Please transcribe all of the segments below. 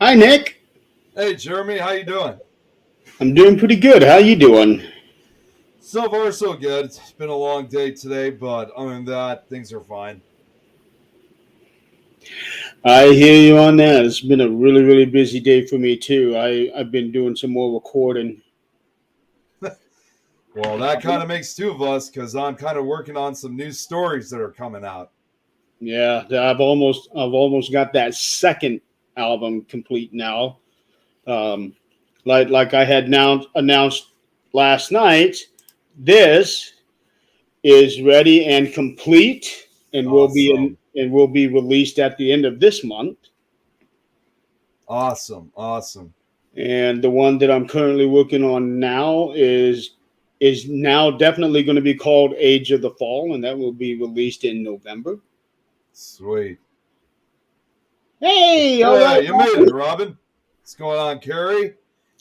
Hi, Nick. Hey Jeremy, how you doing? I'm doing pretty good. How you doing? So far so good. It's been a long day today, but other than that, things are fine. I hear you on that. It's been a really busy day for me too. I've been doing some more recording. Well, that kind of makes two of us because I'm kind of working on some new stories that are coming out. Yeah, I've almost got that second album complete now. Um, like I had now announced last night. This is ready and complete, and Awesome. will be released at the end of this month. Awesome. Awesome. And the one that I'm currently working on now is now definitely going to be called Age of the Fall, and that will be released in November. Sweet. Hey, all right. Hey, you made it, Robin. What's going on, Carrie?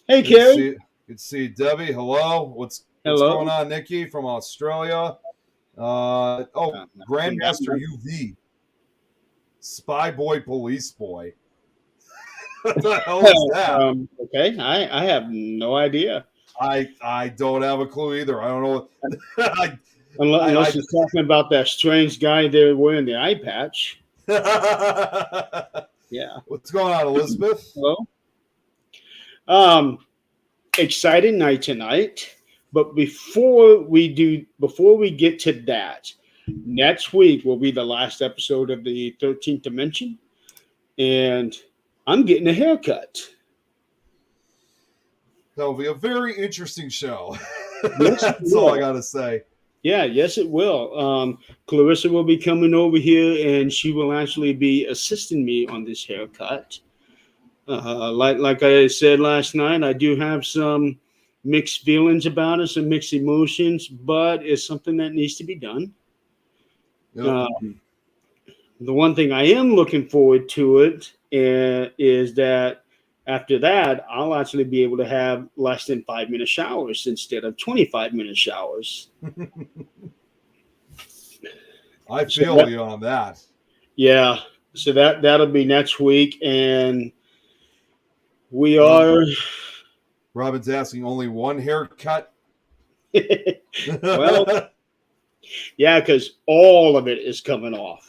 Hey, Good to Carrie. see good to see you, Debbie. Hello. What's going Hello. on, Nikki from Australia? Grandmaster Forgot UV. Spy boy, police boy. What the hell my- is that? okay, I have no idea I don't have a clue either. I don't know. I, unless I, he's talking about that strange guy there wearing the eye patch. I Yeah. What's going on, Elizabeth? Hello. Um, Exciting night tonight. But before we get to that, next week will be the last episode of the 13th Dimension, and I'm getting a haircut. That'll be a very interesting show. Yes, it That's all I will. got to say. Yeah, yes, it will. Clarissa will be coming over here, and she will actually be assisting me on this haircut. Like I said last night, I do have some mixed feelings about it, some mixed emotions, but it's something that needs to be done. Yep. Um, the one thing I am looking forward to it is that after that, I'll actually be able to have less than 5 minute showers instead of 25-minute showers. I So feel you on that. yeah, so that'll be next week, and we Rob, are Robin's asking only one haircut. well, yeah, because all of it is coming off.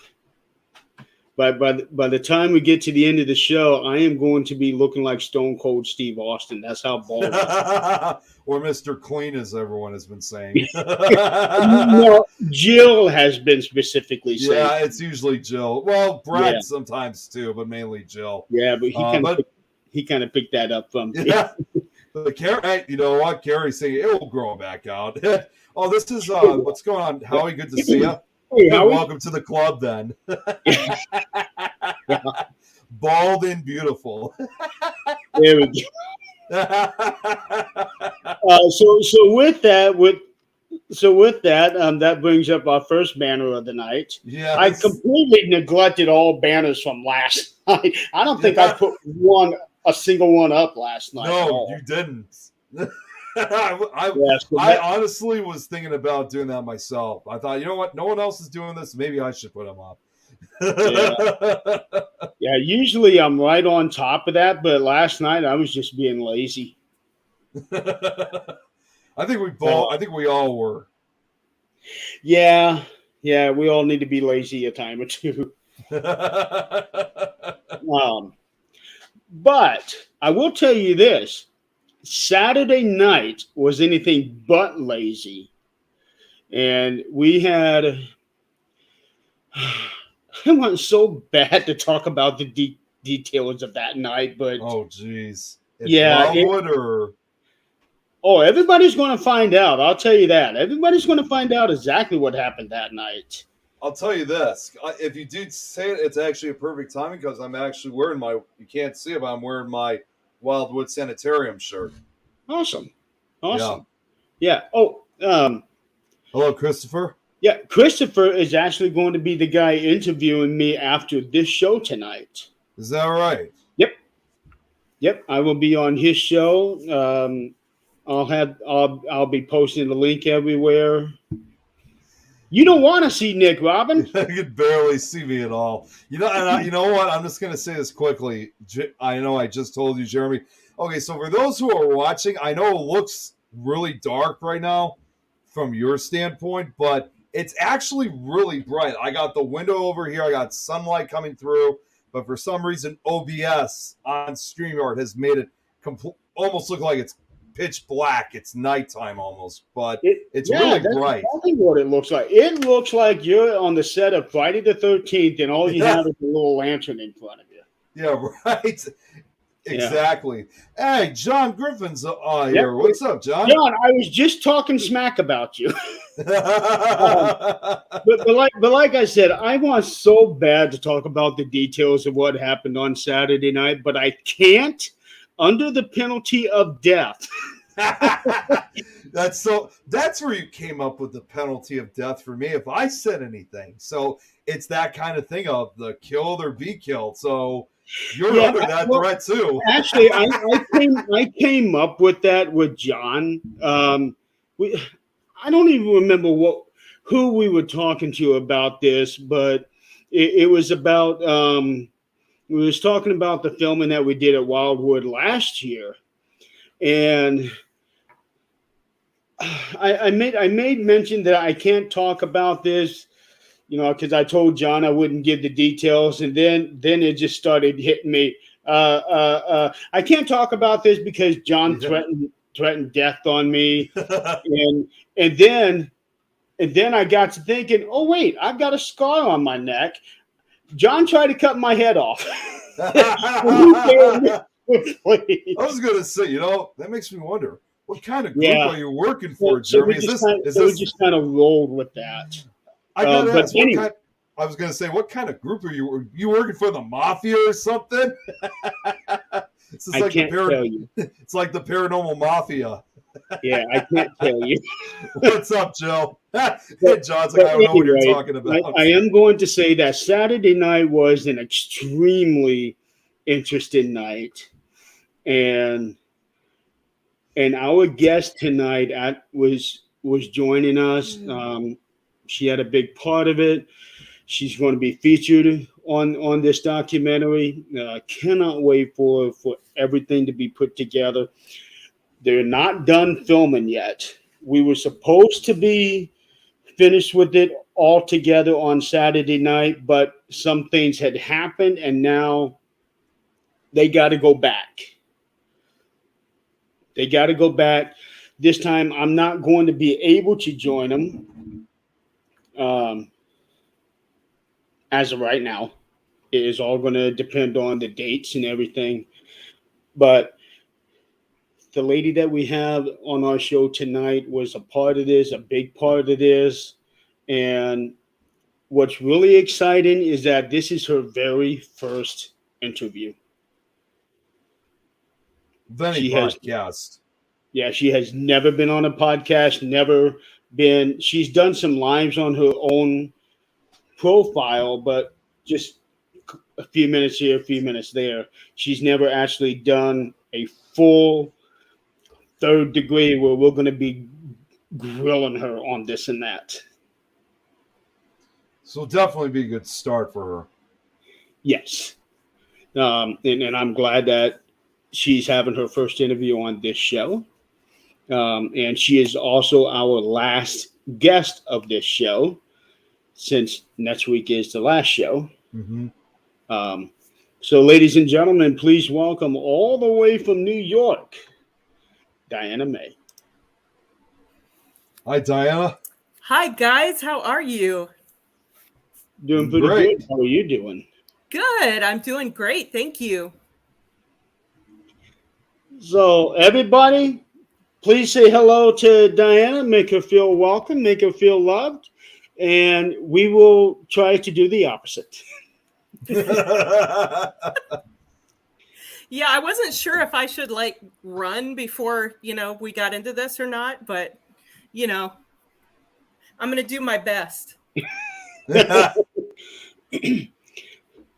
By the time we get to the end of the show, I am going to be looking like Stone Cold Steve Austin. That's how bald I Or Mr. Clean, as everyone has been saying. am. No, Jill has been specifically saying, Yeah, it's usually Jill. Well, yeah, Brad sometimes too, but mainly Jill. yeah, but But he kind of picked that up from me. yeah, but Carrie, you know what? Carrie's saying it will grow back out. Oh, this is what's going on, Howie? Good to see you. Hey, Howie. Welcome to the club, then. Yeah, Bald and beautiful. there we go. So with that, that brings up our first banner of the night. I Yes. completely neglected all banners from last night. I don't think I Yeah. put a single one up last night at No, all. you didn't. I Yeah, so I that, honestly was thinking about doing that myself. I thought, you know what? No one else is doing this. Maybe I should put them up. yeah, yeah. Usually I'm right on top of that, but last night I was just being lazy. Uh, I think we all were. yeah, yeah. We all need to be lazy a time or two. Um, but I will tell you this: Saturday night was anything but lazy, and we had. I want so bad to talk about the details of that night, but Oh, geez. At yeah, Wildwood or oh, everybody's going to find out. I'll tell you that. Everybody's going to find out exactly what happened that night. I'll tell you this. If you do say it, it's actually a perfect timing because I'm actually wearing my, you can't see it, but I'm wearing my Wildwood Sanitarium shirt. Awesome. Yeah. Awesome. Yeah. Oh, Hello, Christopher. yeah. Christopher is actually going to be the guy interviewing me after this show tonight. Is that right? Yep. Yep. I will be on his show. I'll be posting the link everywhere. You don't want to see Nick, Robin. You could barely see me at all. You know what? I'm just going to say this quickly. I know I just told you, Jeremy. Okay, so for those who are watching, I know it looks really dark right now from your standpoint, but it's actually really bright. I got the window over here. I got sunlight coming through, but for some reason, OBS on StreamYard has made it almost look like it's pitch black. It's nighttime almost, but it's really bright. That's exactly what it looks like. It looks like you're on the set of Friday the 13th, and all you have is a little lantern in front of you. Yeah, right. Exactly. Yeah. Hey, John Griffin's here. What's up, John? John, I was just talking smack about you. but like I said, I want so bad to talk about the details of what happened on Saturday night, but I can't under the penalty of death. That's where you came up with the penalty of death for me if I said anything. So it's that kind of thing of the killed or be killed. So you're under that threat too. Actually, I came up with that with John. I don't even remember who we were talking to about this, but it was about we was talking about the filming that we did at Wildwood last year, and I made mention that I can't talk about this, because I told John I wouldn't give the details, and then it just started hitting me. I can't talk about this because John threatened death on me, and then I got to thinking, oh wait, I've got a scar on my neck. John tried to cut my head off. I was going to say, that makes me wonder, what kind of group are you working for, Jeremy? We just kind of rolled with that. I got to ask, I was going to say, what kind of group are you working for? The mafia or something? I can't tell you. It's like the paranormal mafia. Yeah, I can't tell you. What's up, Joe? Hey, John's like, I don't know what you're talking about. I am going to say that Saturday night was an extremely interesting night, and our guest tonight was joining us. She had a big part of it. She's going to be featured on this documentary. Cannot wait for everything to be put together. They're not done filming yet. We were supposed to be finished with it all together on Saturday night, but some things had happened, and now they got to go back. They got to go back. This time, I'm not going to be able to join them as of right now. It is all going to depend on the dates and everything. But the lady that we have on our show tonight was a part of this, a big part of this. And what's really exciting is that this is her very first interview. She has never been on a podcast, she's done some lives on her own profile, but just a few minutes here, a few minutes there. She's never actually done a full third degree where we're going to be grilling her on this and that. So definitely be a good start for her. Yes. And I'm glad that she's having her first interview on this show. And she is also our last guest of this show, since next week is the last show. Mm-hmm. So ladies and gentlemen, please welcome all the way from New York, Diana May. Hi, Diana. Hi, guys. How are you? Doing pretty good. How are you doing? Good. I'm doing great. Thank you. So, everybody, please say hello to Diana. Make her feel welcome. Make her feel loved. And we will try to do the opposite. Yeah, I wasn't sure if I should run before, we got into this or not, but I'm going to do my best.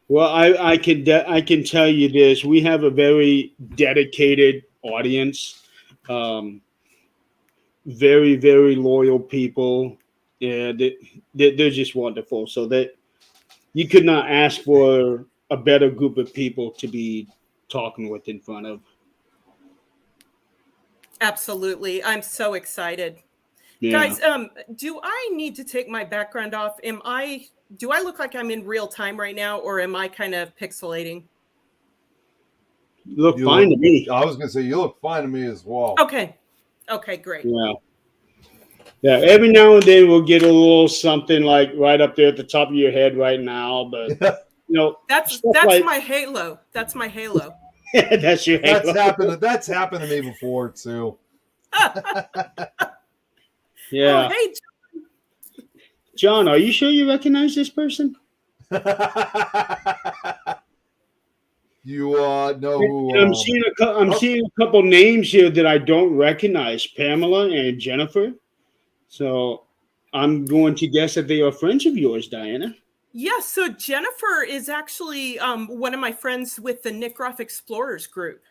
Well, I can tell you this. We have a very dedicated audience, very, very loyal people. Yeah, they're just wonderful. So that you could not ask for a better group of people to be talking with in front of. Absolutely. I'm so excited. Yeah, Guys, do I need to take my background off? Do I look like I'm in real time right now, or am I kind of pixelating? look You fine look, to me. I was gonna say you look fine to me as well. Okay. Okay, great. Yeah. Yeah, every now and then we'll get a little something like right up there at the top of your head right now, but That's stuff like my halo. That's my halo. that's your That's halo. happened. That's happened to me before too. Yeah, Oh, hey, John, are you sure you recognize this person? You know who? And I'm seeing a couple names here that I don't recognize, Pamela and Jennifer. So I'm going to guess that they are friends of yours, Diana. yes. So Jennifer is actually one of my friends with the Nick Groff Explorers group.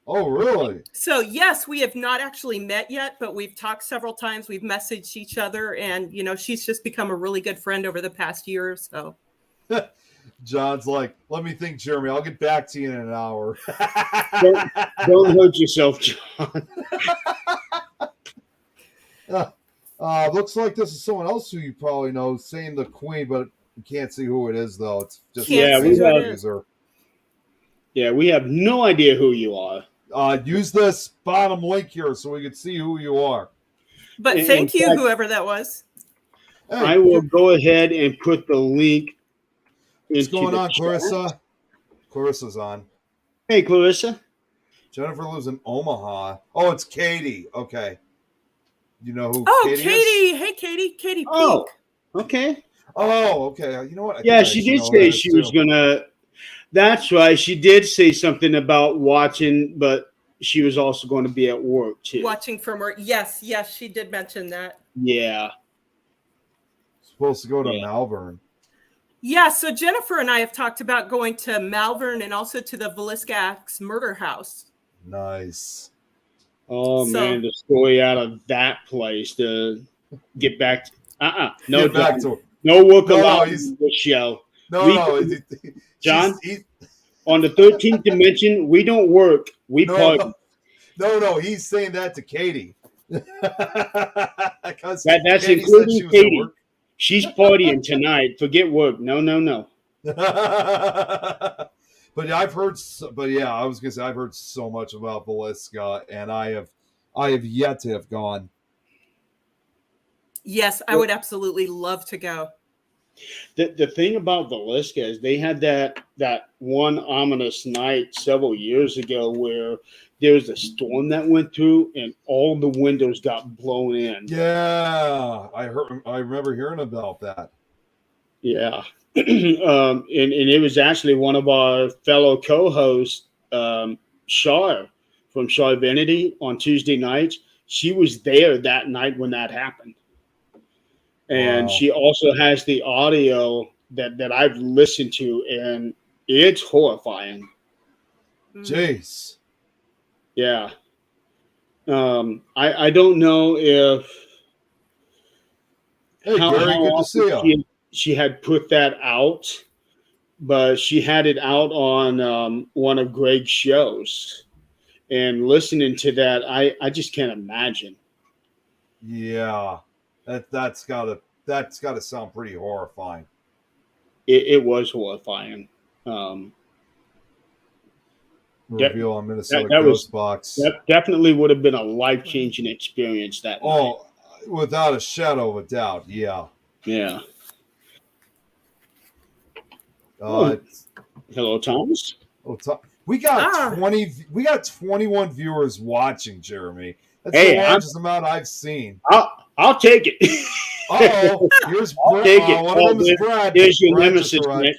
Oh, really? So yes, we have not actually met yet, but we've talked several times. We've messaged each other, and she's just become a really good friend over the past year or so. John's like, let me think, Jeremy. I'll get back to you in an hour. Don't hurt yourself, John. Looks like this is someone else who you probably know saying the Queen, but you can't see who it is, though. It's just Can't see who it is. user. Yeah, we have no idea who you are. Use this bottom link here so we can see who you are. But In thank you, fact- whoever that was. Hey, I will go ahead and put the link. what's into going the on, chat. Clarissa? Clarissa's on. Hey, Clarissa. Jennifer lives in Omaha. Oh, it's Katie. Okay. You know who Oh, Katie is? Katie. Hey, Katie. Katie Pink. Oh, okay. Oh, okay. You know what? I think Yeah, I she actually did know who say that is, she was too. gonna. That's right. She did say something about watching, but she was also going to be at work too. Watching from her. Yes, she did mention that. Yeah. Supposed to go to Yeah. Malvern. Yeah, so Jennifer and I have talked about going to Malvern and also to the Villiscax murder house. Nice. Oh So- man, the story out of that place to get back. No, Get back John, to no work No, allowed he's- in this show. no, We- no. John? she's- On the 13th dimension, we don't work. We party. no. He's saying that to Katie. That's That's including Katie. She's partying tonight. Forget work. No. But I've heard. But yeah, I was gonna say I've heard so much about Villisca, and I have yet to have gone. Yes, I would absolutely love to go. The thing about Villisca is they had that one ominous night several years ago where there was a storm that went through and all the windows got blown in. Yeah, I remember hearing about that. Yeah. And it was actually one of our fellow co-hosts, Shar from Shar Vanity on Tuesday nights. She was there that night when that happened. And Wow. she also has the audio that I've listened to, and it's horrifying. Jeez. Yeah. I don't know if Hey, how Gary, good to often see you. she had put that out, but she had it out on one of Greg's shows. And listening to that, I just can't imagine. Yeah, that's gotta sound pretty horrifying. It was horrifying. Reveal on Minnesota that was- Ghost Box. That definitely would have been a life-changing experience that night. Oh, without a shadow of a doubt. Yeah. Yeah. Uh, Hello, Thomas. we got Ah. 21 viewers watching, Jeremy. That's Hey, the largest amount I've seen. I'll take it. Uh-oh. Here's I'll take it. One of them is Brad. There's your Brad just nemesis, arrived. Nick.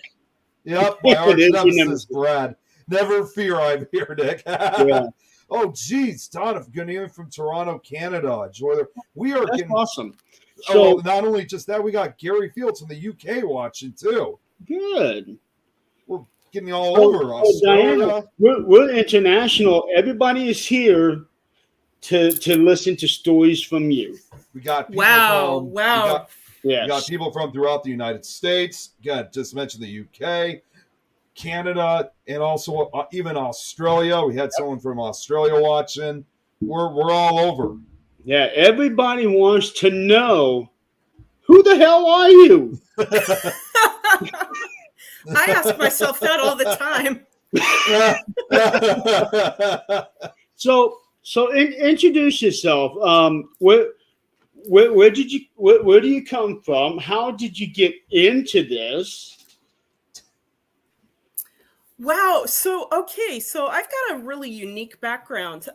Yep, my arch There's your nemesis, nemesis. Brad. Never fear, I'm here, Nick. Yeah, Oh, geez, Don, I'm getting in from Toronto, Canada. Enjoy the. We are that's getting. awesome. Oh, So not only just that, we got Gary Fields from the UK watching too. good. Getting all Oh, over oh, Australia. Diana, we're international. Everybody is here to listen to stories from you. We got people Wow, from, wow. You got Yes. people from throughout the United States. Again, just mentioned the UK, Canada, and also even Australia. We had someone from Australia watching. We're all over. Yeah. Everybody wants to know who the hell are you? I ask myself that all the time. So introduce yourself. Where did you where do you come from? How did you get into this? Wow. So, okay. So I've got a really unique background.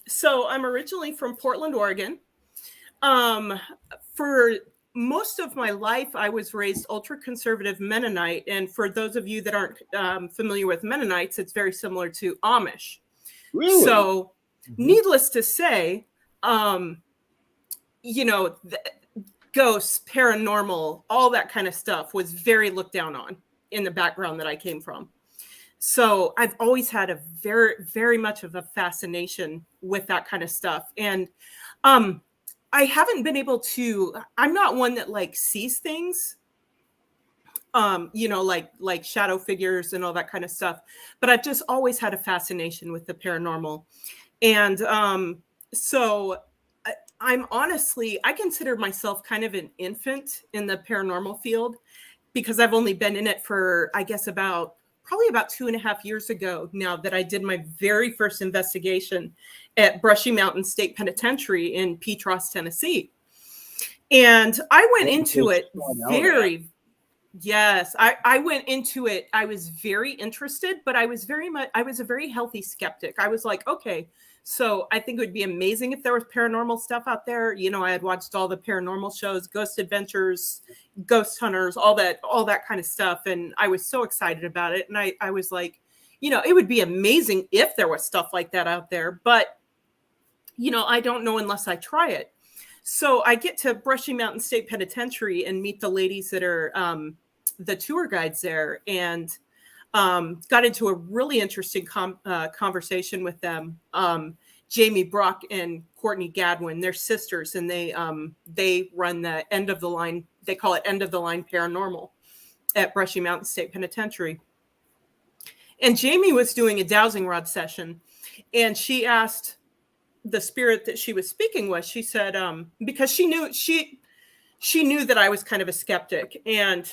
So I'm originally from Portland, Oregon. Um, for most of my life, I was raised ultra conservative Mennonite. And for those of you that aren't familiar with Mennonites, it's very similar to Amish. Really? So, needless to say, um, you know, ghosts, paranormal, all that kind of stuff was very looked down on in the background that I came from. So I've always had a very, very much of a fascination with that kind of stuff. And um, I haven't been able to, I'm not one that like sees things, like shadow figures and all that kind of stuff. But I've just always had a fascination with the paranormal. And so I'm honestly, I consider myself kind of an infant in the paranormal field because I've only been in it for, I guess, probably about 2.5 years ago now that I did my very first investigation at Brushy Mountain State Penitentiary in Petros, Tennessee. And I went into it yes, I went into it. I was very interested, but I was a very healthy skeptic. I was like, okay, so I think it would be amazing if there was paranormal stuff out there. You know, I had watched all the paranormal shows, Ghost Adventures, Ghost Hunters, all that kind of stuff. And I was so excited about it. And I was like, you know, it would be amazing if there was stuff like that out there. But, you know, I don't know unless I try it. So I get to Brushy Mountain State Penitentiary and meet the ladies that are the tour guides there, and got into a really interesting conversation with them. Jamie Brock and Courtney Gadwin, they're sisters, and they run the end of the line. They call it End of the Line Paranormal at Brushy Mountain State Penitentiary. And Jamie was doing a dowsing rod session, and she asked the spirit that she was speaking with. She said, because she knew that I was kind of a skeptic, and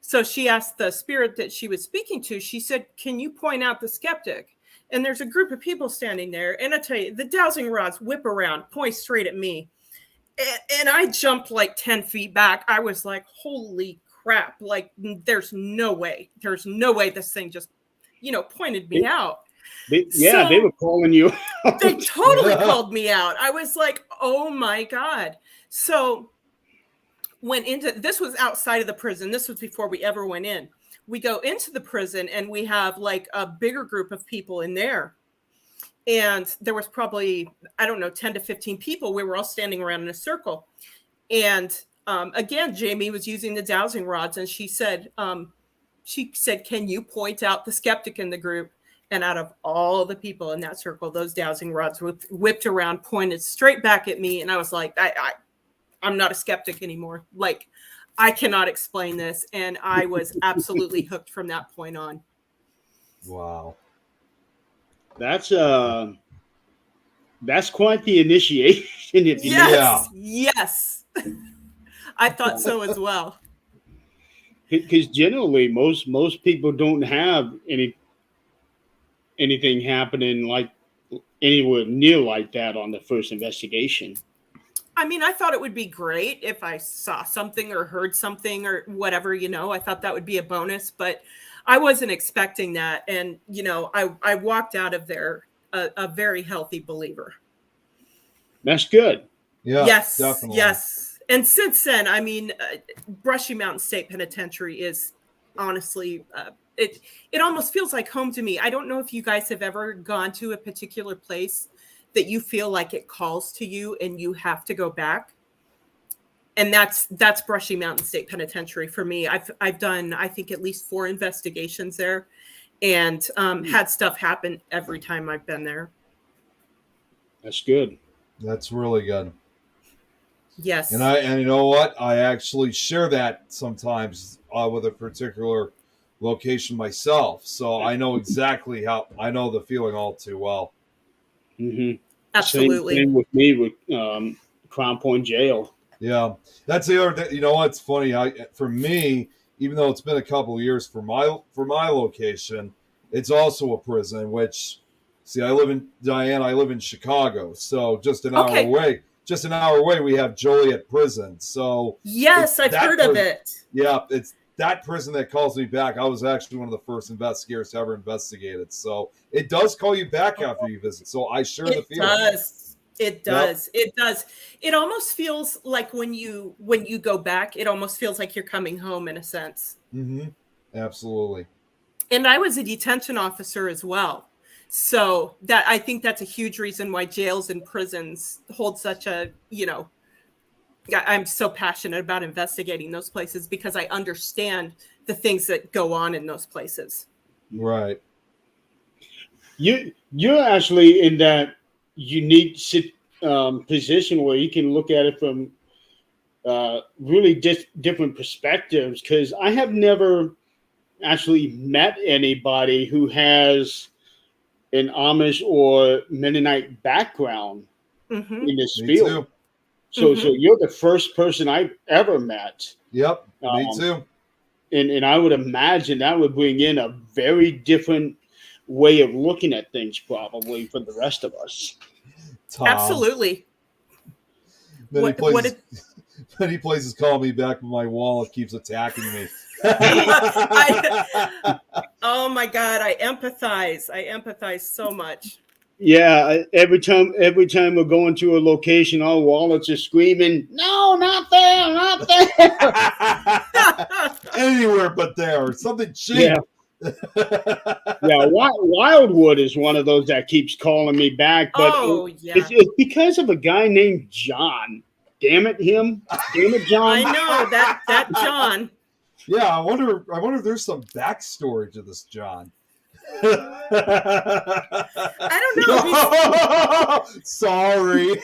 so she asked the spirit that she was speaking to, she said, can you point out the skeptic? And there's a group of people standing there. And I tell you, the dowsing rods whip around, point straight at me. And I jumped like 10 feet back. I was like, holy crap. Like, there's no way this thing just, you know, pointed me out. They were calling you out. They totally called me out. I was like, oh my God. So this was outside of the prison. This was before we ever went in. We go into the prison and we have like a bigger group of people in there. And there was probably, I don't know, 10 to 15 people. We were all standing around in a circle. And again, Jamie was using the dowsing rods, and she said, can you point out the skeptic in the group? And out of all the people in that circle, those dowsing rods whipped around, pointed straight back at me. And I was like, I'm not a skeptic anymore. Like, I cannot explain this. And I was absolutely hooked from that point on. Wow. That's quite the initiation. If you Yes. I thought so as well. Because generally, most people don't have anything happening like anywhere near like that on the first investigation. I mean, I thought it would be great if I saw something or heard something or whatever, you know. I thought that would be a bonus, but I wasn't expecting that. And, you know, I walked out of there a very healthy believer. That's good. Yeah, yes, definitely. Yes. And since then, I mean, Brushy Mountain State Penitentiary is honestly, it almost feels like home to me. I don't know if you guys have ever gone to a particular place that you feel like it calls to you and you have to go back. And that's Brushy Mountain State Penitentiary for me. I've done, I think, at least 4 investigations there, and had stuff happen every time I've been there. That's good. That's really good. Yes. And you know what? I actually share that sometimes with a particular location myself. So I know exactly I know the feeling all too well. Hmm. Absolutely. Same with me with Crown Point Jail. Yeah, that's the other thing. You know what's funny? For me, even though it's been a couple of years for my location, it's also a prison. Which, see, I live in Chicago, so just an hour Okay. away. Just an hour away, we have Joliet Prison. So Yes, it's I've that heard of prison. it. Yeah, it's that prison that calls me back. I was actually one of the first investigators to ever investigate it. So it does call you back after you visit. So I share the It feeling. does. It Yep. does. It does. It almost feels like when you go back, it almost feels like you're coming home in a sense. Mm-hmm. Absolutely. And I was a detention officer as well. So that I think that's a huge reason why jails and prisons hold such a, I'm so passionate about investigating those places because I understand the things that go on in those places. Right. You're actually in that unique position where you can look at it from really different perspectives. Because I have never actually met anybody who has an Amish or Mennonite background Mm-hmm. in this Me field. too. So Mhm. you're the first person I've ever met. Yep. Me too. And I would imagine that would bring in a very different way of looking at things probably for the rest of us. Tom. Absolutely. Many What places call me back, but my wallet keeps attacking me. Oh my God, I empathize. I empathize so much. Yeah, every time we're going to a location, our wallets are screaming, "No, not there, not there!" Anywhere but there. Something cheap. Yeah. Yeah, Wildwood is one of those that keeps calling me back, but it's because of a guy named John. Damn it, him! Damn it, John! I know that John. Yeah, I wonder if there's some backstory to this John. I don't know. Sorry.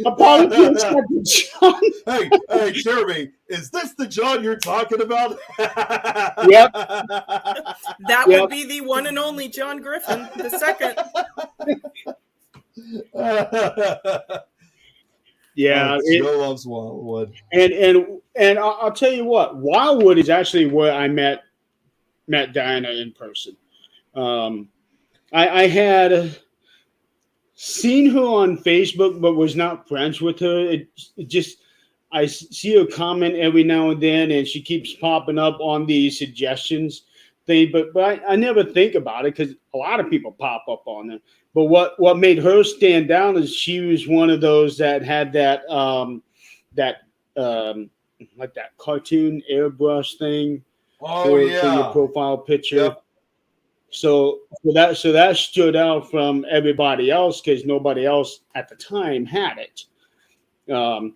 Apologies, John. Hey, Jeremy, is this the John you're talking about? Yep. That would be the one and only John Griffin, the second. Yeah, Joe loves Wildwood. And I'll tell you what, Wildwood is actually where I met Diana in person. I had seen her on Facebook, but was not friends with her. It just, I see her comment every now and then, and she keeps popping up on the suggestions thing. But I never think about it because a lot of people pop up on it. But what made her stand out is she was one of those that had that like that cartoon airbrush thing. For your profile picture. Yep. So that stood out from everybody else because nobody else at the time had it. And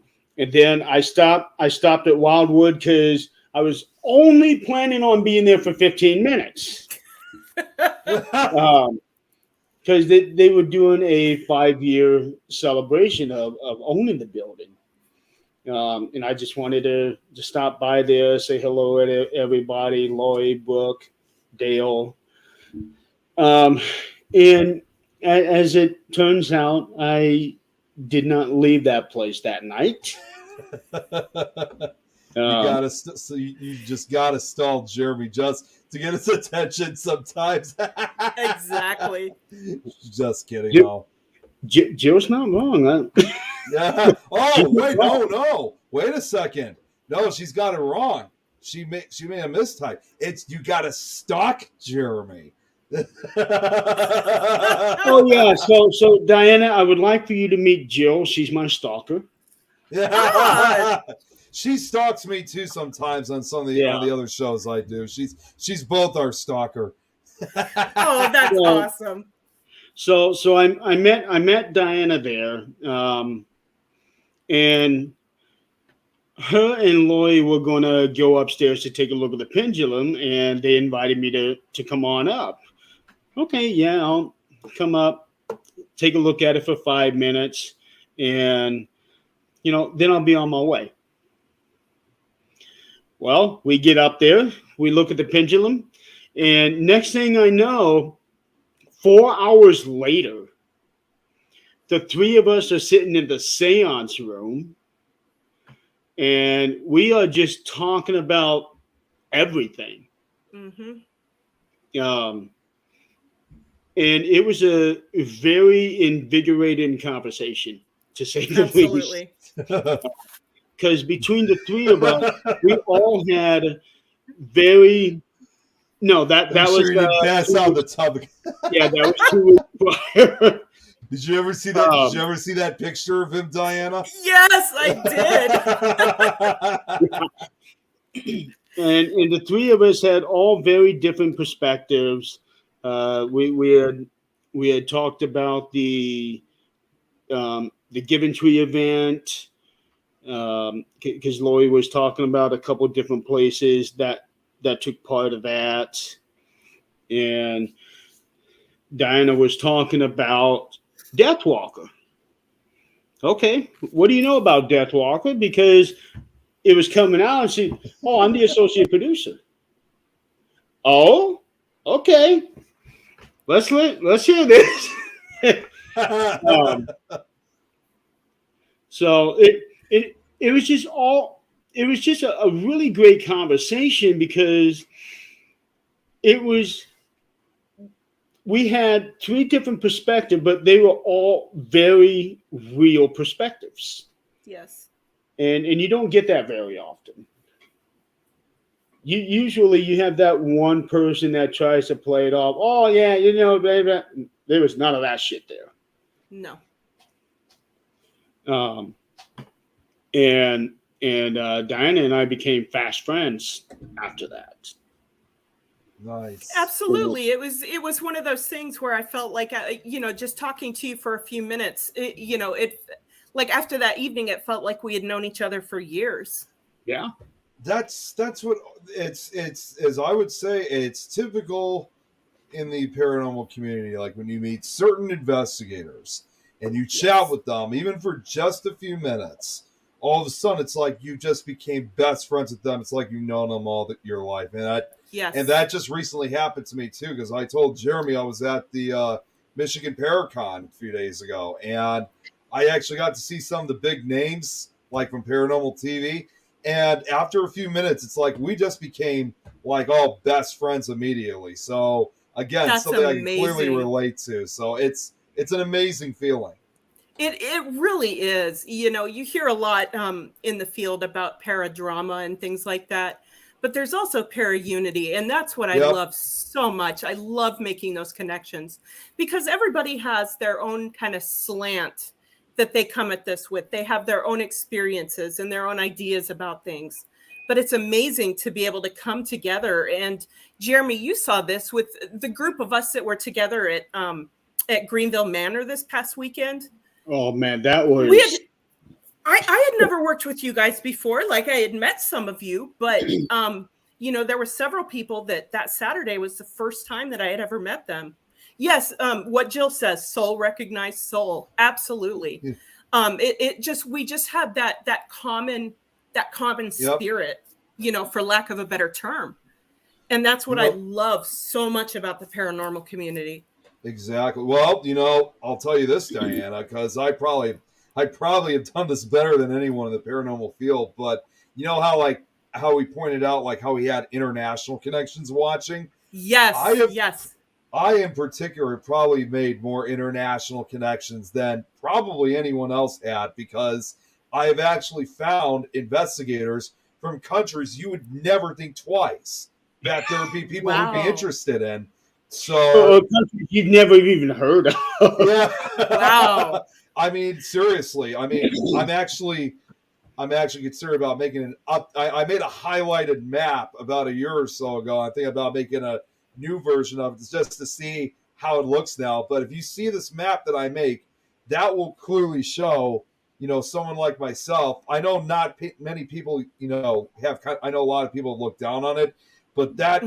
then I stopped at Wildwood because I was only planning on being there for 15 minutes. Because they were doing a 5-year celebration of owning the building. And I just wanted to stop by there, say hello to everybody, Lloyd, Brooke, Dale. And as it turns out, I did not leave that place that night. You just gotta stall Jeremy just to get his attention sometimes. Exactly. Just kidding. No. Jill's not wrong. Huh? Yeah. Oh wait, no. Wait a second. No, she's got it wrong. She made a mistype. It's you gotta stalk Jeremy. Oh yeah. So Diana, I would like for you to meet Jill. She's my stalker. Yeah. She stalks me too sometimes on some of the other shows I do. She's both our stalker. Oh, that's awesome. So I met Diana there, and her and Lori were going to go upstairs to take a look at the pendulum, and they invited me to come on up. Okay, yeah, I'll come up, take a look at it for 5 minutes, and then I'll be on my way. Well, we get up there, we look at the pendulum, and next thing I know, 4 hours later, the three of us are sitting in the seance room, and we are just talking about everything. Mm-hmm. And it was a very invigorating conversation, to say the least. Absolutely. Because between the three of us, we all had very that I'm was sure you didn't pass out the tub. yeah, that was 2 weeks prior. Did you ever see that? Did you ever see that picture of him, Diana? Yes, I did. and the three of us had all very different perspectives. We had talked about the Given Tree event, because Lori was talking about a couple of different places that took part of that, and Diana was talking about Deathwalker. Okay, what do you know about Deathwalker? Because it was coming out, and she, I'm the associate producer. Oh, okay. Let's hear this. So it was just a really great conversation, because we had 3 different perspectives, but they were all very real perspectives. Yes. And you don't get that very often. Usually you have that one person that tries to play it off. Oh yeah, baby. There was none of that shit there. No. And Diana and I became fast friends after that. Nice. Absolutely. It was one of those things where I felt like, just talking to you for a few minutes, it like after that evening, it felt like we had known each other for years. Yeah. That's what it's as I would say, it's typical in the paranormal community. Like when you meet certain investigators and you chat with them, even for just a few minutes, all of a sudden it's like you just became best friends with them. It's like you've known them all your life. And that just recently happened to me too, because I told Jeremy I was at the Michigan Paracon a few days ago, and I actually got to see some of the big names like from Paranormal TV. And after a few minutes, it's like we just became like all best friends immediately. So again, that's something amazing. I can clearly relate to. So it's an amazing feeling. It really is. You hear a lot in the field about paradrama and things like that, but there's also para-unity, and that's what I love so much. I love making those connections, because everybody has their own kind of slant that they come at this with. They have their own experiences and their own ideas about things, but it's amazing to be able to come together. And Jeremy, you saw this with the group of us that were together at Greenville Manor this past weekend. Oh man, that was. I had never worked with you guys before. Like, I had met some of you, but there were several people that Saturday was the first time that I had ever met them. Yes, what Jill says, soul recognized soul, absolutely. We just have that common spirit, for lack of a better term, and that's what I love so much about the paranormal community. Exactly. Well, I'll tell you this, Diana, because I probably have done this better than anyone in the paranormal field. But you know how we pointed out, like how we had international connections watching. Yes. Yes. I, in particular, probably made more international connections than probably anyone else had, because I have actually found investigators from countries you would never think twice that there would be people who'd be interested in. So countries you've never even heard of. Yeah. Wow. I mean, seriously. I mean, I'm actually concerned about making I made a highlighted map about a year or so ago. I think about making a new version of it just to see how it looks now. But if you see this map that I make, that will clearly show, someone like myself. I know not many people, I know a lot of people look down on it, but that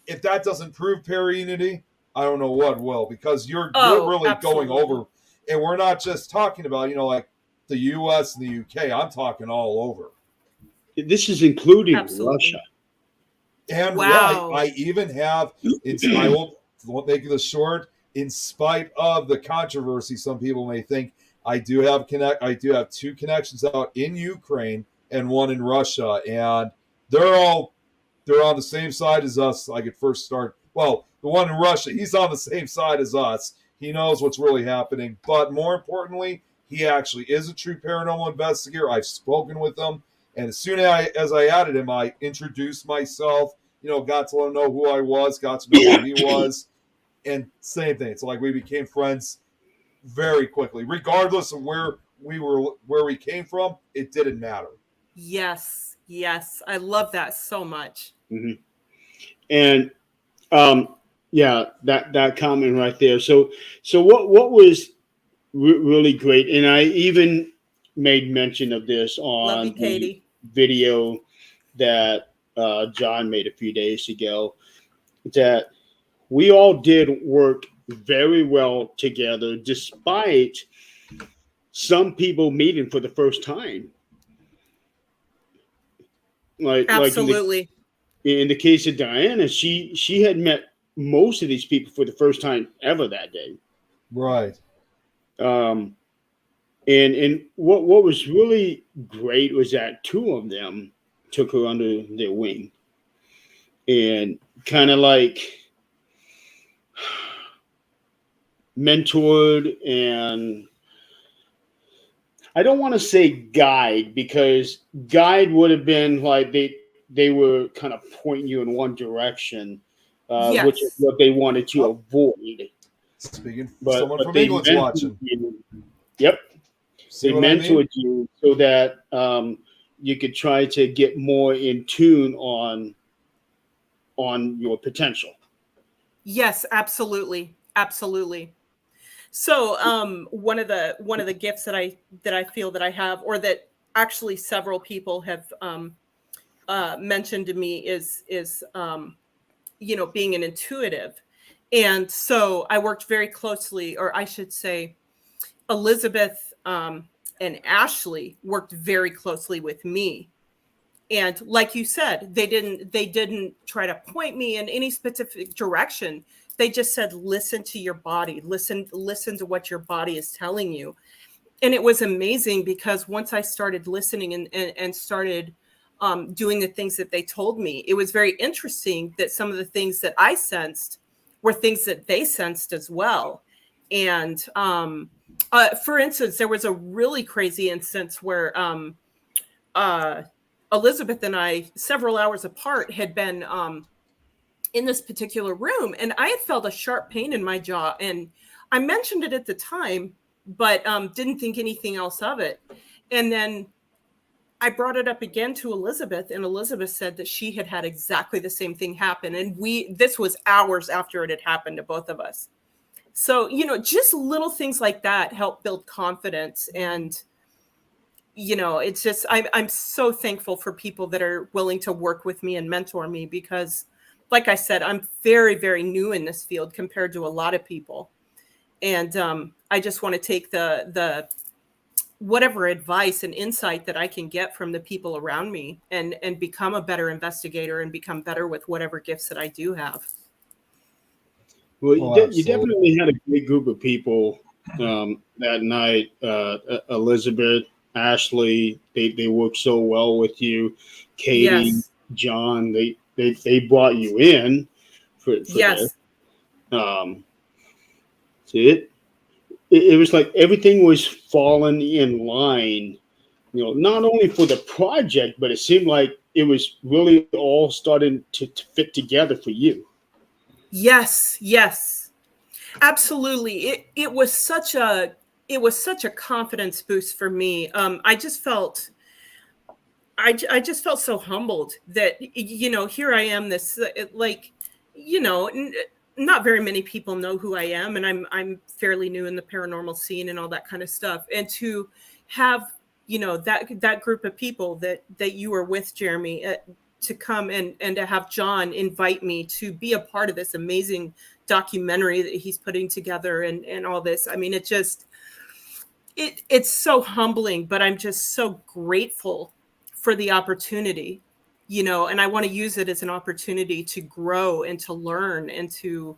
if that doesn't prove para-unity, I don't know what will, because you're really absolutely. going over, and we're not just talking about, like the U.S. and the U.K. I'm talking all over. This is including Absolutely. Russia. And Wow. I even have, I won't make this short, in spite of the controversy some people may think, I do have two connections out in Ukraine and one in Russia, and they're on the same side as us. I could first start. Well, the one in Russia, he's on the same side as us. He knows what's really happening, but more importantly, he actually is a true paranormal investigator. I've spoken with him, and as soon as I added him, I introduced myself. Got to let him know who I was, got to know who he was, and same thing. It's like we became friends very quickly, regardless of where we came from. It didn't matter. Yes, I love that so much. Mm-hmm. And yeah, that comment right there. So what was really great, and I even made mention of this Love you, on the Katie. video that John made a few days ago, that we all did work very well together, despite some people meeting for the first time. Absolutely. In the case of Diana, she had met most of these people for the first time ever that day. Right. And what was really great was that two of them took her under their wing and kind of like mentored, and I don't want to say guide, because guide would have been like they were kind of pointing you in one direction, Yes. which is what they wanted to avoid. Speaking, But someone from they England's mentored watching. you. Yep. See They what I mentored mean? you so that you could try to get more in tune on your potential. Yes, absolutely. So one of the gifts that I feel that I have, or that actually several people have mentioned to me, is being an intuitive. And so I worked very closely, or I should say Elizabeth and Ashley worked very closely with me. And like you said, they didn't try to point me in any specific direction. They just said, listen to your body, listen to what your body is telling you. And it was amazing, because once I started listening and started doing the things that they told me, it was very interesting that some of the things that I sensed were things that they sensed as well. And for instance, there was a really crazy instance where Elizabeth and I, several hours apart, had been in this particular room, and I had felt a sharp pain in my jaw, and I mentioned it at the time, but didn't think anything else of it. And then I brought it up again to Elizabeth, and Elizabeth said that she had had exactly the same thing happen. And this was hours after it had happened to both of us. So, just little things like that help build confidence. And, it's just, I'm so thankful for people that are willing to work with me and mentor me, because like I said, I'm very, very new in this field compared to a lot of people. And I just want to take the whatever advice and insight that I can get from the people around me and become a better investigator and become better with whatever gifts that I do have. Well, Oh, you definitely had a great group of people that night. Elizabeth, Ashley, they worked so well with you. Katie, Yes. John, they brought you in for Yes. this. So it was like everything was falling in line, not only for the project, but it seemed like it was really all starting to fit together for you. Yes, absolutely. It was such a confidence boost for me. I just felt so humbled that, here I am, this not very many people know who I am, and I'm fairly new in the paranormal scene and all that kind of stuff. And to have, that group of people that you were with, Jeremy, to come and to have John invite me to be a part of this amazing documentary that he's putting together and all this. I mean, it's so humbling, but I'm just so grateful for the opportunity, and I want to use it as an opportunity to grow and to learn and to,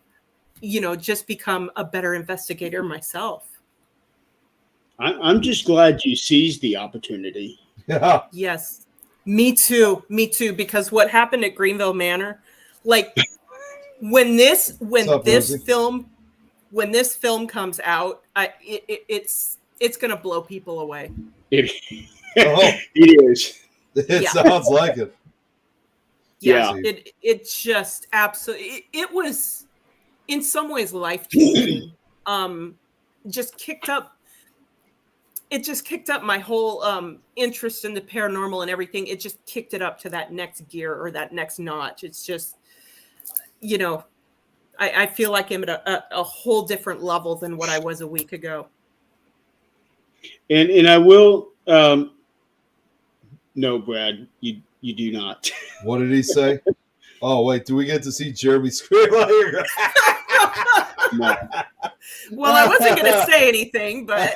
just become a better investigator myself. I'm just glad you seized the opportunity. Yeah. Yes. Me too. Because what happened at Greenville Manor, like when this film comes out, it's going to blow people away. It, Oh. it is. It Yeah. sounds like it. Yeah. Yeah. It just absolutely, it was in some ways life-changing. It just kicked up my whole interest in the paranormal and everything. It just kicked it up to that next gear or that next notch. It's just, I feel like I'm at a whole different level than what I was a week ago. And I will, no, Brad, you do not. What did he say? Oh, wait, do we get to see Jeremy scream like No. Well, I wasn't going to say anything, but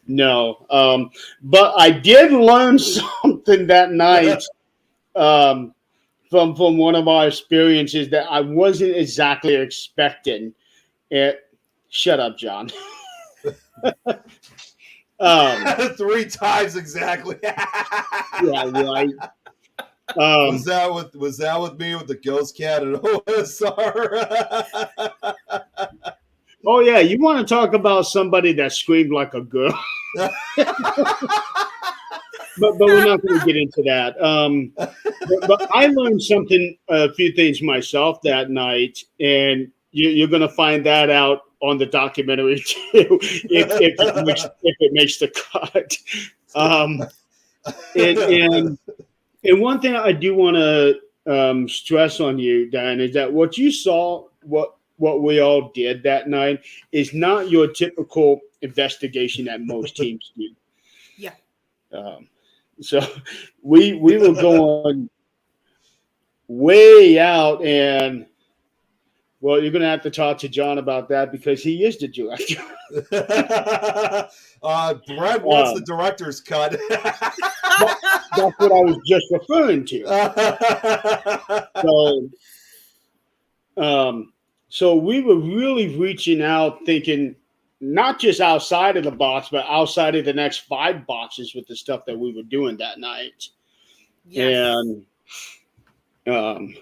No. But I did learn something that night from one of our experiences that I wasn't exactly expecting. Shut up, John. 3 times exactly. Yeah, right. Was that with me with the ghost cat and OSR? Oh yeah, you want to talk about somebody that screamed like a girl? But we're not going to get into that. But I learned a few things myself that night, and you're going to find that out on the documentary too, if it makes the cut. And one thing I do want to stress on you, Dan, is that what you saw, what we all did that night, is not your typical investigation that most teams do. yeah. So we were going way out, and well, you're going to have to talk to John about that because he is the director. Brett wants the director's cut. That's what I was just referring to. So we were really reaching out, thinking not just outside of the box, but outside of the next 5 boxes with the stuff that we were doing that night. Yes. And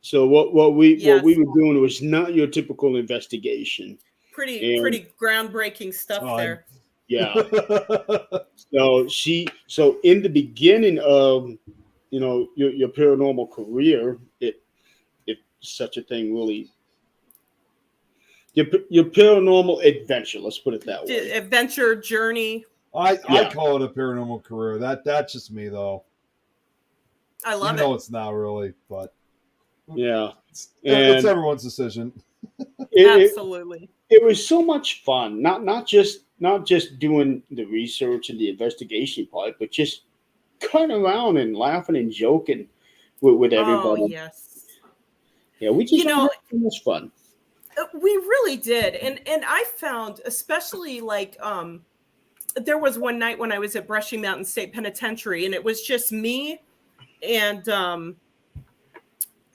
so what we were doing was not your typical investigation. Pretty groundbreaking stuff there. Yeah. So in the beginning of your paranormal career, if such a thing really, your paranormal adventure, let's put it that way. Adventure journey. I call it a paranormal career. That's just me though. I love it. No, it's not really, but yeah, it's everyone's decision. Absolutely. It was so much fun. Not just doing the research and the investigation part, but just cutting around and laughing and joking with everybody. Oh, yes. Yeah, we just had so much fun. We really did. And I found, especially like there was one night when I was at Brushy Mountain State Penitentiary, and it was just me and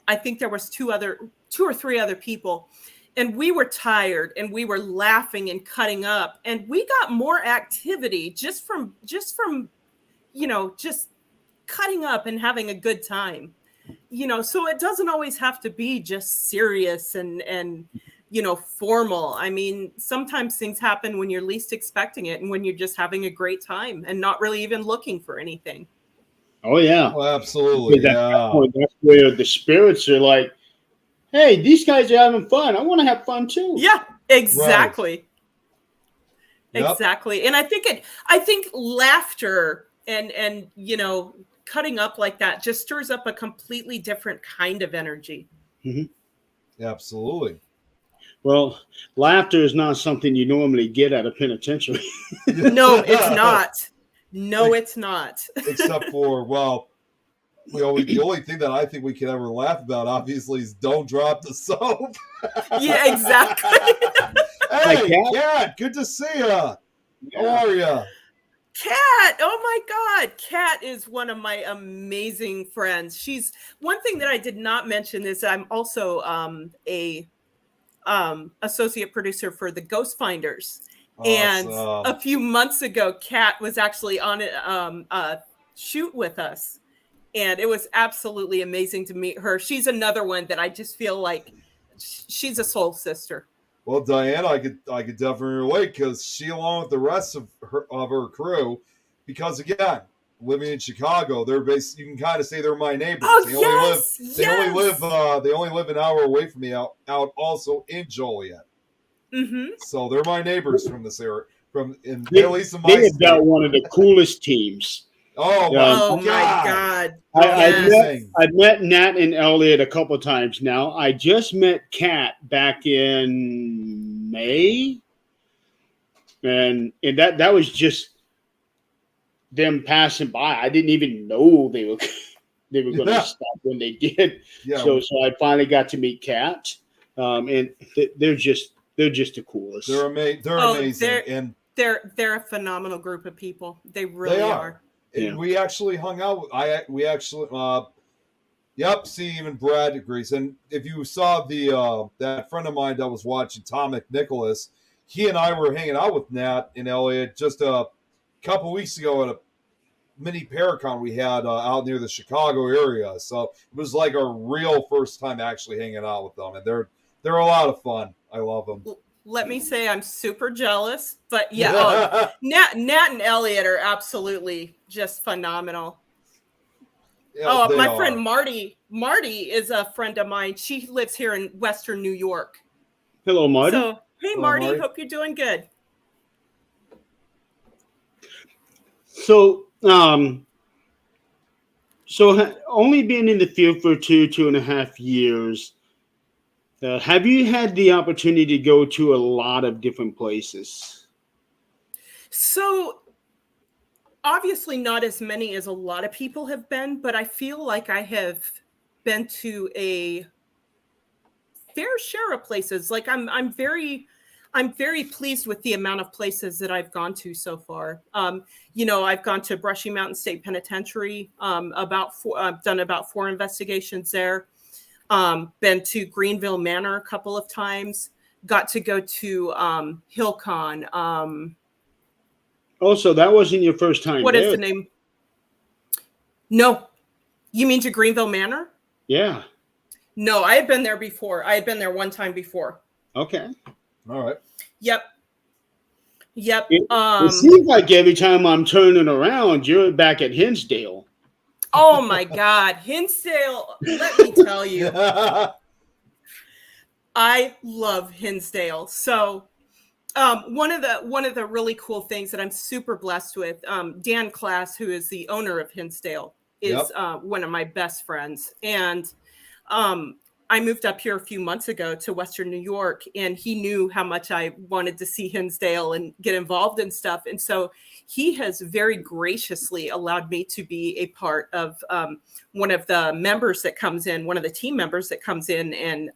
I think there was 2 or 3 other people. And we were tired and we were laughing and cutting up, and we got more activity just from just cutting up and having a good time. So it doesn't always have to be just serious and formal. I mean, sometimes things happen when you're least expecting it and when you're just having a great time and not really even looking for anything. Oh yeah. Oh, absolutely. At that point, that's where the spirits are like, hey, these guys are having fun. I want to have fun too. Yeah, exactly. Right. Yep. Exactly. And I think laughter and cutting up like that just stirs up a completely different kind of energy. Mm-hmm. Absolutely. Well, laughter is not something you normally get at a penitentiary. No, it's not. No, it's not. Except for, well, the only thing that I think we can ever laugh about, obviously, is don't drop the soap. Yeah, exactly. Hi, Hey, Kat. Kat, good to see you. How are you? Kat, oh my God. Kat is one of my amazing friends. She's one thing that I did not mention is I'm also a associate producer for the Ghost Finders. And Awesome. a few months ago, Kat was actually on a shoot with us. And it was absolutely amazing to meet her. She's another one that I just feel like she's a soul sister. Well, Diana, I could definitely relate because she, along with the rest of her crew, because again, living in Chicago, they're based. You can kind of say they're my neighbors. Oh, They yes, They only live an hour away from me out also in Joliet. Mm-hmm. So they're my neighbors from this area, They, at least in my they have state. got one of the coolest teams. Oh Oh my God. Amazing. I've met Nat and Elliot a couple times now. I just met Kat back in May, and that was just them passing by. I didn't even know they were going to stop when they did. Yeah. So I finally got to meet Kat, and they're just the coolest. They're amazing, and they're a phenomenal group of people. They really are. And we actually hung out. Yep. See, even Brad agrees. And if you saw that friend of mine that was watching, Tom McNicholas, he and I were hanging out with Nat and Elliot just a couple weeks ago at a mini Paracon we had out near the Chicago area. So it was like a real first time actually hanging out with them, and they're a lot of fun. I love them. Let me say I'm super jealous, but yeah, Nat and Elliot are absolutely just phenomenal. Yeah, my friend Marty is a friend of mine. She lives here in Western New York. Hello, Marty. So, hey, Marty. Hope you're doing good. So, only been in the field for 2.5 years. Have you had the opportunity to go to a lot of different places? So, obviously not as many as a lot of people have been, but I feel like I have been to a fair share of places. Like I'm very pleased with the amount of places that I've gone to so far. I've gone to Brushy Mountain State Penitentiary. I've done about 4 investigations there. Been to Greenville Manor a couple of times. Got to go to Hillcon. Also, that wasn't your first time. What is the name? No. You mean to Greenville Manor? Yeah. No, I had been there before. I had been there one time before. Okay. All right. Yep. It seems like every time I'm turning around, you're back at Hinsdale. Oh my God, Hinsdale! Let me tell you, I love Hinsdale. So, one of the really cool things that I'm super blessed with, Dan Class, who is the owner of Hinsdale, is one of my best friends, and I moved up here a few months ago to Western New York, and he knew how much I wanted to see Hinsdale and get involved in stuff. And so he has very graciously allowed me to be a part of one of the members that comes in, one of the team members that comes in and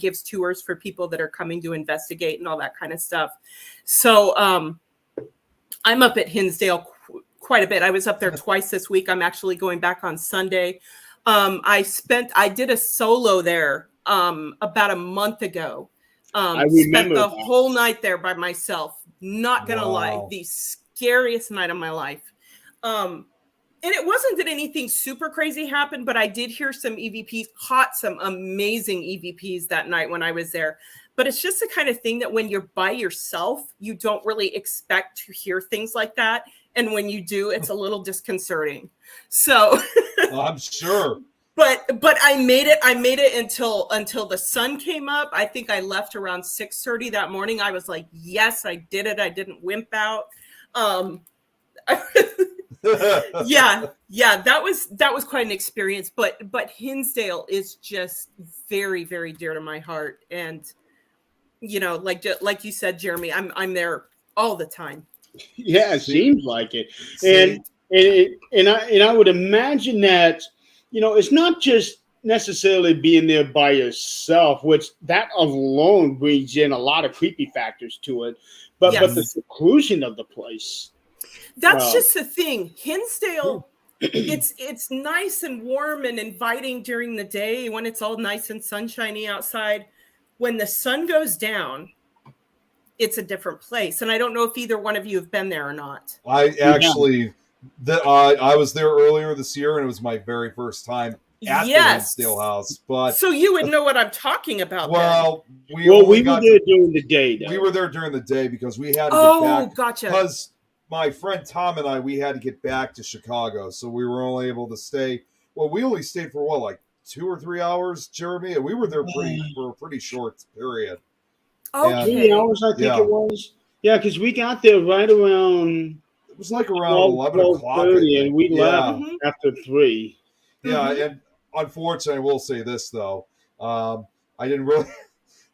gives tours for people that are coming to investigate and all that kind of stuff. So I'm up at Hinsdale quite a bit. I was up there twice this week. I'm actually going back on Sunday. I did a solo there about a month ago. I remember spent the whole night there by myself. Not gonna lie, the scariest night of my life. And it wasn't that anything super crazy happened, but I did hear some EVPs, caught some amazing EVPs that night when I was there. But it's just the kind of thing that when you're by yourself, you don't really expect to hear things like that. And when you do, it's a little disconcerting. So I'm sure. But I made it until the sun came up. I think I left around 6:30 that morning. I was like, yes, I did it. I didn't wimp out. Yeah, that was quite an experience. But Hinsdale is just very, very dear to my heart. And like you said, Jeremy, I'm there all the time. Yeah, it seems like it. And I would imagine that, it's not just necessarily being there by yourself, which that alone brings in a lot of creepy factors to it. But the Yes. seclusion of the place. That's just the thing. Hinsdale, it's nice and warm and inviting during the day when it's all nice and sunshiny outside. When the sun goes down, it's a different place. And I don't know if either one of you have been there or not. I actually, I was there earlier this year, and it was my very first time at the Hinsdale House. But so you would know what I'm talking about. Well, then. we were there during the day. Though. We were there during the day because we had to get back. Gotcha. Because my friend Tom and I, we had to get back to Chicago, so we were only able to stay. Well, we only stayed for what, like 2 or 3 hours, Jeremy, and we were there for a pretty short period. Okay. 3 hours, I think it was. Yeah, because we got there right around. It was like around 11 o'clock, and we left after 3. Yeah, and unfortunately, I will say this though, I didn't really.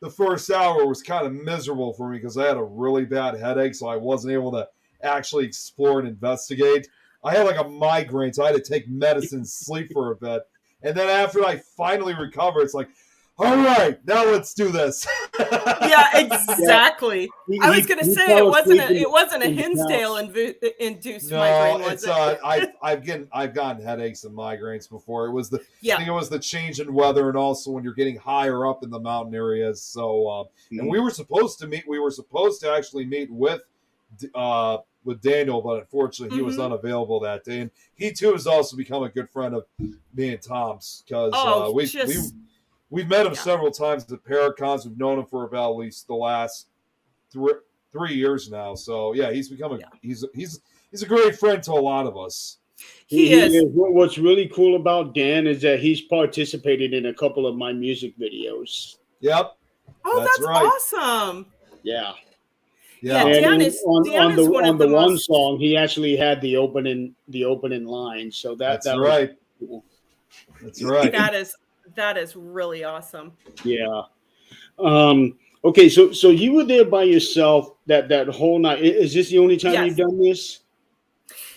The first hour was kind of miserable for me because I had a really bad headache, so I wasn't able to actually explore and investigate. I had like a migraine, so I had to take medicine, sleep for a bit, and then after I finally recover, it's like, all right, now let's do this. Yeah, exactly. I was going to say it wasn't a Hinsdale induced migraine, was it? I've gotten headaches and migraines before. It was I think it was the change in weather, and also when you're getting higher up in the mountain areas. So, and we were supposed to actually meet with Daniel, but unfortunately he was unavailable that day, and he too has also become a good friend of me and Tom's because we've met him several times at Paracons. We've known him for about at least the last 3 years now. So yeah, he's become he's a great friend to a lot of us. He is. What's really cool about Dan is that he's participated in a couple of my music videos. Yep. Oh, that's right. Awesome. Yeah. Yeah, Dan is on the one most... song. He actually had the opening line. So that's right. Was cool. That's right. That is really awesome. Yeah. Okay, so you were there by yourself that whole night. Is this the only time you've done this?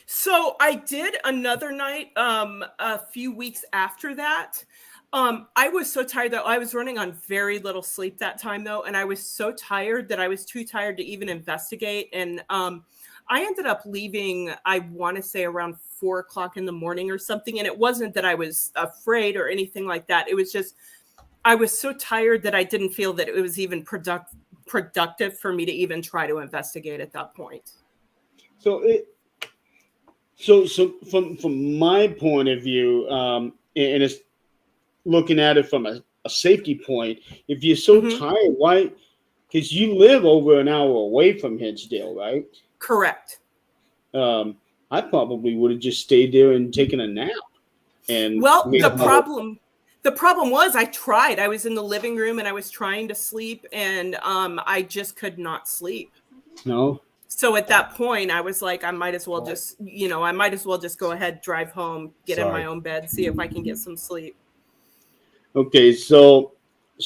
So I did another night a few weeks after that. I was so tired that I was running on very little sleep that time though, and I was so tired that I was too tired to even investigate. And I ended up leaving, I want to say around 4 o'clock in the morning or something. And it wasn't that I was afraid or anything like that. It was just, I was so tired that I didn't feel that it was even productive for me to even try to investigate at that point. So from my point of view, and it's looking at it from a safety point, if you're so tired, why? Because you live over an hour away from Hinsdale, right? Correct. I probably would have just stayed there and taken a nap. And the problem was I tried. I was in the living room and I was trying to sleep, and I just could not sleep. No. So at that point, I was like, I might as well just go ahead, drive home, get in my own bed, see if I can get some sleep. Okay, so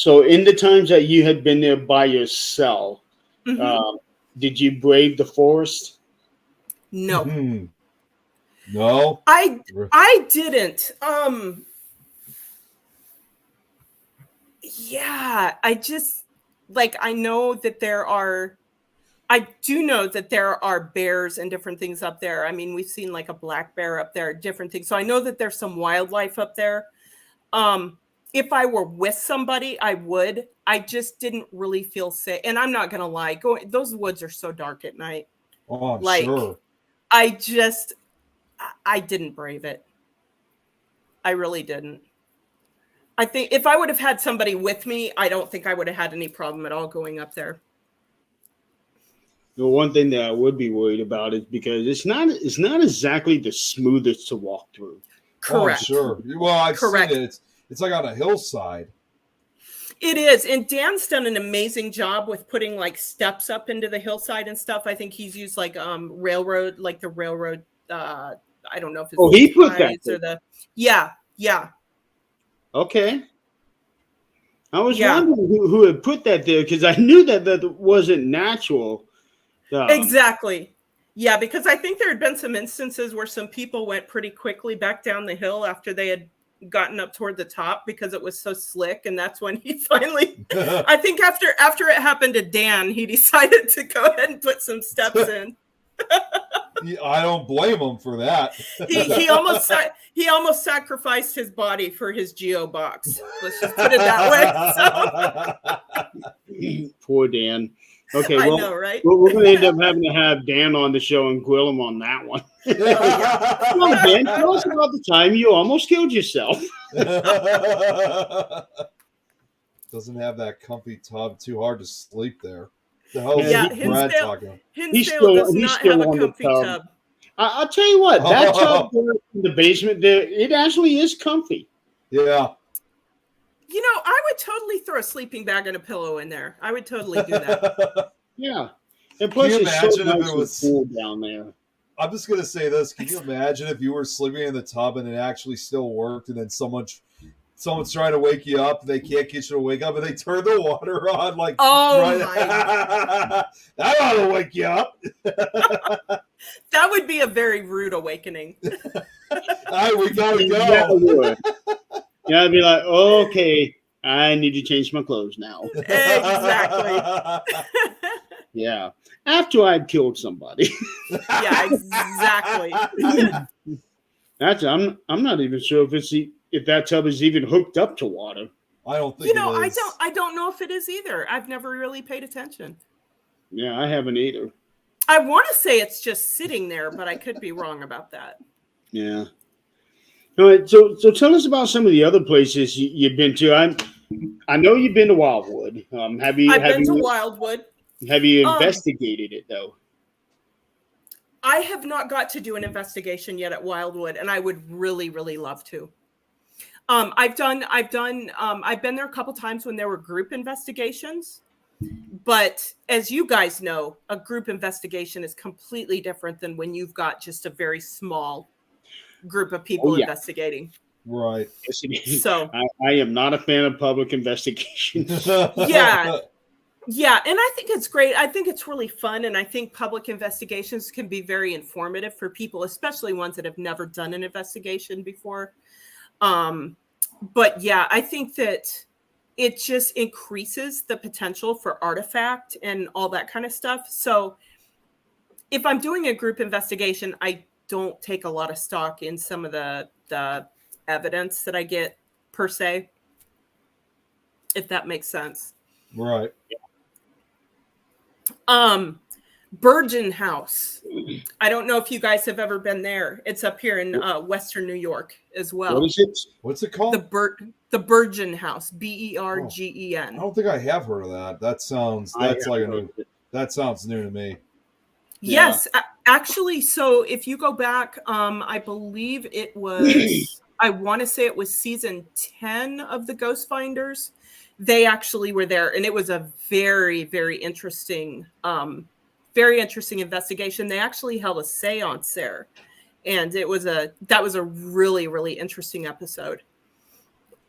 in the times that you had been there by yourself, did you brave the forest? No. No. I didn't. Yeah, I just I know that I do know that there are bears and different things up there. I mean, we've seen like a black bear up there, different things. So I know that there's some wildlife up there. If I were with somebody, I would. I just didn't really feel safe. And I'm not going to lie. Those woods are so dark at night. Oh, I'm sure. I didn't brave it. I really didn't. I think if I would have had somebody with me, I don't think I would have had any problem at all going up there. The one thing that I would be worried about is because it's not exactly the smoothest to walk through. Correct. Oh, sure. Well, I've seen it. It's like on a hillside. It is. And Dan's done an amazing job with putting like steps up into the hillside and stuff. I think he's used like railroad, like the railroad. I don't know if it's he put that or yeah. Okay. I was wondering who had put that there because I knew that wasn't natural. Exactly. Yeah, because I think there had been some instances where some people went pretty quickly back down the hill after they had gotten up toward the top because it was so slick, and that's when he finally, I think after it happened to Dan, he decided to go ahead and put some steps in. I don't blame him for that. He almost sacrificed his body for his Geo box. Let's just put it that way. So. Poor Dan. Okay, I well, know, right? we're going to end up having to have Dan on the show and grill him on that one. Come on, Dan, tell us about the time you almost killed yourself. Doesn't have that comfy tub. Too hard to sleep there. The hell is Yeah, Brad talking about? Hinsdale does not have a comfy tub. I'll tell you what, that tub in the basement there, it actually is comfy. Yeah. You know, I would totally throw a sleeping bag and a pillow in there. I would totally do that. Yeah. And plus, Can you it's so imagine if nice it and was- cool down there. I'm just gonna say this. Can you imagine if you were sleeping in the tub and it actually still worked, and then someone's trying to wake you up, they can't get you to wake up, and they turn the water on like, Oh right, my! that ought to wake you up. That would be a very rude awakening. All right, we gotta Yeah, go. it would. Yeah, I'd be like, okay, I need to change my clothes now. Exactly. Yeah. After I'd killed somebody. Yeah, exactly. That's I'm not even sure if that tub is even hooked up to water. I don't think You know, it is. I don't know if it is either. I've never really paid attention. Yeah, I haven't either. I want to say it's just sitting there, but I could be wrong about that. Yeah. All right, so tell us about some of the other places you've been to. I know you've been to Wildwood. Have you I've been to Wildwood. Have you investigated it though? I have not got to do an investigation yet at Wildwood, and I would really, really love to. I've been there a couple times when there were group investigations, but as you guys know, a group investigation is completely different than when you've got just a very small group of people investigating. Right. Yes, it is. So I am not a fan of public investigations. Yeah, and I think it's great. I think it's really fun, and I think public investigations can be very informative for people, especially ones that have never done an investigation before. But yeah, I think that it just increases the potential for artifact and all that kind of stuff. So if I'm doing a group investigation, I don't take a lot of stock in some of the evidence that I get per se, if that makes sense. Right. Burgeon House. I don't know if you guys have ever been there. It's up here in Western New York as well. What is it? What's it called? The Burgeon House. Bergen. I don't think I have heard of that. That sounds that sounds new to me. Yes, actually. So if you go back, I believe it was. I want to say it was season 10 of the Ghost Finders. They actually were there, and it was a very, very interesting investigation. They actually held a seance there, and that was a really, really interesting episode.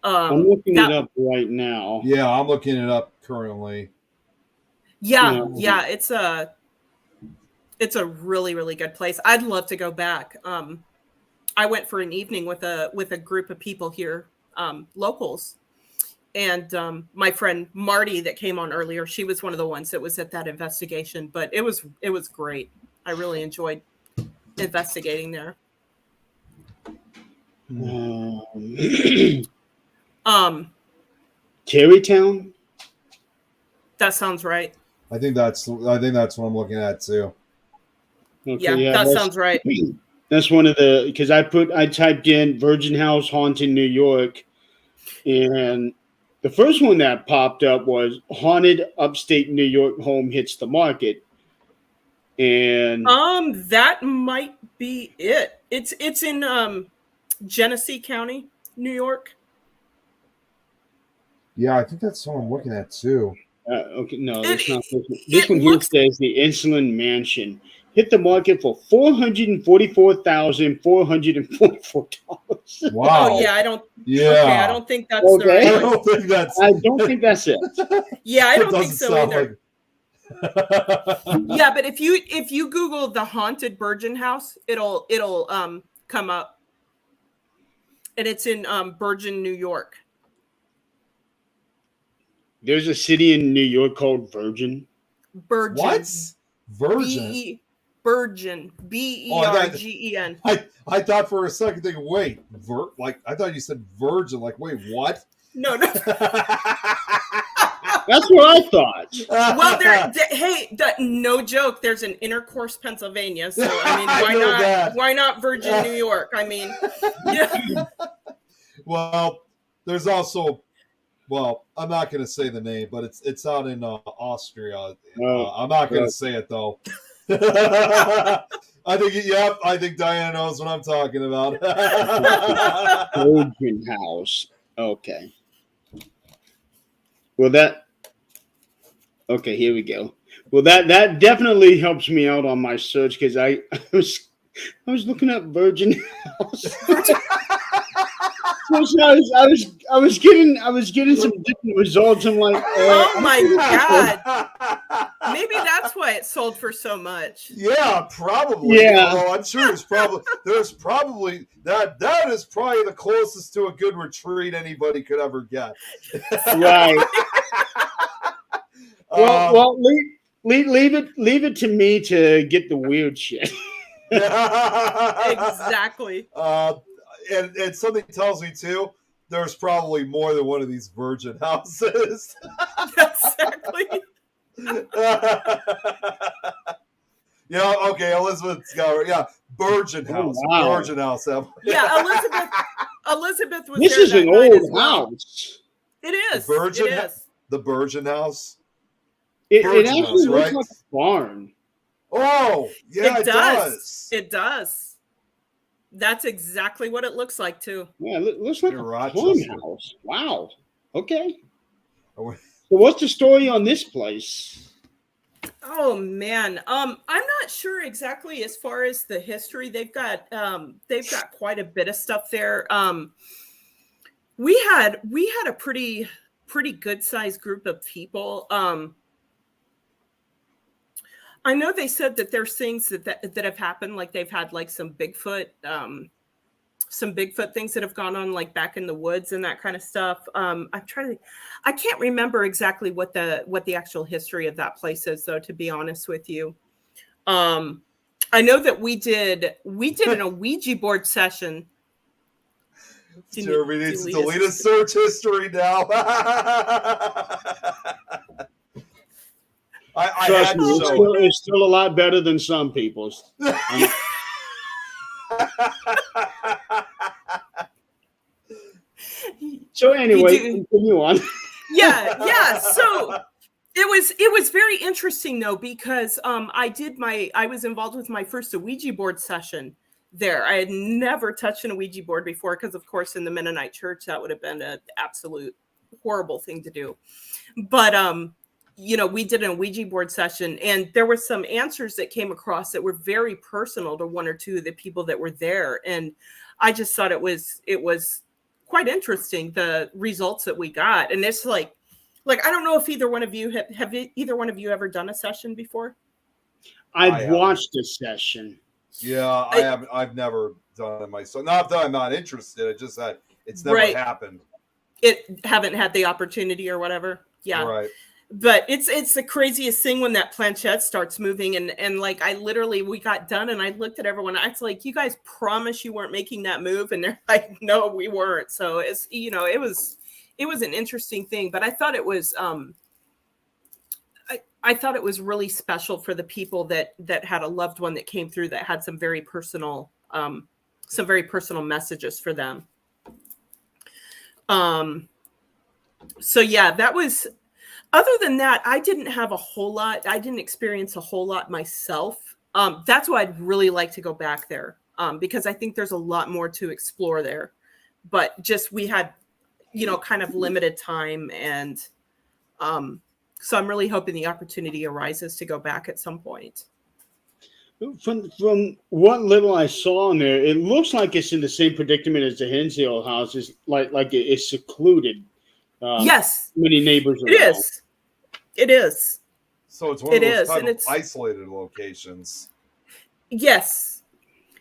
I'm looking it up right now. Yeah, I'm looking it up currently. Yeah, it's a really, really good place. I'd love to go back. I went for an evening with a group of people here, locals. And my friend Marty that came on earlier, she was one of the ones that was at that investigation, but it was great. I really enjoyed investigating there. Terrytown? That sounds right. I think that's what I'm looking at too. Okay, That sounds right. That's one of the, because I typed in Virgin House Haunted New York, and the first one that popped up was Haunted Upstate New York Home Hits the Market. And that might be it. It's in Genesee County, New York. Yeah, I think that's what I'm looking at too. Okay, no, it's not this one. This one here says the Insulin Mansion hit the market for $444,444. Wow. Oh yeah, I don't. Yeah. Okay, I don't think that's Okay. right. I don't think that's. I don't think that's it. Yeah, I that don't think doesn't so sound either. Yeah, but if you Google the haunted Burgeon House, it'll come up. and it's in Bergen, New York. There's a city in New York called Virgin. Bergen. What? Virgin? Bergen. Bergen. I thought for a second, thinking, wait, I thought you said virgin. Like, wait, what? No. That's what I thought. Well, no joke. There's an Intercourse, Pennsylvania. So I mean, why not Virgin, New York? I mean, yeah. Well, there's also. Well, I'm not going to say the name, but it's out in Austria. I'm not going to say it though. I think Diana knows what I'm talking about. Virgin House. Okay. Well, okay, here we go. Well, that definitely helps me out on my search because I was looking up Virgin House. So I was getting some different results. I'm like, oh my god, maybe that's why it sold for so much. Yeah, probably. Yeah, I'm sure there's probably that is probably the closest to a good retreat anybody could ever get. Right. Well, leave it to me to get the weird shit. Exactly. And something tells me too, there's probably more than one of these virgin houses. Exactly. Yeah. Okay. Elizabeth Schuyler. Yeah. Virgin House. Oh, wow. Virgin House. Yeah. Elizabeth was. This there is that an night old as well. house. It is. Virgin. It is. The Virgin House. It Virgin actually House, looks right? like a barn. Oh, yeah, it does. It does. That's exactly what it looks like too. Yeah, it looks like You're a Rochester. farmhouse. Wow. Okay. Oh, So what's the story on this place? Oh man, I'm not sure exactly as far as the history. They've got quite a bit of stuff there. We had a pretty good sized group of people. I know they said that there's things that have happened, like they've had like some Bigfoot things that have gone on like back in the woods and that kind of stuff. I can't remember exactly what the actual history of that place is though, to be honest with you. I know that we did an Ouija board session. Jeremy needs to delete his search history now. Trust me, it's still a lot better than some people's. So anyway, continue on. Yeah. So it was very interesting though, because I was involved with my first Ouija board session there. I had never touched an Ouija board before because, of course, in the Mennonite church, that would have been an absolute horrible thing to do. But we did a Ouija board session, and there were some answers that came across that were very personal to one or two of the people that were there, and I just thought it was quite interesting, the results that we got. And it's like I don't know if either one of you have either one of you ever done a session before? I've watched a session. Yeah, I haven't. I've never done it myself. Not that I'm not interested. It's just that it's never happened. It haven't had the opportunity or whatever. Yeah. Right. But it's the craziest thing when that planchette starts moving, and like we got done and I looked at everyone. I was like, you guys promise you weren't making that move? And they're like, no, we weren't. So it's it was an interesting thing, but I thought it was I thought it was really special for the people that had a loved one that came through that had some very personal messages for them. So yeah, that was. Other than that, I didn't have a whole lot. I didn't experience a whole lot myself. That's why I'd really like to go back there, because I think there's a lot more to explore there. But just we had, kind of limited time, and so I'm really hoping the opportunity arises to go back at some point. From what little I saw in there, it looks like it's in the same predicament as the Hensdale house. It's like it's secluded. Yes, many neighbors. It is. So it's one of those type of isolated locations. Yes.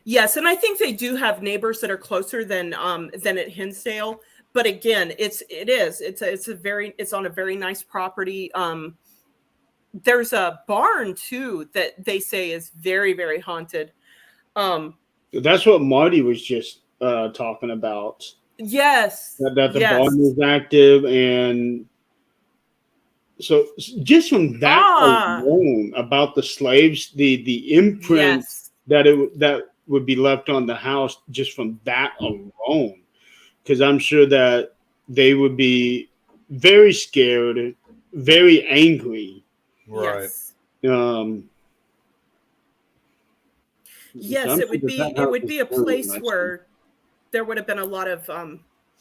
Yes, and I think they do have neighbors that are closer than at Hinsdale. But again, it's on a very nice property. There's a barn too that they say is very, very haunted. Um, That's what Marty was just talking about. yes, That the yes. barn is active, and so just from that Ah, alone about the slaves, the imprint yes. that would be left on the house just from that alone, because I'm sure that they would be very scared, very angry. Right. Yes. Um, so Yes, I'm it sure would that be that it house would is be a very place nice. where there would have been a lot of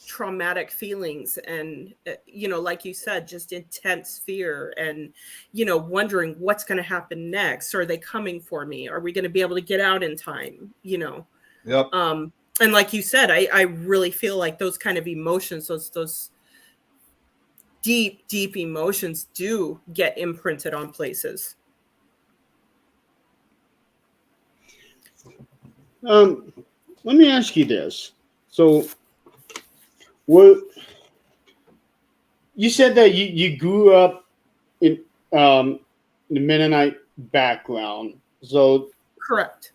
traumatic feelings and like you said, just intense fear and wondering what's going to happen next. Are they coming for me? Are we going to be able to get out in time? Yep. And like you said, I really feel like those kind of emotions, those deep, deep emotions do get imprinted on places. Um, Let me ask you this. So, what you said that you grew up in the Mennonite background. Correct.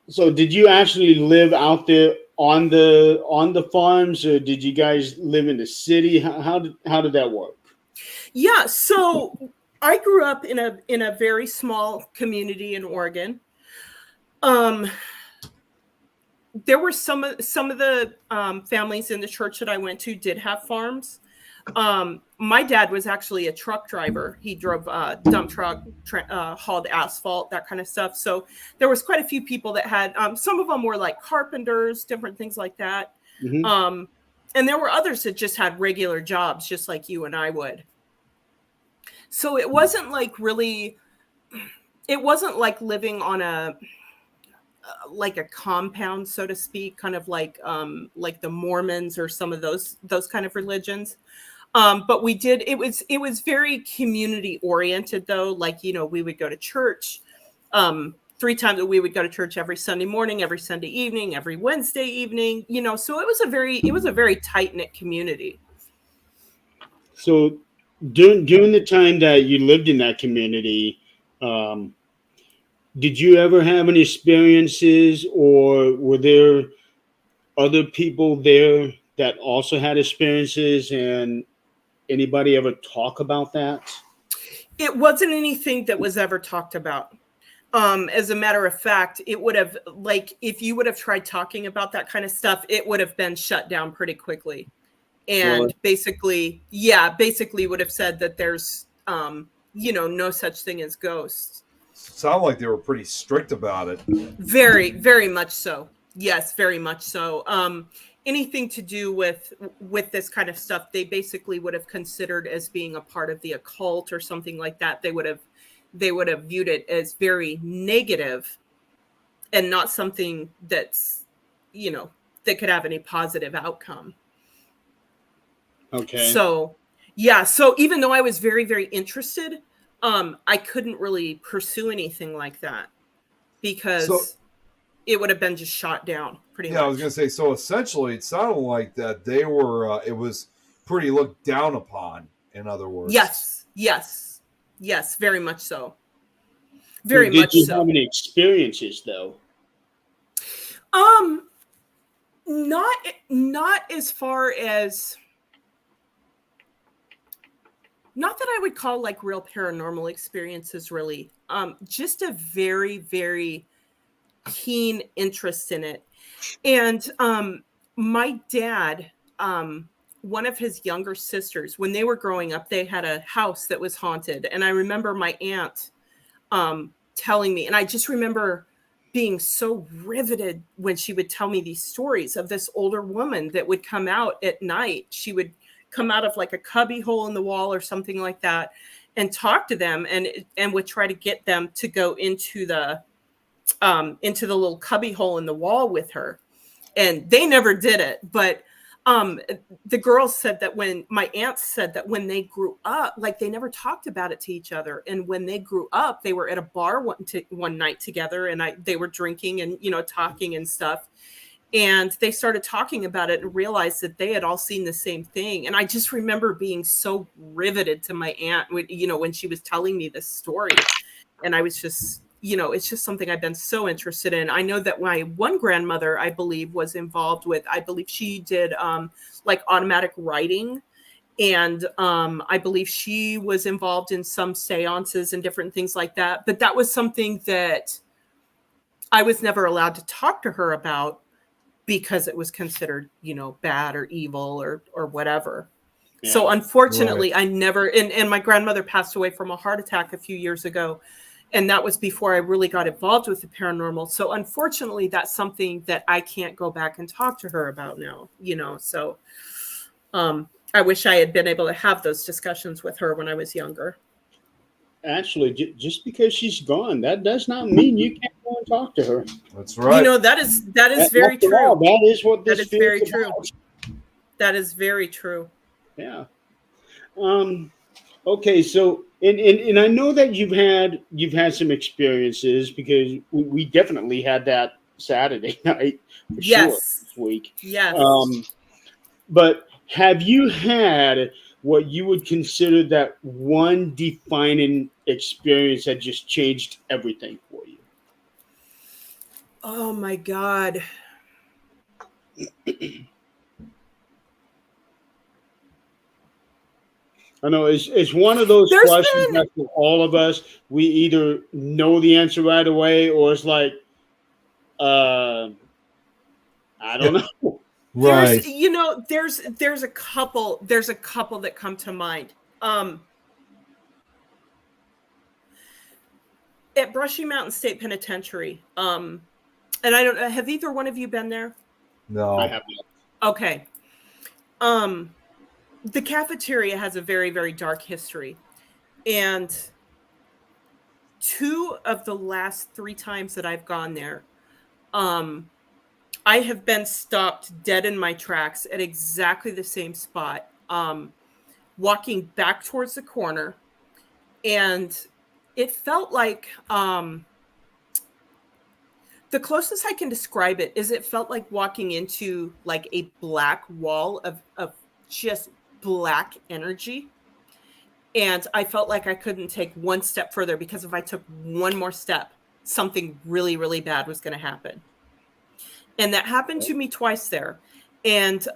So did you actually live out there on the farms, or did you guys live in the city? How did that work? Yeah, so I grew up in a very small community in Oregon. Um, there were some of the families in the church that I went to did have farms. My dad was actually a truck driver. He drove a dump truck, hauled asphalt, that kind of stuff. So there was quite a few people that had. Some of them were like carpenters, different things like that. Hmm. Um, and there were others that just had regular jobs, just like you and I would. So it wasn't like really. It wasn't like living on a like a compound, so to speak, kind of like the Mormons or some of those kind of religions. But we did it was very community oriented though. Like, we would go to church 3 times. We would go to church every Sunday morning, every Sunday evening, every Wednesday evening. So it was a very tight knit community. So during the time that you lived in that community, um, did you ever have any experiences, or were there other people there that also had experiences, and anybody ever talk about that? It wasn't anything that was ever talked about. As a matter of fact, it would have, like, if you would have tried talking about that kind of stuff, it would have been shut down pretty quickly. Well, And basically would have said that there's, no such thing as ghosts. Sound like they were pretty strict about it. Very, very much so. Yes, very much so. Anything to do with this kind of stuff, they basically would have considered as being a part of the occult or something like that. They would have viewed it as very negative and not something that's, that could have any positive outcome. okay. So, yeah. So even though I was very, very interested, I couldn't really pursue anything like that So because it would have been just shot down pretty yeah, I was gonna much. say. So essentially, it sounded like that they were. It was pretty looked down upon. In other words. Yes, yes, yes, very much so. Very Did much you have so. any experiences though? Um, not not as far as not that I would call like real paranormal experiences really. Just a very, very keen interest in it. And my dad, one of his younger sisters, when they were growing up, they had a house that was haunted. And I remember my aunt telling me, and I just remember being so riveted when she would tell me these stories of this older woman that would come out at night. She would come out of like a cubby hole in the wall or something like that and talk to them and would try to get them to go into the little cubby hole in the wall with her. And they never did it, but the girls said that when my aunts said that when they grew up, like they never talked about it to each other. And when they grew up, they were at a bar one night together, and they were drinking and, you know, talking and stuff. And they started talking about it and realized that they had all seen the same thing. And I just remember being so riveted to my aunt, you know, when she was telling me this story. And I was just, you know, it's just something I've been so interested in. I know that my one grandmother, I believe, was involved with, I believe she did like automatic writing. And I believe she was involved in some seances and different things like that. But that was something that I was never allowed to talk to her about because it was considered, you know, bad or evil or whatever. Yeah. So unfortunately, right. I never, and my grandmother passed away from a heart attack a few years ago. And that was before I really got involved with the paranormal. So unfortunately, that's something that I can't go back and talk to her about now, you know. So I wish I had been able to have those discussions with her when I was younger. Actually, just because she's gone, that does not mean you can't go and talk to her. That's right. You know, that is very true. All, that is what this is very about. True. That is very true. Yeah. Okay, so and I know that you've had some experiences, because we definitely had that Saturday night for sure this week. Yes. But have you had what you would consider that one defining experience that just changed everything for you? Oh my God. I know it's one of those questions that for all of us, we either know the answer right away, or it's like, I don't know. Right. There's a couple that come to mind. At Brushy Mountain State Penitentiary, and I don't know, have either one of you been there? No. I have not. Okay. The cafeteria has a very, very dark history. And 2 of the last 3 times that I've gone there, I have been stopped dead in my tracks at exactly the same spot, walking back towards the corner. And it felt like, the closest I can describe it is it felt like walking into like a black wall of just black energy. And I felt like I couldn't take one step further, because if I took one more step, something really, really bad was going to happen. And that happened to me twice there. And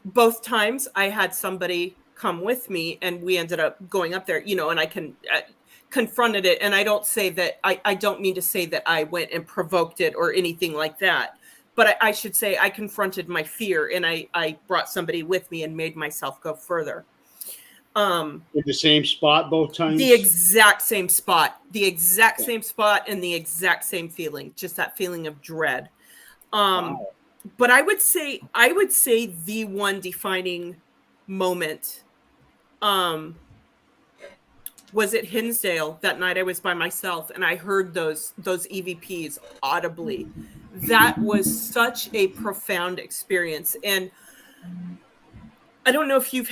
both times I had somebody come with me, and we ended up going up there, you know, and I confronted it. And I don't say that, I don't mean to say that I went and provoked it or anything like that. But I should say I confronted my fear, and I brought somebody with me and made myself go further. In the same spot both times? The exact same spot. The exact same spot, and the exact same feeling. Just that feeling of dread. Wow. But I would say the one defining moment was at Hinsdale. That night I was by myself, and I heard those EVPs audibly. That was such a profound experience. And I don't know if you've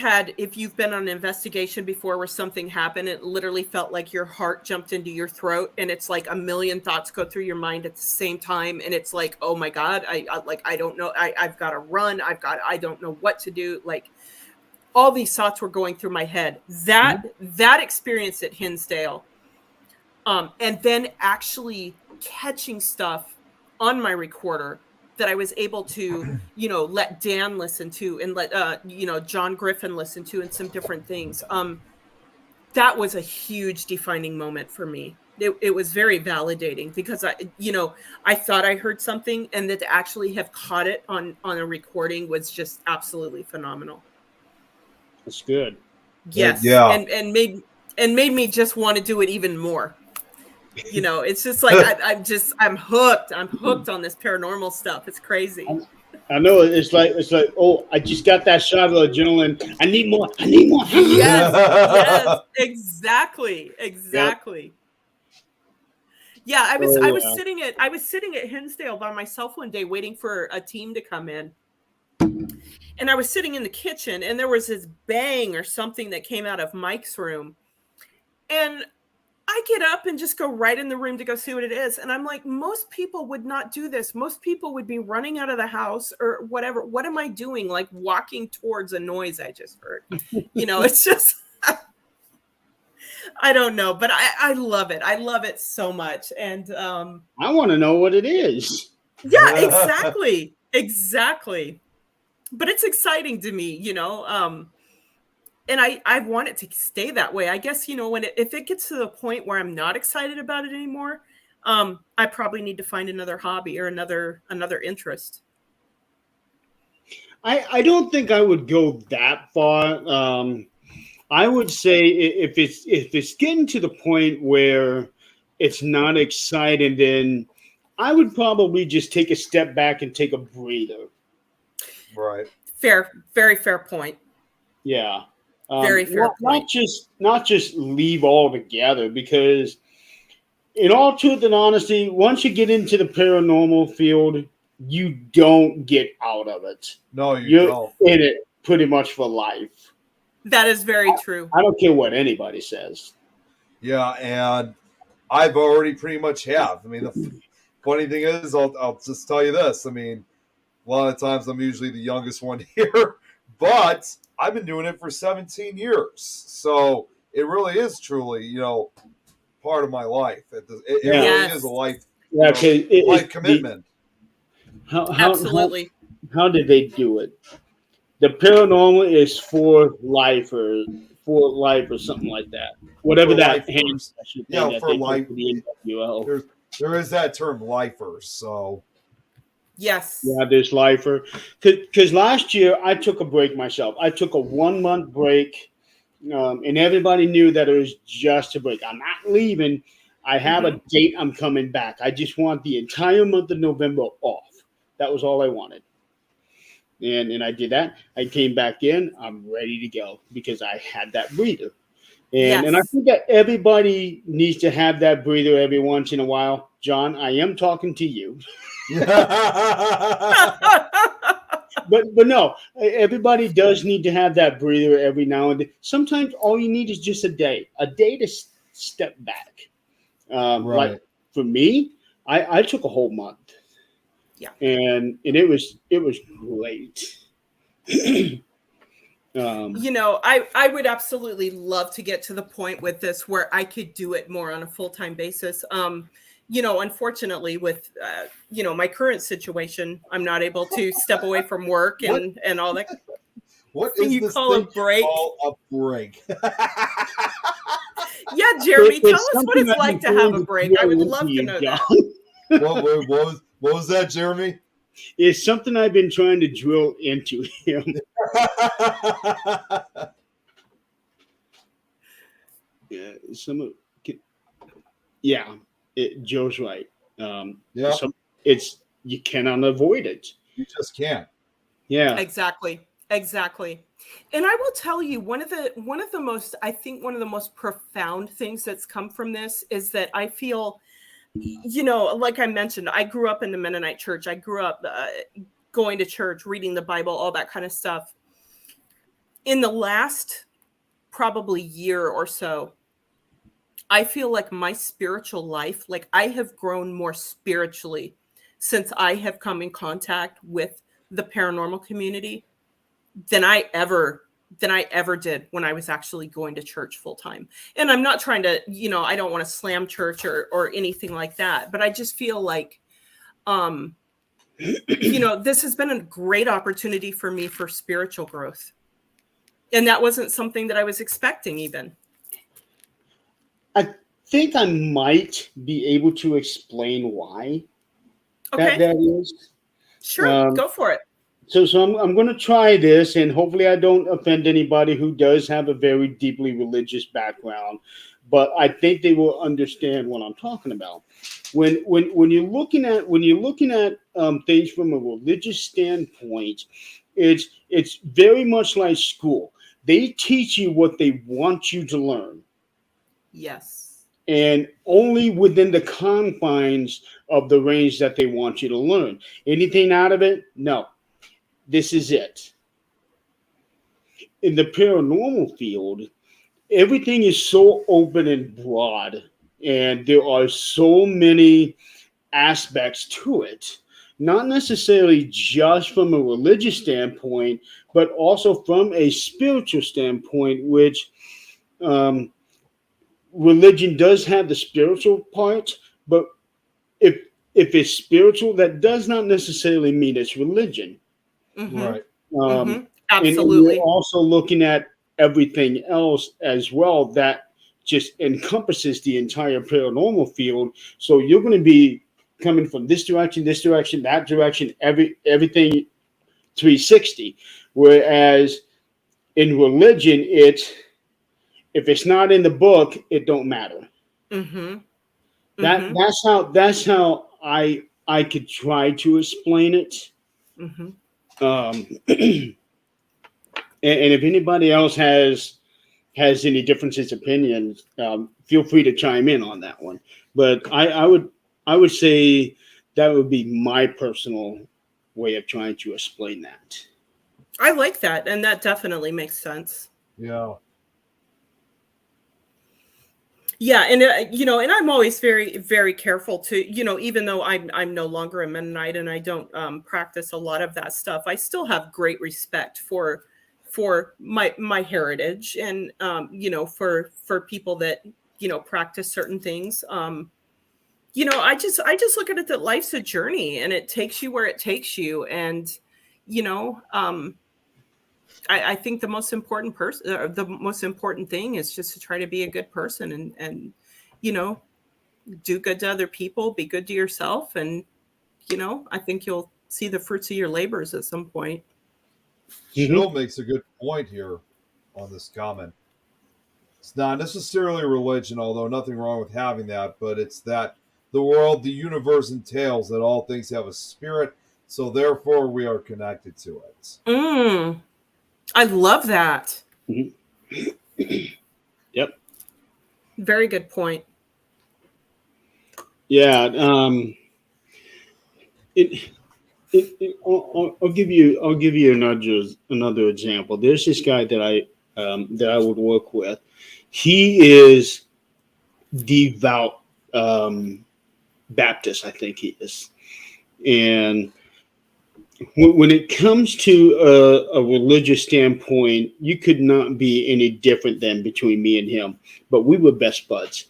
been on an investigation before where something happened, it literally felt like your heart jumped into your throat, and it's like a million thoughts go through your mind at the same time. And it's like, oh my God, I don't know. I've got to run. I don't know what to do. Like, all these thoughts were going through my head. That experience at Hinsdale, and then actually catching stuff on my recorder that I was able to, you know, let Dan listen to, and let John Griffin listen to, and some different things. That was a huge defining moment for me. It was very validating, because I thought I heard something, and that to actually have caught it on a recording was just absolutely phenomenal. That's good. Yes. Yeah. And made me just want to do it even more. You know, it's just like I'm hooked. I'm hooked on this paranormal stuff. It's crazy. I know it's like, oh, I just got that shot of adrenaline. I need more. Yes, exactly. Yep. Yeah, I was sitting at Hinsdale by myself one day waiting for a team to come in. And I was sitting in the kitchen, and there was this bang or something that came out of Mike's room. And I get up and just go right in the room to go see what it is. And I'm like, most people would not do this. Most people would be running out of the house or whatever. What am I doing? Like walking towards a noise I just heard. It's just, I don't know, but I love it. I love it so much. And I want to know what it is. yeah, exactly. Exactly. But it's exciting to me, and I want it to stay that way. I guess, if it gets to the point where I'm not excited about it anymore, I probably need to find another hobby or another interest. I don't think I would go that far. I would say if it's getting to the point where it's not exciting, then I would probably just take a step back and take a breather. Right. Fair, very fair point. Yeah. Very fair point. Not just leave altogether, because in all truth and honesty, once you get into the paranormal field, you don't get out of it. No, You're don't. in it pretty much for life. That is very true. I don't care what anybody says. Yeah, and I've already pretty much have. I mean, the funny thing is, I'll just tell you this. I mean, a lot of times I'm usually the youngest one here, but I've been doing it for 17 years. So it really is truly, part of my life. It really is a life, life commitment. Absolutely. How did they do it? The paranormal is for life or something like that. Whatever For that lifers. For life. There is that term, lifers. So yes. Yeah, there's lifer. Because last year I took a break myself. I took a 1 month break, and everybody knew that it was just a break. I'm not leaving. I have a date. I'm coming back. I just want the entire month of November off. That was all I wanted. And I did that. I came back in. I'm ready to go because I had that breather. And I think that everybody needs to have that breather every once in a while. John, I am talking to you. but no, everybody does need to have that breather every now and then. Sometimes all you need is just a day to step back. Right. Like for me, I took a whole month. Yeah. And it was great. I would absolutely love to get to the point with this where I could do it more on a full-time basis. Unfortunately with, my current situation, I'm not able to step away from work and all that. What is you this call a break? A break. Yeah, Jeremy, tell us what it's like to have a break. I would love to know that. What was that, Jeremy? It's something I've been trying to drill into him. Joe's right. You cannot avoid it. You just can't. Yeah, exactly. And I will tell you, one of the most profound things that's come from this is that I feel, like I mentioned, I grew up in the Mennonite church. I grew up going to church, reading the Bible, all that kind of stuff. In the last probably year or so, I feel like my spiritual life, like I have grown more spiritually since I have come in contact with the paranormal community than I ever did when I was actually going to church full time. And I'm not trying to, I don't want to slam church or anything like that, but I just feel like, this has been a great opportunity for me for spiritual growth. And that wasn't something that I was expecting even. I think I might be able to explain why that is. Sure, go for it. So I'm going to try this, and hopefully I don't offend anybody who does have a very deeply religious background, but I think they will understand what I'm talking about. When you're looking at things from a religious standpoint, it's very much like school. They teach you what they want you to learn. Yes. And only within the confines of the range that they want you to learn. Anything out of it? No. This is it. in the paranormal field, everything is so open and broad, and there are so many aspects to it. Not necessarily just from a religious standpoint, but also from a spiritual standpoint, which um, religion does have the spiritual part, but if if it's spiritual, that does not necessarily mean it's religion. Mm-hmm. Right. Um, and you're Absolutely. also looking at everything else as well that just encompasses the entire paranormal field. So you're going to be coming from this direction, that direction, everything 360. Whereas in religion, it's if it's not in the book, it don't matter. Mm-hmm. That Mm-hmm. that's how I could try to explain it. Mm-hmm. And if anybody else has any differences opinions, feel free to chime in on that one. But I would say that would be my personal way of trying to explain that. I like that, and that definitely makes sense. Yeah. Yeah, and and I'm always very, very careful to, even though I'm no longer a Mennonite and I don't practice a lot of that stuff, I still have great respect for my heritage, and for people that practice certain things. I just look at it that life's a journey, and it takes you where it takes you, and you know, um, I think the most important thing is just to try to be a good person, and you know, do good to other people, be good to yourself, and I think you'll see the fruits of your labors at some point. Chill makes a good point here on this comment. It's not necessarily religion, although nothing wrong with having that, but it's that the world, the universe entails that all things have a spirit, so therefore we are connected to it. Mm, I love that. Mhm. Yep. Very good point. Yeah. I'll give you another example. There's this guy that I would work with. He is devout Baptist, I think he is, and when it comes to a religious standpoint, you could not be any different than between me and him. But we were best buds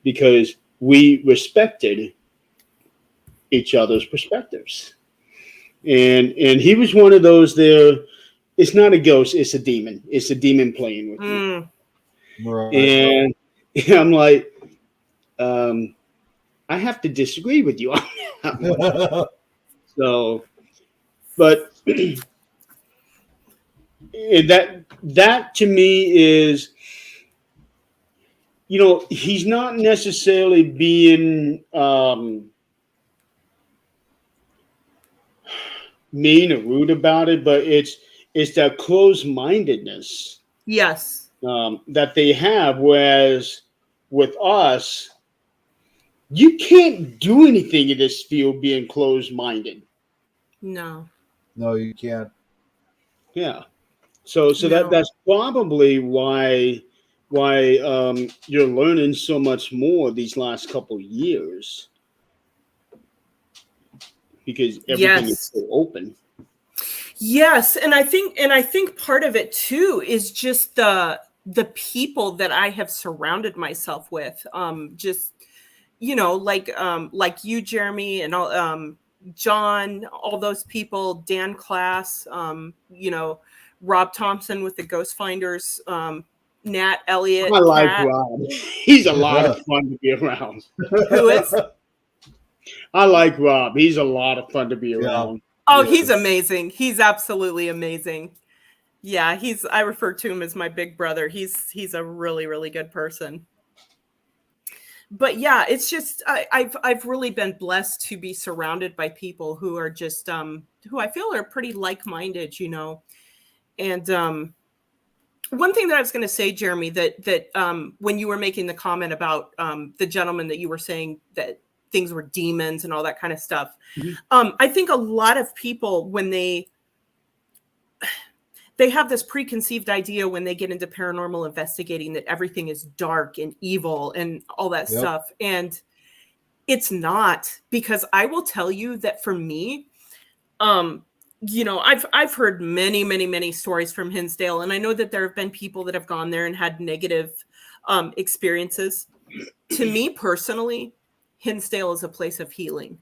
because we respected each other's perspectives. And he was one of those there. It's not a ghost, it's a demon. It's a demon playing with you. Mm, Right. And I'm like, I have to disagree with you on that one. So, but that to me is, he's not necessarily being mean or rude about it, but it's that closed mindedness yes. that they have. Whereas with us, you can't do anything in this field being closed minded. No. No, you can't. Yeah. So No. that's probably why you're learning so much more these last couple years because everything is Yes. so open. Yes, and I think part of it too is just the people that I have surrounded myself with. Just like you, Jeremy, and all John, all those people, Dan Class, Rob Thompson with the Ghost Finders, Nat I Elliott, like Kat, Rob. He's a lot of fun to be around. who is I like Rob. He's a lot of fun to be Yeah. around. oh, he's Yes. amazing. He's absolutely amazing. Yeah, I refer to him as my big brother. He's a really, really good person. But yeah, it's just I've really been blessed to be surrounded by people who are just who I feel are pretty like-minded, And one thing that I was going to say, Jeremy, that when you were making the comment about the gentleman that you were saying that things were demons and all that kind of stuff, Mhm. I think a lot of people when they have this preconceived idea when they get into paranormal investigating that everything is dark and evil and all that Yep. stuff. And it's not, because I will tell you that for me, I've heard many stories from Hinsdale, and I know that there have been people that have gone there and had negative experiences. To me personally, Hinsdale is a place of healing.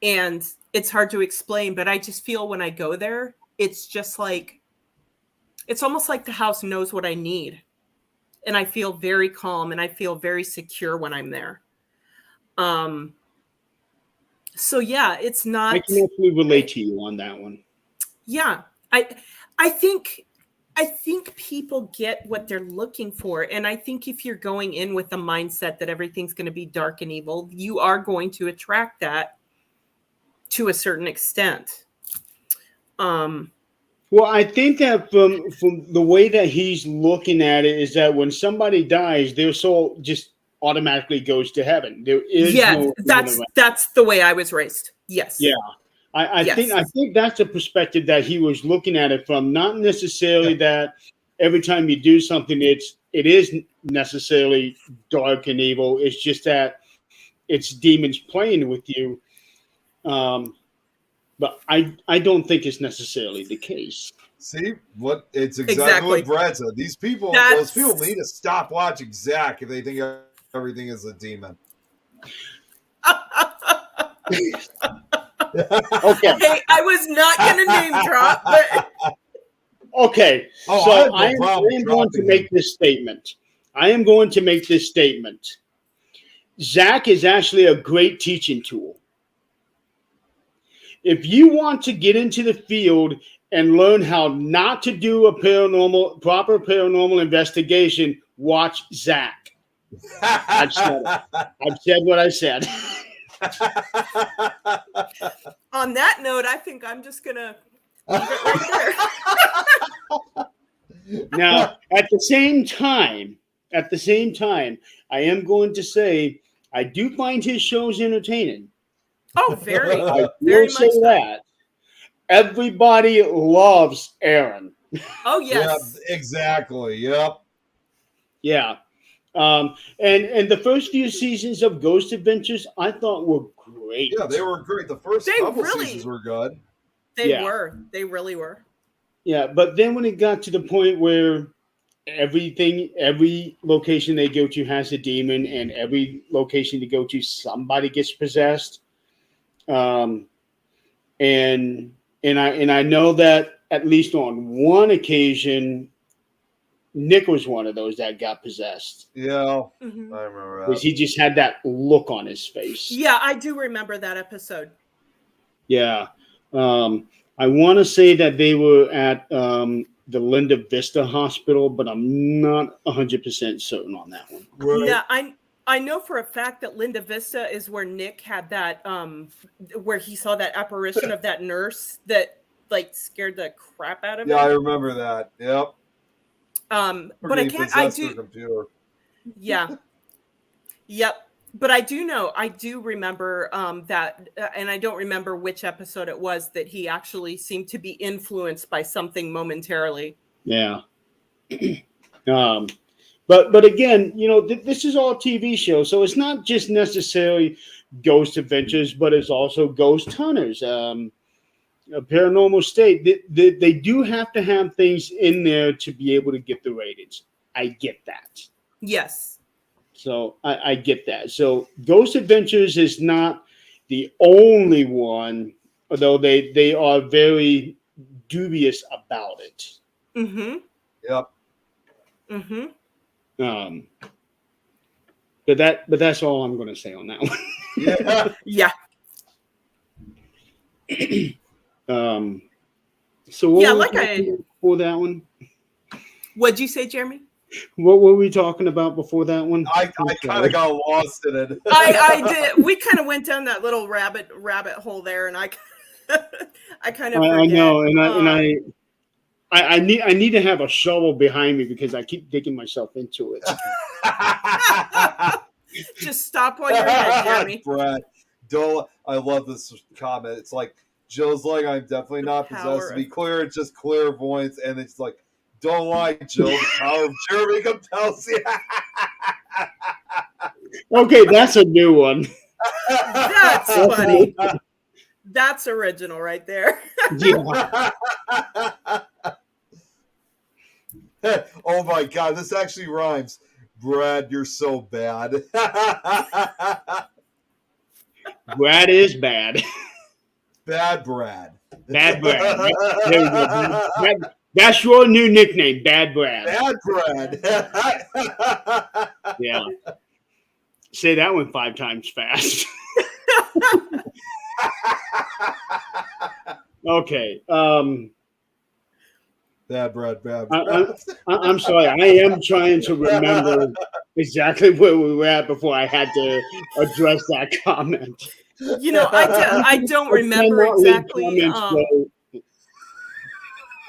And it's hard to explain, but I just feel when I go there, it's just like, it's almost like the house knows what I need. And I feel very calm and I feel very secure when I'm there. So yeah, it's not. I can actually relate to you on that one. Yeah, I think people get what they're looking for, and I think if you're going in with the mindset that everything's going to be dark and evil, you are going to attract that to a certain extent. Well, I think that from the way that he's looking at it is that when somebody dies, their soul just automatically goes to heaven. There is no that's the way I was raised. Yes. Yeah. I think that's the perspective that he was looking at it from. Not necessarily that every time you do something, it is necessarily dark and evil. It's just that it's demons playing with you. But I don't think it's necessarily the case. See what it's exactly what Brad said. Those people need to stop watching Zach if they think everything is a demon. Okay. Hey, I was not going to name drop, but okay. Oh, so I am going to make this statement. Zach is actually a great teaching tool. If you want to get into the field and learn how not to do a proper paranormal investigation, watch Zach. I've said what I said. On that note, I think I'm just gonna leave it right there. Now, at the same time, I am going to say I do find his shows entertaining. Oh, very. I very will say much that. Everybody loves Aaron. Oh, yes. Yeah, exactly. Yep. Yeah. And the first few seasons of Ghost Adventures I thought were great. Yeah, they were great. The first couple seasons were good. They were. They really were. Yeah, but then when it got to the point where every location they go to has a demon, and every location they go to, somebody gets possessed. And I know that at least on one occasion, Nick was one of those that got possessed. Yeah, Mm-hmm. I remember that. Because he just had that look on his face. Yeah, I do remember that episode. Yeah. I want to say that they were at the Linda Vista Hospital, but I'm not 100% certain on that one. Right. Yeah, I know for a fact that Linda Vista is where Nick had that, where he saw that apparition of that nurse that like scared the crap out of him. Yeah, I remember that. Yep. But I can't. I do. Computer. Yeah. Yep. But I do remember that, and I don't remember which episode it was that he actually seemed to be influenced by something momentarily. Yeah. But again, this is all TV show, so it's not just necessarily Ghost Adventures, but it's also Ghost Hunters, a Paranormal State. They do have to have things in there to be able to get the ratings. I get that. Yes. So I get that. So Ghost Adventures is not the only one, although they are very dubious about it. Mm-hmm. Yep. Mm-hmm. But that's all I'm going to say on that one. Yeah. So what Yeah, were we like talking before that one? What'd you say, Jeremy? What were we talking about before that one? I kind of got lost in it. I did. We kind of went down that little rabbit hole there, and I kind of. I know, and I need to have a shovel behind me because I keep digging myself into it. Just stop while you're ahead, Jeremy. Brad, I love this comment. It's like Jill's like, I'm definitely The not power possessed. To be of- clear, it's just clairvoyance. And it's like, don't lie, Jill. The power of Jeremy compels you. Okay, that's a new one. That's funny. That's original right there. Yeah. Oh my God, this actually rhymes. Brad, you're so bad. Brad is bad. Bad Brad. Bad Brad. There we go. That's your new nickname, Bad Brad. Bad Brad. Yeah. Say that one 5 times fast. Okay. Bad Brad. Bad Brad. I'm sorry. I am trying to remember exactly where we were at before I had to address that comment. You know, I don't remember cannot read exactly. comments, so-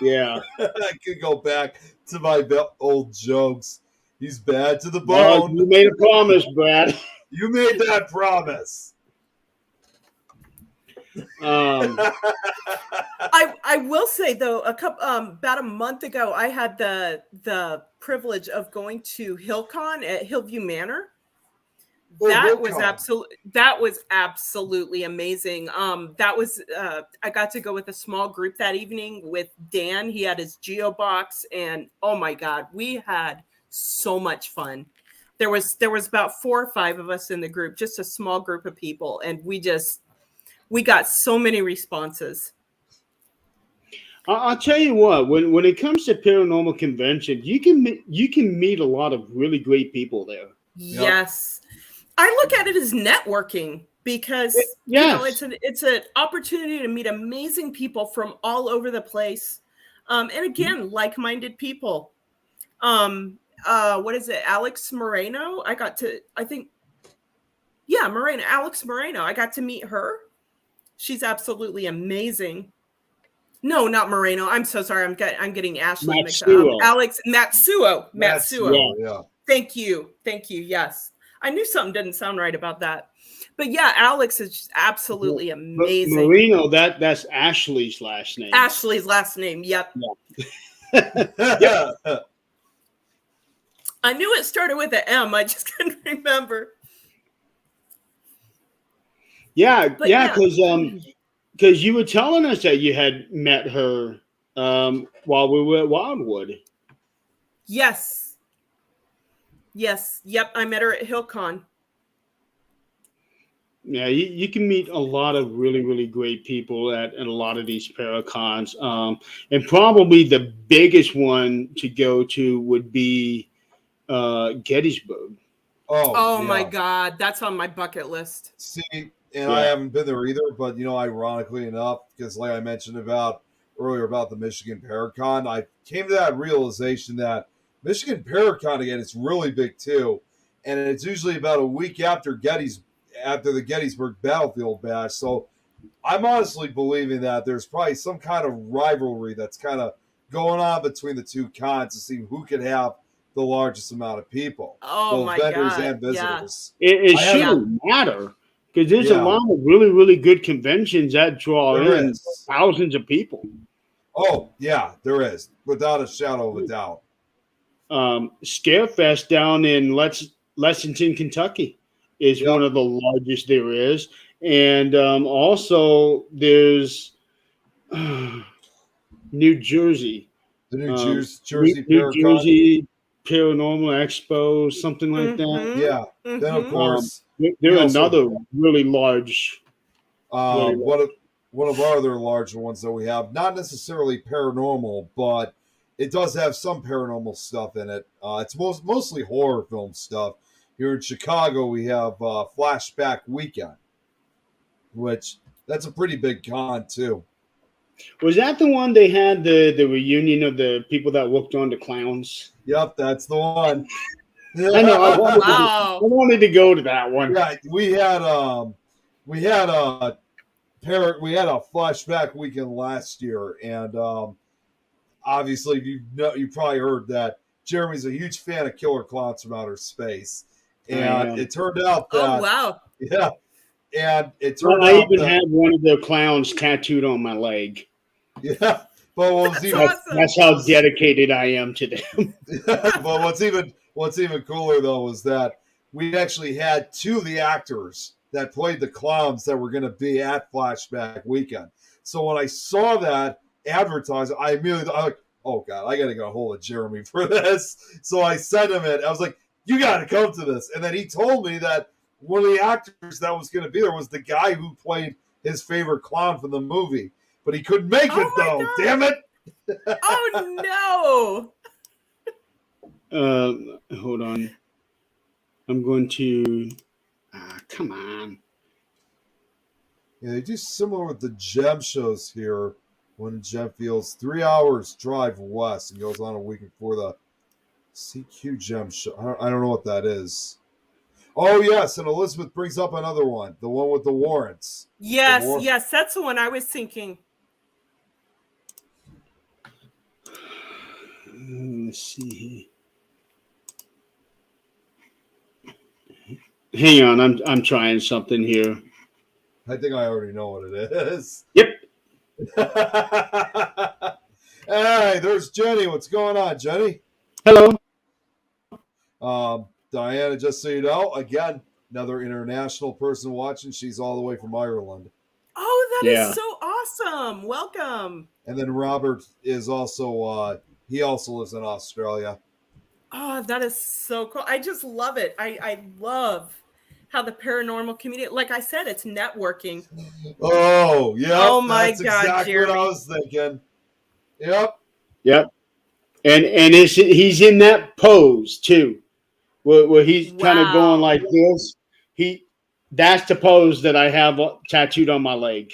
yeah. I could go back to my old jokes. He's bad to the Well, bone. you made a promise, Brad. You made that promise. I will say though, about a month ago, I had the privilege of going to HillCon at Hillview Manor. Oh, That HillCon. was absolutely amazing. That was I got to go with a small group that evening with Dan. He had his Geo box, and oh my God, we had so much fun. There was about 4 or 5 of us in the group, just a small group of people, and we got so many responses. I'll tell you what. When it comes to paranormal conventions, you can meet a lot of really great people there. Yes. I look at it as networking because Yes. it's an opportunity to meet amazing people from all over the place. And again, like-minded people. What is it? Alex Moreno. Alex Moreno. I got to meet her. She's absolutely amazing. No, not Moreno. I'm so sorry. I'm getting Ashley mixed up. Matsuo. Alex Matsuo. Yeah. Thank you. Yes. I knew something didn't sound right about that. But yeah, Alex is just absolutely amazing. Marino, that's Ashley's last name. Ashley's last name. Yep. Yeah. I knew it started with an M. I just couldn't remember. Yeah, But because you were telling us that you had met her while we were at Wildwood. Yes. Yep. I met her at HillCon. Yeah, you can meet a lot of really, really great people at a lot of these Paracons. And probably the biggest one to go to would be Gettysburg. Oh yeah. my God. That's on my bucket list. See, I Yeah. haven't been there either, but ironically enough, because like I mentioned earlier about the Michigan Paracon, I came to that realization that Michigan Paracon again is really big too, and it's usually about a week after the Gettysburg Battlefield Bash. So I'm honestly believing that there's probably some kind of rivalry that's kind of going on between the two cons to see who could have the largest amount of people, Oh both my vendors God. and Yeah. visitors. It I have- shouldn't matter because there's Yeah. a lot of really, really good conventions that draw There in is. thousands of people. Oh, yeah, there is, without a shadow of a doubt. Scarefest down in Lexington, Kentucky is Yep. one of the largest there is. And also there's New Jersey. The New Um, Jersey New Paracon. Jersey Paranormal Expo, something like that. Mhm. Yeah. Then of Mhm. course, They're We also- another really large. Really one of our other larger ones that we have, not necessarily paranormal, but it does have some paranormal stuff in it. It's mostly horror film stuff. Here in Chicago, we have Flashback Weekend, which that's a pretty big con too. Was that the one they had the reunion of the people that worked on the clowns? Yep, that's the one. I know. I Wow. wanted to go to that one. Yeah, we had a Flashback Weekend last year, and obviously you probably heard that Jeremy's a huge fan of Killer Clowns from Outer Space, I and am. it turned out that Oh wow. yeah, and it Well, turned I out even that, have one of their clowns tattooed on my leg. yeah. But what was That's even awesome. That's how dedicated I am to them. but what's even cooler though was that we actually had two of the actors that played the clowns that were going to be at Flashback Weekend. So when I saw that advertised, I immediately I was like, oh god, I got to get a hold of Jeremy for this. So I sent him it. I was like, you got to come to this. And then he told me that one of the actors that was going to be there was the guy who played his favorite clown from the movie, but he couldn't make Oh it my though. God. Damn it! Oh no! Hold on. I'm going to. Come on. Yeah, they do similar with the Gem shows here. When Gem Fields, 3 hours drive west and goes on a weekend for the CQ Gem show. I don't know what that is. Oh yes, and Elizabeth brings up another one, the one with the warrants. Yes, war- yes, that's the one I was thinking. Let's see. Hang on, I'm trying something here. I think I already know what it is. Yep. Hey, there's Jenny. What's going on, Jenny? Hello. Diana, just so you know, again, another international person watching. She's all the way from Ireland. Oh, that is Yeah. so awesome! Welcome. And then Robert is also, he also lives in Australia. Oh, that is so cool. I just love it. I love how the paranormal community, like I said, it's networking. Oh, yeah. Oh my that's God, exactly what I Jeremy. was thinking. Yep. Yep. And he's in that pose too, where he's kind of going Wow. like this. That's the pose that I have tattooed on my leg.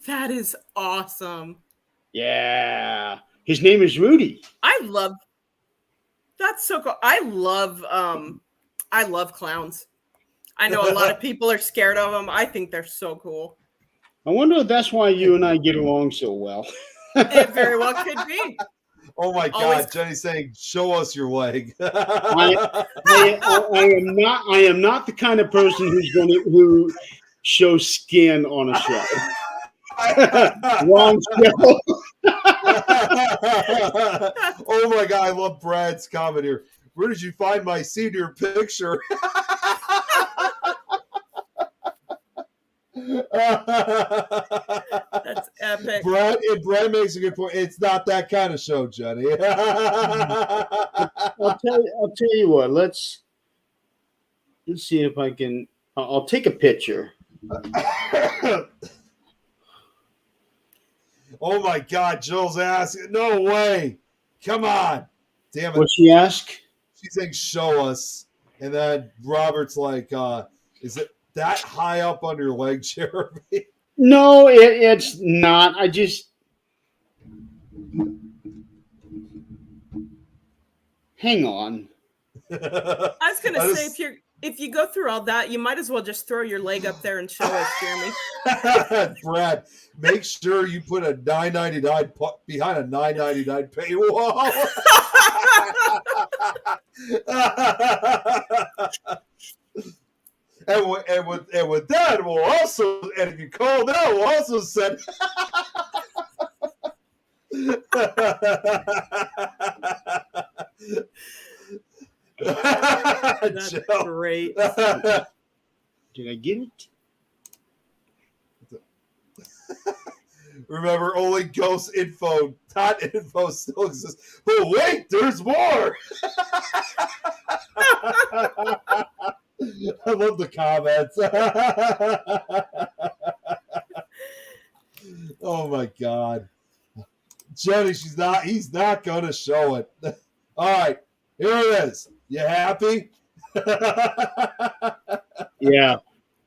That is awesome. Yeah. His name is Rudy. I love that's so cool. I love clowns. I know a lot of people are scared of them. I think they're so cool. I wonder if that's why you and I get along so well. It very well could be. Oh my God, Always- Jenny's saying, "Show us your leg." I am not the kind of person who shows skin on a show. Wrong show. Oh my God, I love Brad's comment here. Where did you find my senior picture? That's epic. Brad makes a good point. It's not that kind of show, Jenny. I'll tell you what. Let's see if I can. I'll take a picture. Oh my God, Jill's asking. No way. Come on. Damn it. What'd she ask? She's saying, show us. And then Robert's like, is it that high up on your leg, Jeremy? No, it's not. I just hang on. I was gonna say if you go through all that, you might as well just throw your leg up there and show us, Jeremy. Brad, make sure you put a $9.99 behind a $9.99 paywall. and with that, we'll also, and if you call now, we'll also send. That's Jill. great. Did I get it? Remember, only ghost info, dot info still exists. But wait, there's more. I love the comments. Oh my God. Jenny, he's not gonna show it. All right, here it is. You happy? Yeah,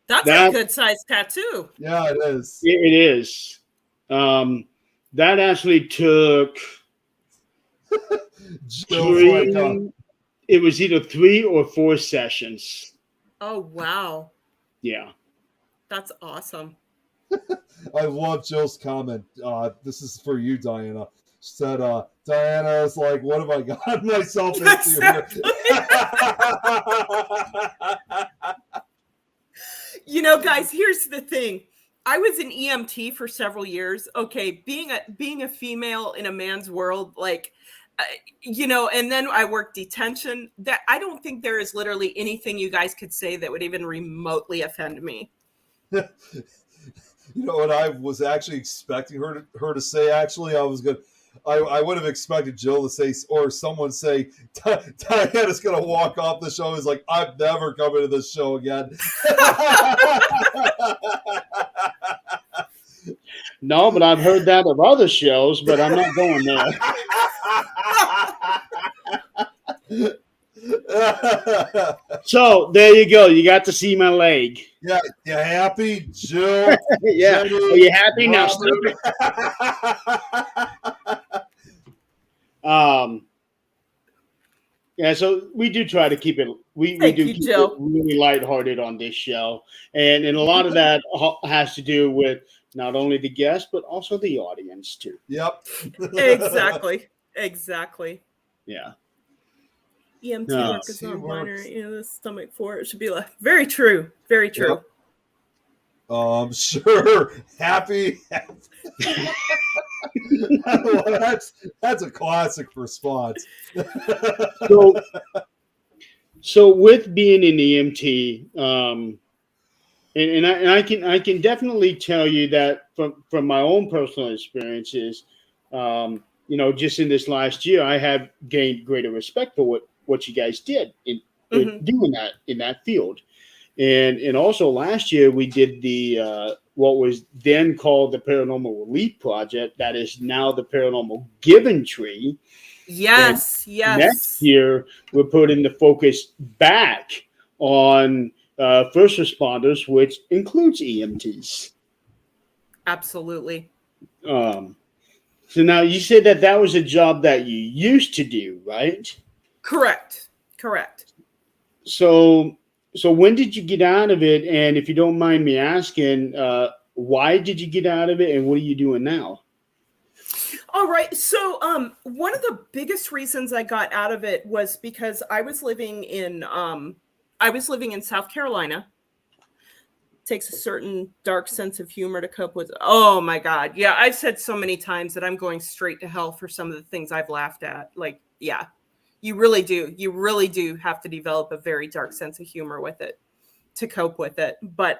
That's That- a good size tattoo. Yeah, it is. it is. That actually took Jill's like, three. It was either 3 or 4 sessions. Oh wow. Yeah. That's awesome. I love Jill's comment. This is for you, Diana. She said, Diana is like, what have I gotten myself into here? Guys, here's the thing. I was an EMT for several years. Okay, being a female in a man's world, like, and then I worked detention. That I don't think there is literally anything you guys could say that would even remotely offend me. You know what I was actually expecting her to say? Actually, I would have expected Jill to say, or someone say, Diana's going to walk off the show. Is like, I'm never coming to this show again. No, but I've heard that of other shows, but I'm not going there. So there you go. You got to see my leg. Yeah, you happy, Jill? Yeah. Jenny, Are you happy now? Yeah, so we do try to keep it. We do keep it really lighthearted on this show, and a lot of that has to do with not only the guests but also the audience too. Yep. Exactly. Yeah. EMT work is not binary. The stomach for it should be like very true. Very true. Yep. Sure. Happy. Well, that's a classic response. So with being an EMT, and I can definitely tell you that from my own personal experiences, just in this last year, I have gained greater respect for what you guys did in doing that in that field. And also last year we did the what was then called the Paranormal Relief Project, that is now the Paranormal Giving Tree. Yes. Next year we're putting the focus back on first responders, which includes EMTs. Absolutely. So now you said that was a job that you used to do, right? Correct. So when did you get out of it? And if you don't mind me asking, why did you get out of it, and what are you doing now? All right. So one of the biggest reasons I got out of it was because I was living in South Carolina. It takes a certain dark sense of humor to cope with. Oh my God. Yeah. I've said so many times that I'm going straight to hell for some of the things I've laughed at. Like, yeah. You really do. You really do have to develop a very dark sense of humor with it to cope with it. But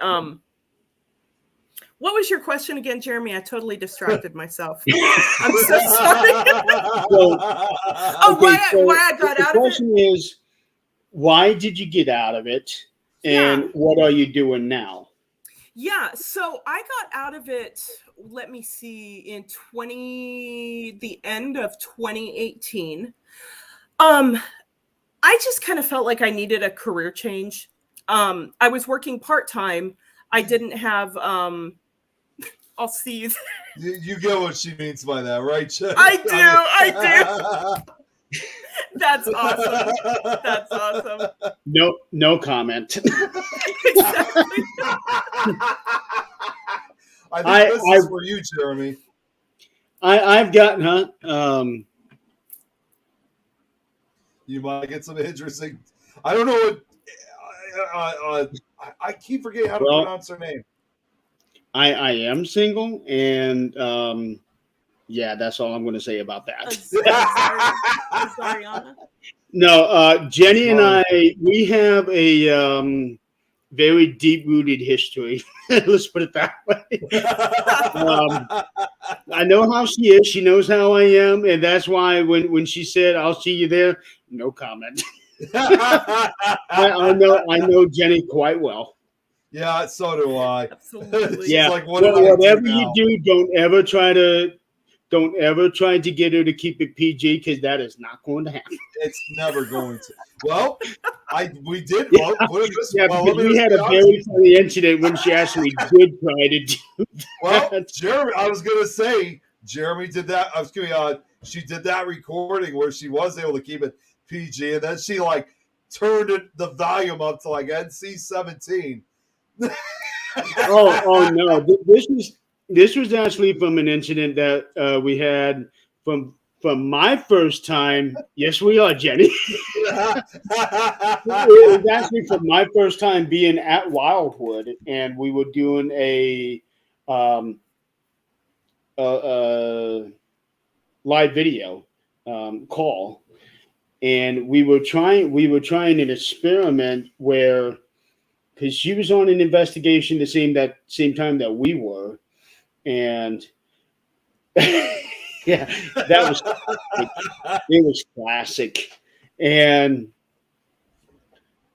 what was your question again, Jeremy? I totally distracted myself. I'm so sorry. Why I got out of it? The question is, why did you get out of it, and what are you doing now? Yeah, so I got out of it, let me see, in the end of 2018. I just kind of felt like I needed a career change. I was working part-time. I didn't have, I'll see you. You get what she means by that, right, Jen? I do. That's awesome. No comment. Exactly. I think this is for you, Jeremy. I've gotten, you might get some interesting. I don't know what. I keep forgetting how to pronounce her name. I am single, and that's all I'm going to say about that. Sorry, Anna. No, Jenny and I, we have a very deep-rooted history. Let's put it that way. I know how she is. She knows how I am, and that's why when she said, "I'll see you there," no comment. I know Jenny quite well. Yeah, so do I. Absolutely. Yeah. Like, whatever you do, don't ever try to get her to keep it PG, because that is not going to happen. It's never going to. Well, we did. Yeah, because we had a very funny incident when she actually did try to do that. Well, Jeremy, I was going to say, Jeremy did that. She did that recording where she was able to keep it PG, and then she turned the volume up to NC-17. Oh no! This was actually from an incident that we had from for my first time, yes, we are, Jenny. It was actually for my first time being at Wildwood, and we were doing um, a live video call, and we were trying an experiment where, because she was on an investigation the same time that we were, and yeah, that was it was classic, and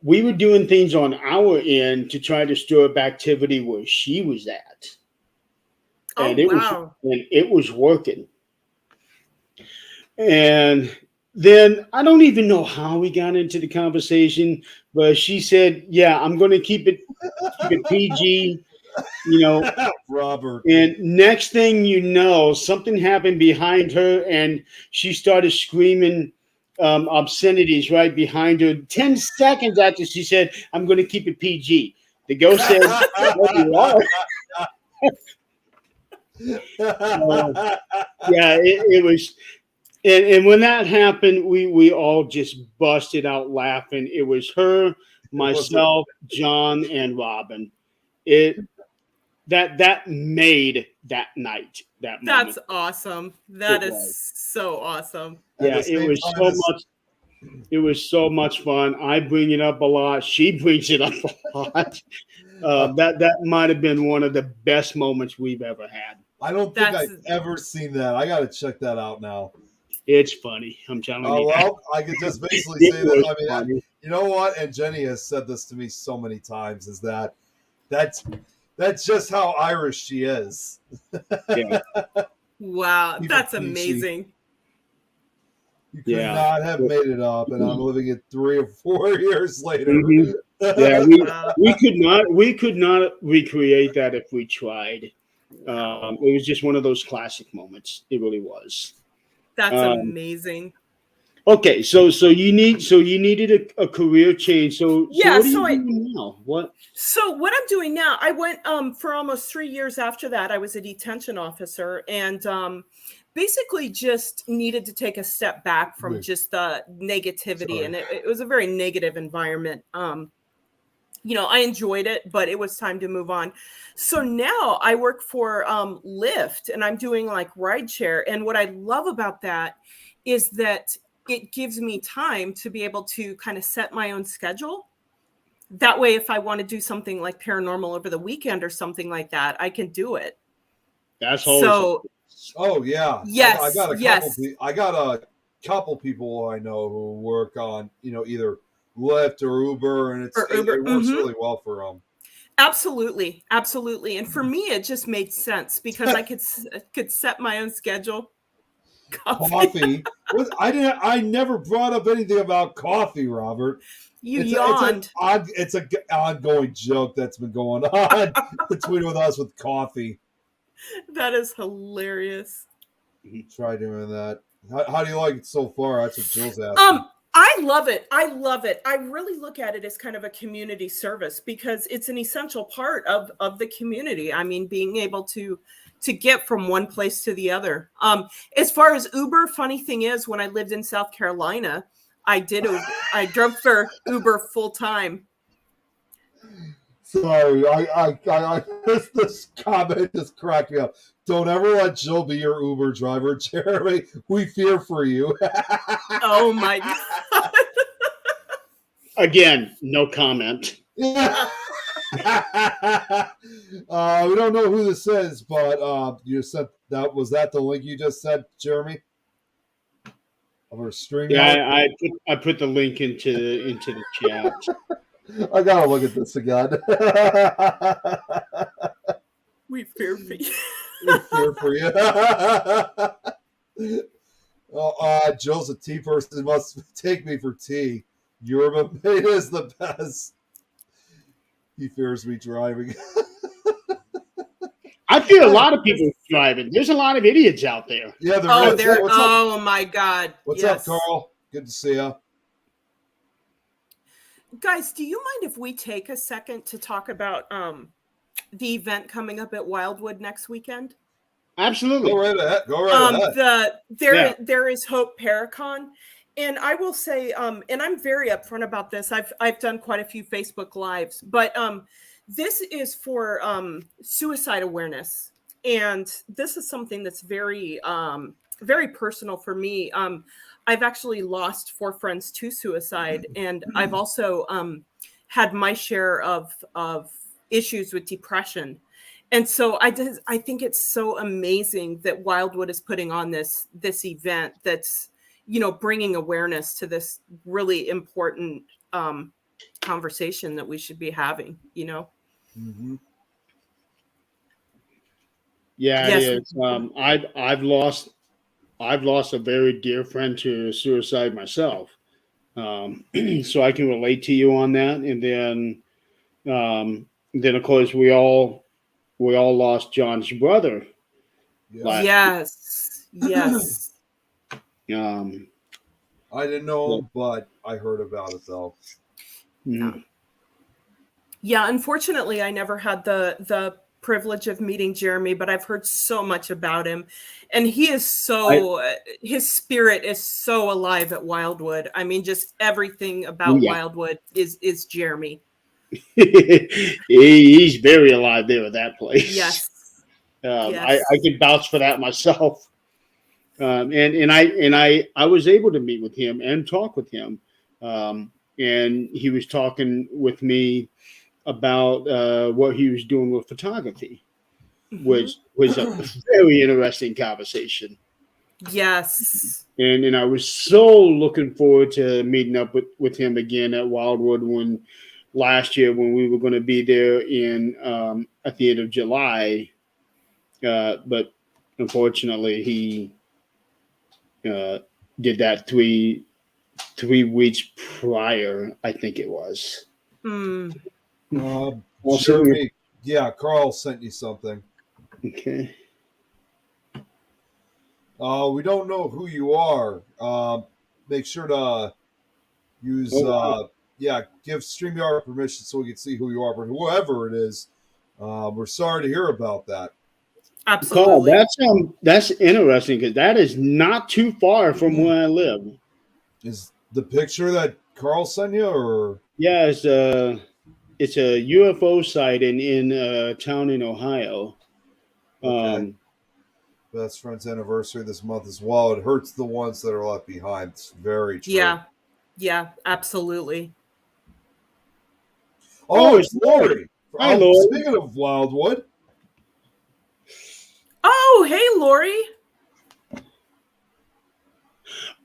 we were doing things on our end to try to stir up activity where she was at, Oh, and wow. it was working. And then I don't even know how we got into the conversation, but she said, "Yeah, I'm going to keep it PG, you know." Robert. And next thing you know, something happened behind her, and she started screaming obscenities right behind her. 10 seconds after she said, "I'm going to keep it PG," the ghost said, "Oh, you are." So, yeah, it was. And when that happened, we all just busted out laughing. It was her, Was it? myself, John, and Robin. It that made that night, that moment. That's awesome. It That is was. so awesome. At Yeah, the it same was time so as much. It was so much fun. I bring it up a lot. She brings it up a lot. That might have been one of the best moments we've ever had. I don't think That's I've ever seen that. I got to check that out now. It's funny. I'm telling you. Well, I could just basically It say was that. I mean, funny. you know what? And Jenny has said this to me so many times: is that that's that's just how Irish she is. Yeah, wow. Keep it That's PG. amazing. You could yeah. not have made it up, and I'm living it 3 or 4 years later. Mhm. Yeah, Wow. we could not recreate that if we tried. It was just one of those classic moments. It really was. That's Um, amazing. okay, so you needed a career change. So Yeah, what are so you I doing now? What? so what I'm doing now, I went for almost 3 years after that. I was a detention officer and basically just needed to take a step back from Wait, just the negativity, sorry. and it was a very negative environment. I enjoyed it, but it was time to move on. So now I work for Lyft, and I'm doing like rideshare. And what I love about that is that it gives me time to be able to kind of set my own schedule. That way, if I want to do something like paranormal over the weekend or something like that, I can do it. That's always a So Oh yeah, I yes, got a couple. yes, I got a couple people I know who work on either Lyft or Uber, and or it, Uber. it works really well for them. Absolutely, absolutely. And for me, it just made sense because I could set my own schedule. Coffee. Coffee. I never brought up anything about coffee, Robert. You It's yawned. an ongoing joke that's been going on between with us with coffee. That is hilarious. Try doing that. How do you like it so far? That's what Jill's asking. I love it. I love it. I really look at it as kind of a community service because it's an essential part of the community. I mean, being able to get from one place to the other. As far as Uber, funny thing is, when I lived in South Carolina, I drove for Uber full time. Sorry, this comment just cracked me up. Don't ever let Jill be your Uber driver, Jeremy. We fear for you. Oh my god! Again, no comment. Yeah. We don't know who this is, but you said that the link you just said, Jeremy? Of our stream. Yeah, I put the link into the chat. I gotta look at this again. We fear for you. We fear for you. Jill's a tea person. Must take me for tea. Yerba Mate is the best. He fears me driving. I feel a lot of people driving. There's a lot of idiots out there. Yeah, there Oh, is. there. What's up? Oh my god! What's Yes. up, Carl? Good to see you. Guys, do you mind if we take a second to talk about the event coming up at Wildwood next weekend? Absolutely. Go right ahead. Go right ahead. There is Hope Paracon. And I will say, and I'm very upfront about this. I've done quite a few Facebook lives, but this is for suicide awareness, and this is something that's very very personal for me. I've actually lost 4 friends to suicide, and I've also had my share of issues with depression. And so I think it's so amazing that Wildwood is putting on this event that's, you know, bringing awareness to this really important conversation that we should be having, you know? Mm-hmm. Yeah, Yes. it is. I've lost a very dear friend to suicide myself, so I can relate to you on that. And then of course we all lost John's brother. Yeah. Yes. Um, I didn't know him, but I heard about it though. mhm. Yeah, unfortunately, I never had the privilege of meeting Jeremy, but I've heard so much about him, and he is his spirit is so alive at Wildwood. I mean, just everything about Yeah. Wildwood is Jeremy. He's very alive there at that place. Yes. I can vouch for that myself. And I was able to meet with him and talk with him, and he was talking with me about what he was doing with photography, which was a very interesting conversation. Yes. And I was so looking forward to meeting up with him again at Wildwood last year when we were going to be there at the end of July, but unfortunately he did that three weeks prior, I think it was. Jeremy, yeah, Carl sent you something. Okay. We don't know who you are. Make sure to use, give StreamYard permission so we can see who you are. But whoever it is, we're sorry to hear about that. Absolutely. Carl, that's interesting because that is not too far from where I live. Is the picture that Carl sent you, or? Yeah, it's a UFO sighting in a town in Ohio. Okay. Best friend's anniversary this month as well. It hurts the ones that are left behind. It's very true. Yeah, absolutely. Oh, it's Lori. Hi, Lori. Speaking of Wildwood. Oh, hey, Lori.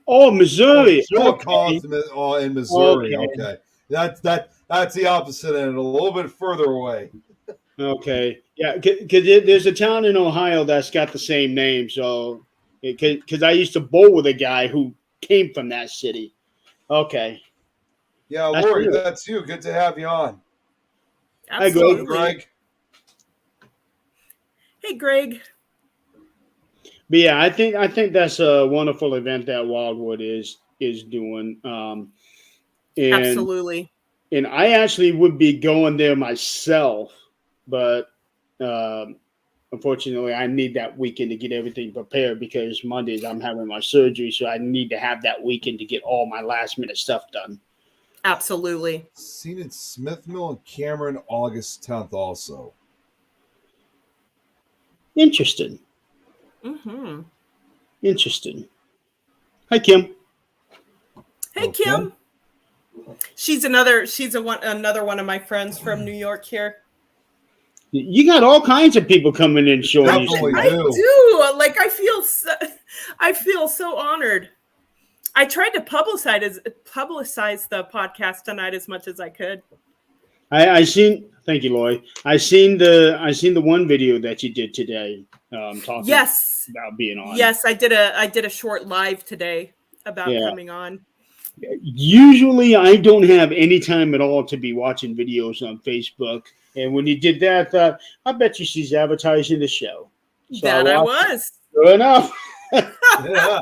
Oh, Missouri. In Missouri. Okay. That's the opposite end, a little bit further away. Okay. Yeah, because there's a town in Ohio that's got the same name. So, because I used to bowl with a guy who came from that city. Okay. Yeah, Lori, that's you. Good to have you on. Absolutely. Hi, Greg. Hey, Greg. But yeah, I think that's a wonderful event that Wildwood is doing. Absolutely. And I actually would be going there myself, but unfortunately, I need that weekend to get everything prepared because Mondays I'm having my surgery, so I need to have that weekend to get all my last minute stuff done. Absolutely. Seen in Smith Mill and Cameron August 10th also. Interesting. Mm-hmm. Interesting. Hi, Kim. Hey, okay. Kim. She's another one of my friends from New York here. You got all kinds of people coming in showing you. I do. Like I feel so honored. I tried to publicize the podcast tonight as much as I could. Thank you, Lloyd. I seen the one video that you did today. Talking about being on. Yes, I did a short live today about coming on. Usually, I don't have any time at all to be watching videos on Facebook. And when you did that, I thought, I bet you she's advertising the show. So I was. Sure enough. Yeah.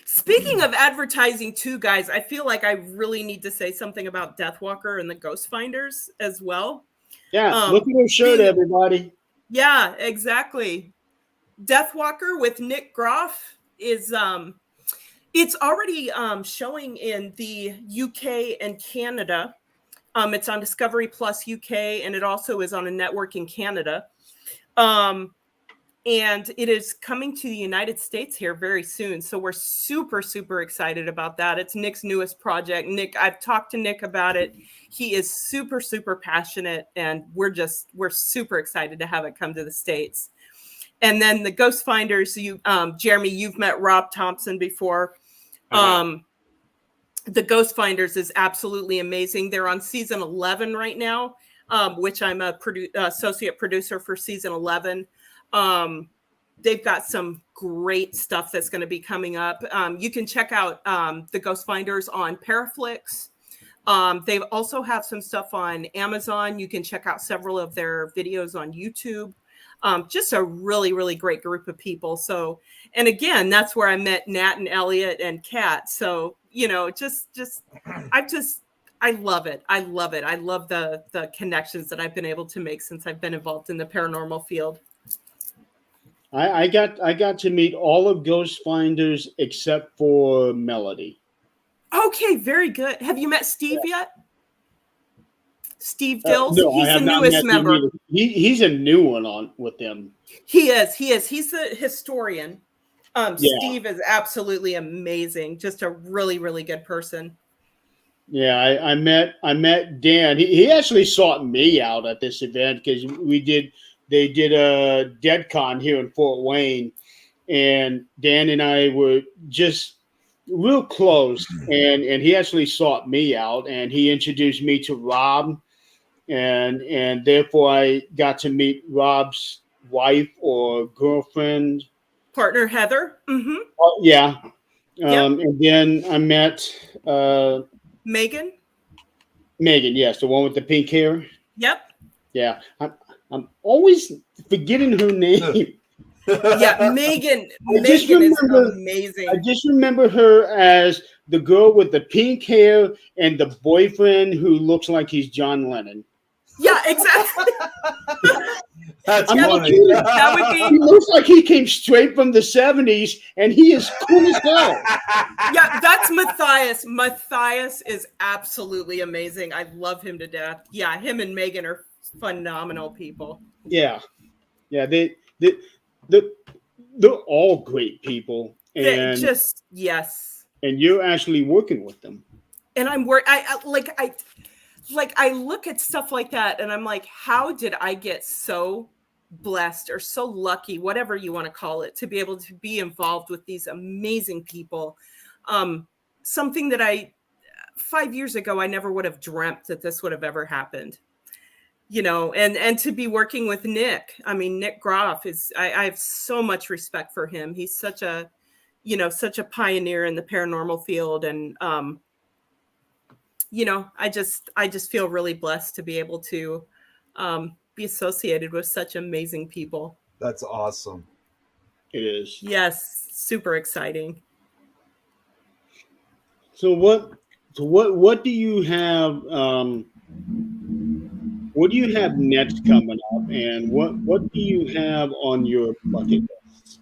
Speaking of advertising too, guys, I feel like I really need to say something about Deathwalker and the Ghost Finders as well. Yeah, look at her shirt, everybody. Yeah, exactly. Deathwalker with Nick Groff is it's already showing in the UK and Canada. It's on Discovery Plus UK, and it also is on a network in Canada. And it is coming to the United States here very soon. So we're super, super excited about that. It's Nick's newest project. Nick, I've talked to Nick about it. He is super, super passionate, and we're super excited to have it come to the States. And then the Ghost Finders, Jeremy, you've met Rob Thompson before. The Ghost Finders is absolutely amazing. They're on season 11 right now, which I'm a associate producer for season 11. They've got some great stuff that's going to be coming up. You can check out the Ghost Finders on Paraflix. They also have some stuff on Amazon. You can check out several of their videos on YouTube. Just a really, really great group of people. So, and again, that's where I met Nat and Elliot and Kat. So, I love it. I love it. I love the connections that I've been able to make since I've been involved in the paranormal field. I got to meet all of Ghost Finders except for Melody. Okay, very good. Have you met Steve yet? Steve Dills? No, he's I have the not newest met him member. either. He's a new one with them. He is. He's the historian. Yeah. Steve is absolutely amazing. Just a really, really good person. Yeah, I met Dan. He actually sought me out at this event because they did a DeadCon here in Fort Wayne, and Dan and I were just real close, and he actually sought me out, and he introduced me to Rob, and therefore I got to meet Rob's wife or girlfriend, partner Heather. Mm-hmm. Yeah. Yep. And then I met Megan, yes, the one with the pink hair. Yep. Yeah, I'm always forgetting her name. Yeah, Megan. Megan is amazing. I just remember her as the girl with the pink hair and the boyfriend who looks like he's John Lennon. Yeah, exactly. That's funny. That would be. He looks like he came straight from the 70s, and he is cool as hell. Yeah, that's Matthias. Matthias is absolutely amazing. I love him to death. Yeah, him and Megan are phenomenal people. Yeah, they're all great people, and yes. And you're actually working with them. And I'm I look at stuff like that, and I'm like, how did I get so blessed or so lucky, whatever you want to call it, to be able to be involved with these amazing people? Something that 5 years ago, I never would have dreamt that this would have ever happened. And to be working with Nick. I mean, Nick Groff I have so much respect for him. He's such a pioneer in the paranormal field. And, I just feel really blessed to be able to be associated with such amazing people. That's awesome. It is. Yes. Super exciting. So what do you have? What do you have next coming up, and what do you have on your bucket list?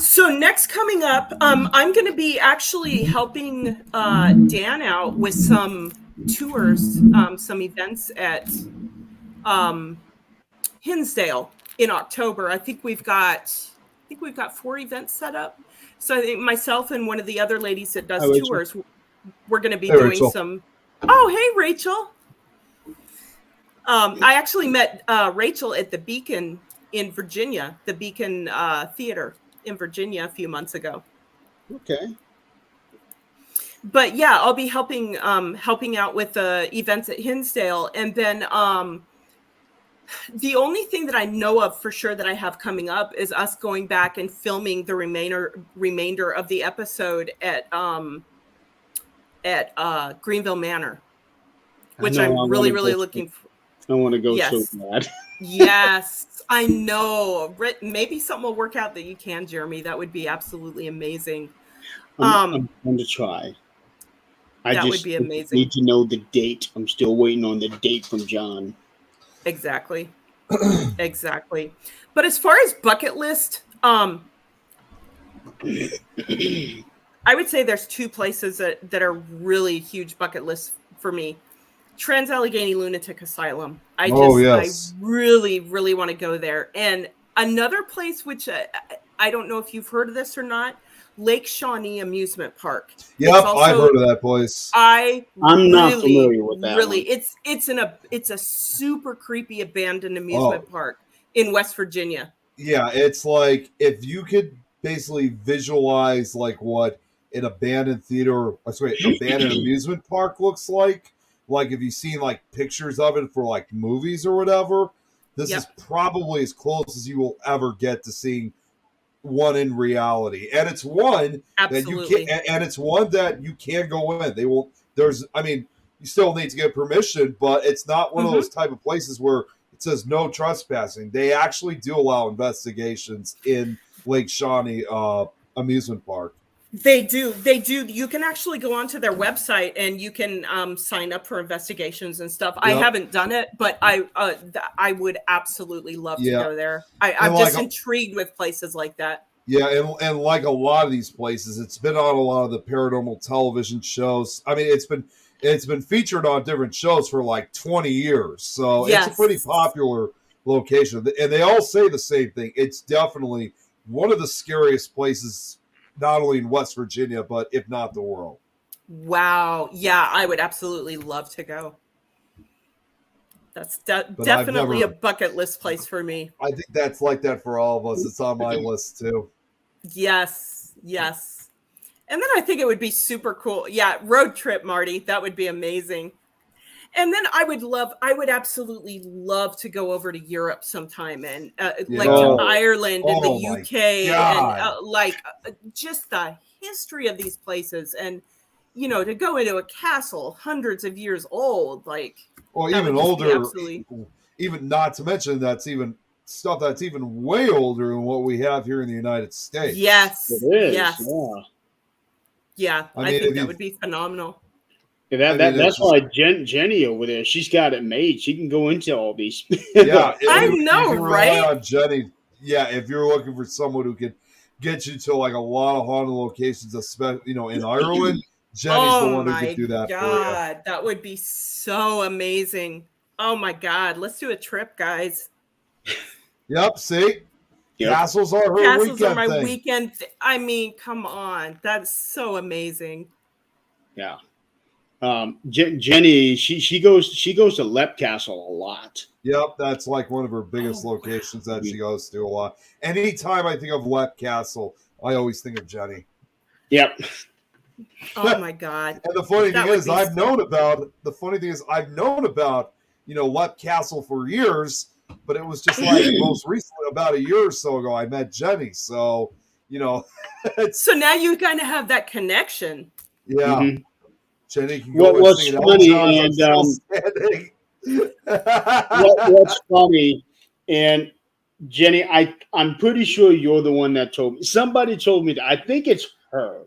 So next coming up, I'm going to be actually helping Dan out with some tours, some events at Hinsdale in October. I think we've got 4 events set up. So I think myself and one of the other ladies that does tours, we're going to be doing Rachel. some. Oh, hey, Rachel. I actually met Rachel at the Beacon in Virginia, the Beacon Theater in Virginia a few months ago. Okay. But yeah, I'll be helping out with the events at Hinsdale. And then the only thing that I know of for sure that I have coming up is us going back and filming the remainder of the episode at Greenville Manor, which I'm really, really looking for. I want to go so bad. Yes, I know. Maybe something will work out that you can, Jeremy. That would be absolutely amazing. I'm going to try. That would be amazing. Need to know the date. I'm still waiting on the date from John. Exactly. Exactly. But as far as bucket list, I would say there's two places that are really huge bucket lists for me. Trans Allegheny Lunatic Asylum. Oh I yes. really, really want to go there. And another place, which I don't know if you've heard of this or not, Lake Shawnee Amusement Park. Yep, I've heard of that place. I'm not familiar with that really, one. it's a super creepy abandoned amusement park in West Virginia. Yeah, it's like if you could basically visualize like what an abandoned abandoned amusement park looks like if you've seen like pictures of it for like movies or whatever, this Yep. is probably as close as you will ever get to seeing one in reality. And it's one Absolutely. that you can, and it's one that you can go in. They will. I mean, you still need to get permission, but it's not one of those type of places where it says no trespassing. They actually do allow investigations in Lake Shawnee amusement park. They do. You can actually go onto their website and you can sign up for investigations and stuff. I haven't done it, but I would absolutely love to go there. I'm like just intrigued with places like that. Yeah, and like a lot of these places, it's been on a lot of the paranormal television shows. I mean, it's been featured on different shows for like 20 years. So it's a pretty popular location. And they all say the same thing. It's definitely one of the scariest places, not only in West Virginia, but if not the world. Wow. Yeah, I would absolutely love to go. That's definitely a bucket list place for me. I think that's like that for all of us. It's on my list too. Yes. And then I think it would be super cool. Yeah, road trip, Marty. That would be amazing. And then I would absolutely love to go over to Europe sometime and like to Ireland and the UK and just the history of these places and, to go into a castle hundreds of years old, like. Or even older, even not to mention that's even stuff that's even way older than what we have here in the United States. Yes. It is. Yes. Yeah. I think that would be phenomenal. Yeah, that's why Jenny over there, she's got it made. She can go into all these. Yeah. I know, right? On Jenny, yeah, if you're looking for someone who can get you to like a lot of haunted locations, especially, in Ireland, Jenny's the one who can do that for you. That would be so amazing. Oh my God. Let's do a trip, guys. Yep. See? Yep. Castles are my weekend. I mean, come on. That's so amazing. Yeah. Jenny, she goes to Leap Castle a lot. Yep, that's like one of her biggest locations that she goes to a lot. Anytime I think of Leap Castle, I always think of Jenny. Yep. Oh my God! And the funny thing is, I've known about Leap Castle for years, but it was just like most recently, about a year or so ago, I met Jenny. So so now you kind of have that connection. Yeah. Mm-hmm. Jenny can go what's funny what's funny, and Jenny, I'm pretty sure you're the one that told me. Somebody told me that. I think it's her.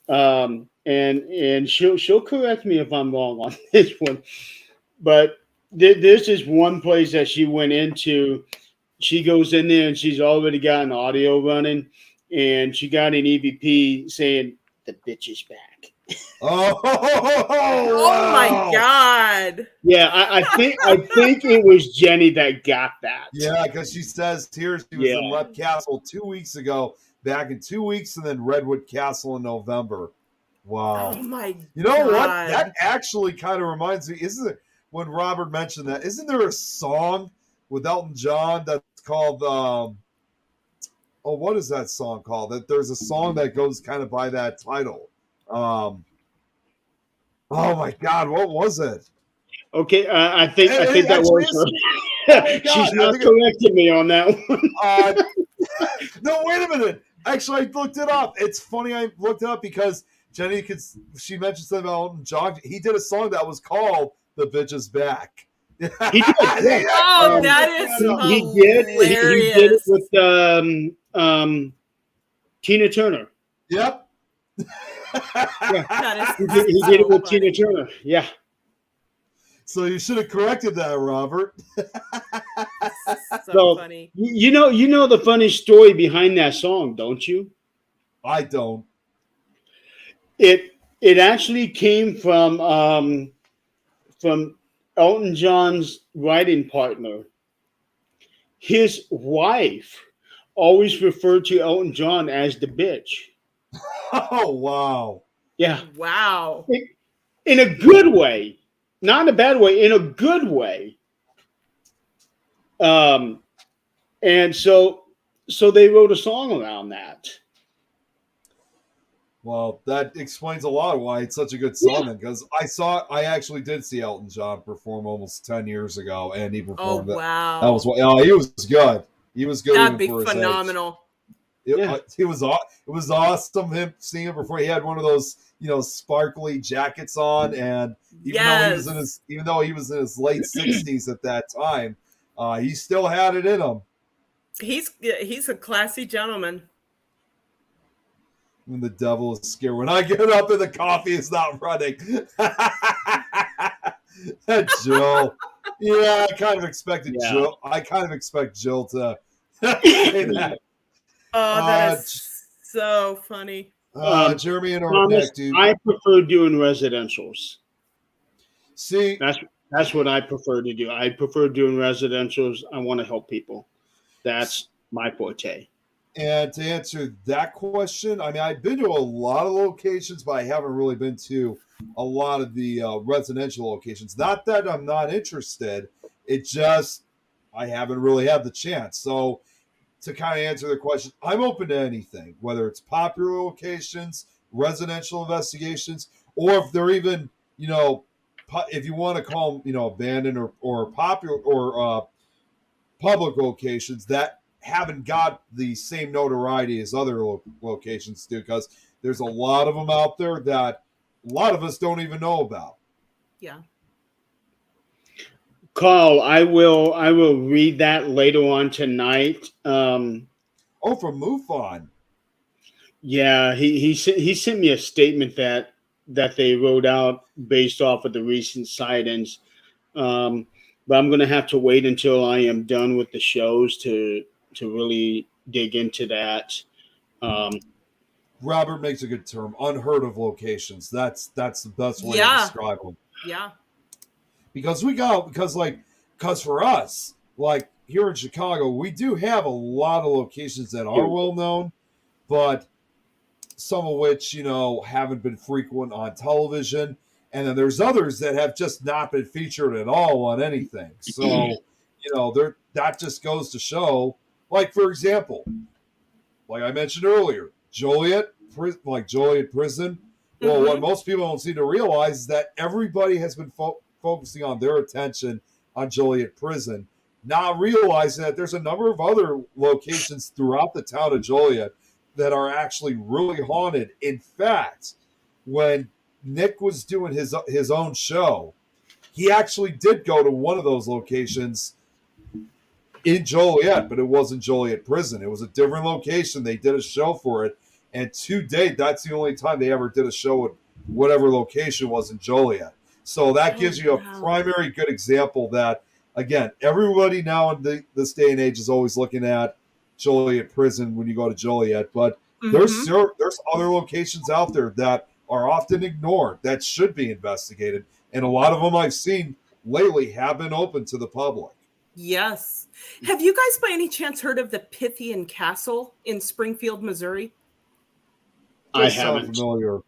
And she'll correct me if I'm wrong on this one, but there's this one place that she went into. She goes in there and she's already got an audio running, and she got an EVP saying the bitch is back. Oh my God! Yeah, I think it was Jenny that got that. Yeah, because she says here she was in Leap Castle 2 weeks ago, back in 2 weeks, and then Redwood Castle in November. Wow! Oh my! You know what? That actually kind of reminds me. Isn't it when Robert mentioned that? Isn't there a song with Elton John that's called? What is that song called? That there's a song that goes kind of by that title. Oh my God, what was it? Okay, I think that was her. She's not correcting me on that one. No, wait a minute. Actually, I looked it up. It's funny I looked it up because Jenny she mentioned something about Elton John. He did a song that was called "The Bitch Is Back." He did. Yeah. That is hilarious. He did it with Tina Turner. Yep. Yeah. He did it with Tina Turner. Yeah. So you should have corrected that, Robert. So So funny. you know the funny story behind that song, don't you? I don't. It actually came from Elton John's writing partner. His wife always referred to Elton John as the bitch. Oh, wow. Yeah, Wow. in a good way, not in a bad way, in a good way. Um, and so they wrote a song around that. Well, that explains a lot of why it's such a good Yeah. song. Then, because I actually did see Elton John perform almost 10 years ago, and he Oh, performed it. That was wow. what. Oh, he was good. He was good That'd even be for his age. phenomenal. Yeah. It was awesome him seeing him before. He had one of those sparkly jackets on, and Yes. even though he was in his late 60s at that time, he still had it in him. He's a classy gentleman. When the devil is scared, when I get up and the coffee is not running. Jill. Yeah, I kind of expected Yeah. Jill. I kind of expect Jill to say that. Oh, that is so funny. Jeremy and Thomas, Arnett, dude. I prefer doing residentials. See, That's what I prefer to do. I prefer doing residentials. I want to help people. That's my forte. and to answer that question, I mean, I've been to a lot of locations, but I haven't really been to a lot of the residential locations. Not that I'm not interested. It just I haven't really had the chance. So to kind of answer the question, I'm open to anything, whether it's popular locations, residential investigations, or if they're even, if you want to call them, abandoned or popular or public locations that haven't got the same notoriety as other locations do, because there's a lot of them out there that a lot of us don't even know about. Yeah. Carl, I will read that later on tonight. From MUFON. Yeah, he sent me a statement that they wrote out based off of the recent sightings. But I'm going to have to wait until I am done with the shows to really dig into that. Robert makes a good term. Unheard of locations. That's the best way to Yeah. describe them. Yeah. Because for us, like here in Chicago, we do have a lot of locations that are well known, but some of which, haven't been frequent on television. And then there's others that have just not been featured at all on anything. So, that just goes to show, like, for example, like I mentioned earlier, Joliet Prison. Well, what most people don't seem to realize is that everybody has been focusing on their attention on Joliet Prison, not realizing that there's a number of other locations throughout the town of Joliet that are actually really haunted. In fact, when Nick was doing his own show, he actually did go to one of those locations in Joliet, but it wasn't Joliet Prison. It was a different location. They did a show for it, and to date, that's the only time they ever did a show at whatever location was in Joliet. So that gives you a primary good example that, again, everybody now in this day and age is always looking at Joliet Prison when you go to Joliet, but there's other locations out there that are often ignored that should be investigated, and a lot of them I've seen lately have been open to the public. Yes. Have you guys by any chance heard of the Pythian Castle in Springfield, Missouri? I haven't. Familiar.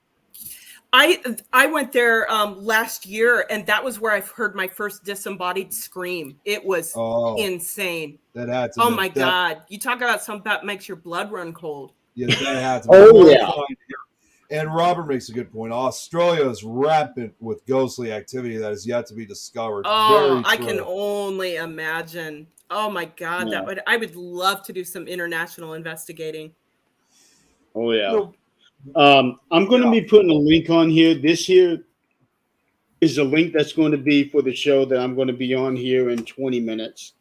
I went there last year, and that was where I've heard my first disembodied scream. It was insane. That had to. Oh my God! You talk about something that makes your blood run cold. Yeah, that had to. Oh yeah. And Robert makes a good point. Australia is rampant with ghostly activity that is yet to be discovered. Oh, I can only imagine. Oh my God, Yeah. I would love to do some international investigating. Oh yeah. I'm going to be putting a link on here. This here is a link that's going to be for the show that I'm going to be on here in 20 minutes.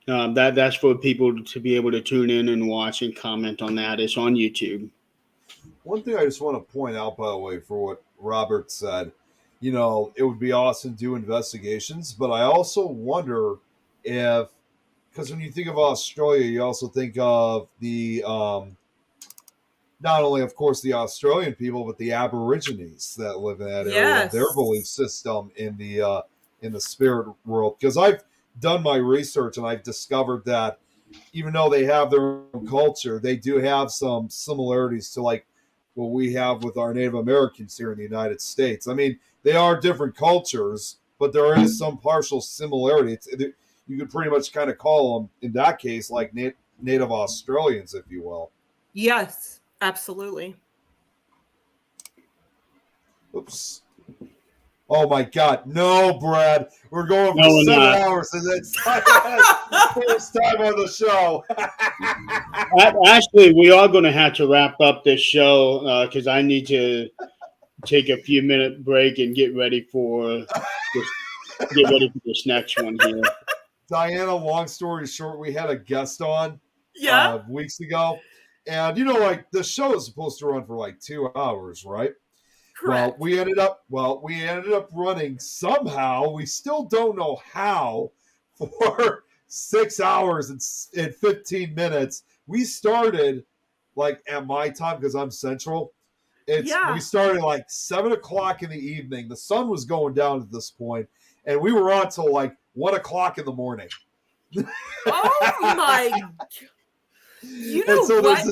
That's for people to be able to tune in and watch and comment on that. It's on YouTube. One thing I just want to point out, by the way, for what Robert said, it would be awesome to do investigations, but I also wonder if, because when you think of Australia, you also think of the not only, of course, the Australian people, but the Aborigines that live in that area, their belief system in the spirit world. Because I've done my research and I've discovered that even though they have their own culture, they do have some similarities to like what we have with our Native Americans here in the United States. I mean, they are different cultures, but there is some partial similarity. You could pretty much kind of call them, in that case, like Native Australians, if you will. Yes, absolutely. Oops. Oh my God. No, Brad. We're going for 7 hours and it's first time on the show. Actually, we are going to have to wrap up this show because I need to take a few minute break and get ready for this next one here. Diana, long story short, we had a guest on weeks ago. And like the show is supposed to run for like 2 hours, right? Correct. Well, we ended up running somehow. We still don't know how for 6 hours and 15 minutes. We started like at my time because I'm Central. We started like 7 o'clock in the evening. The sun was going down at this point, and we were on till like 1 o'clock in the morning. Oh my! You know what?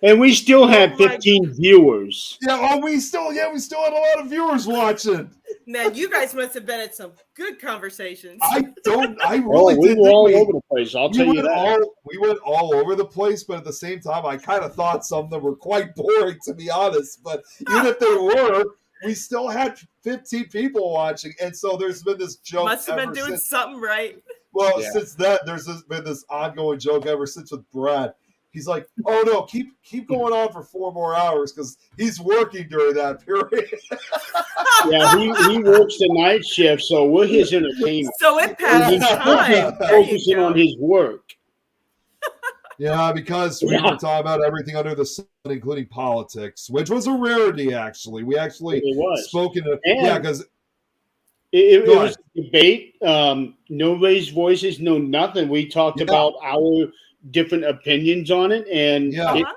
And we still had 15 viewers. Yeah, we still had a lot of viewers watching. Man, you guys must have been at some good conversations. We were all over the place. I'll tell you that. We went all over the place, but at the same time, I kind of thought some of them were quite boring, to be honest. But even if they were, we still had 15 people watching, and so there's been this joke. Must have been doing something right. Well, since that, there's been this ongoing joke ever since with Brad. He's like, "Oh no, keep going on for 4 more hours because he's working during that period." Yeah, he works the night shift, so we're his entertainment. So it passes time. Focusing on his work. Yeah, because we were talking about everything under the sun, including politics, which was a rarity. Actually, we actually spoke in because it was a debate. No raised voices, no nothing. We talked about our different opinions on it, and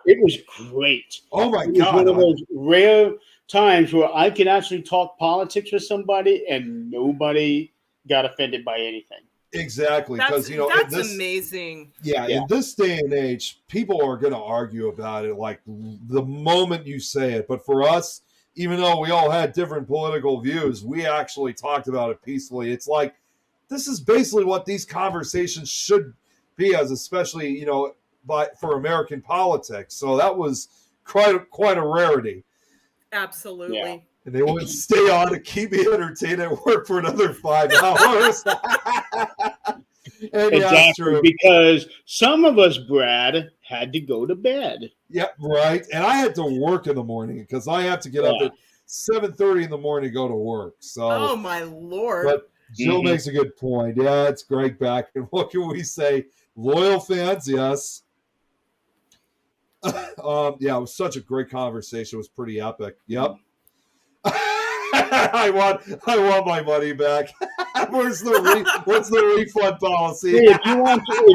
it was great. Oh my God. It was one of those rare times where I could actually talk politics with somebody and nobody got offended by anything. Exactly, because that's amazing. Yeah, in this day and age, people are going to argue about it like the moment you say it. But for us, even though we all had different political views, we actually talked about it peacefully. It's like this is basically what these conversations should be, as especially for American politics. So that was quite a rarity. Absolutely. Yeah. And they wouldn't stay on to keep me entertained at work for another 5 hours. And exactly, because some of us, Brad, had to go to bed. Yeah, right. And I had to work in the morning because I have to get up at 7:30 in the morning to go to work. So, oh my Lord! But Jill makes a good point. Yeah, it's Greg back, and what can we say? Loyal fans, yes. It was such a great conversation. It was pretty epic. Yep. I want my money back. What's the refund policy? Hey, if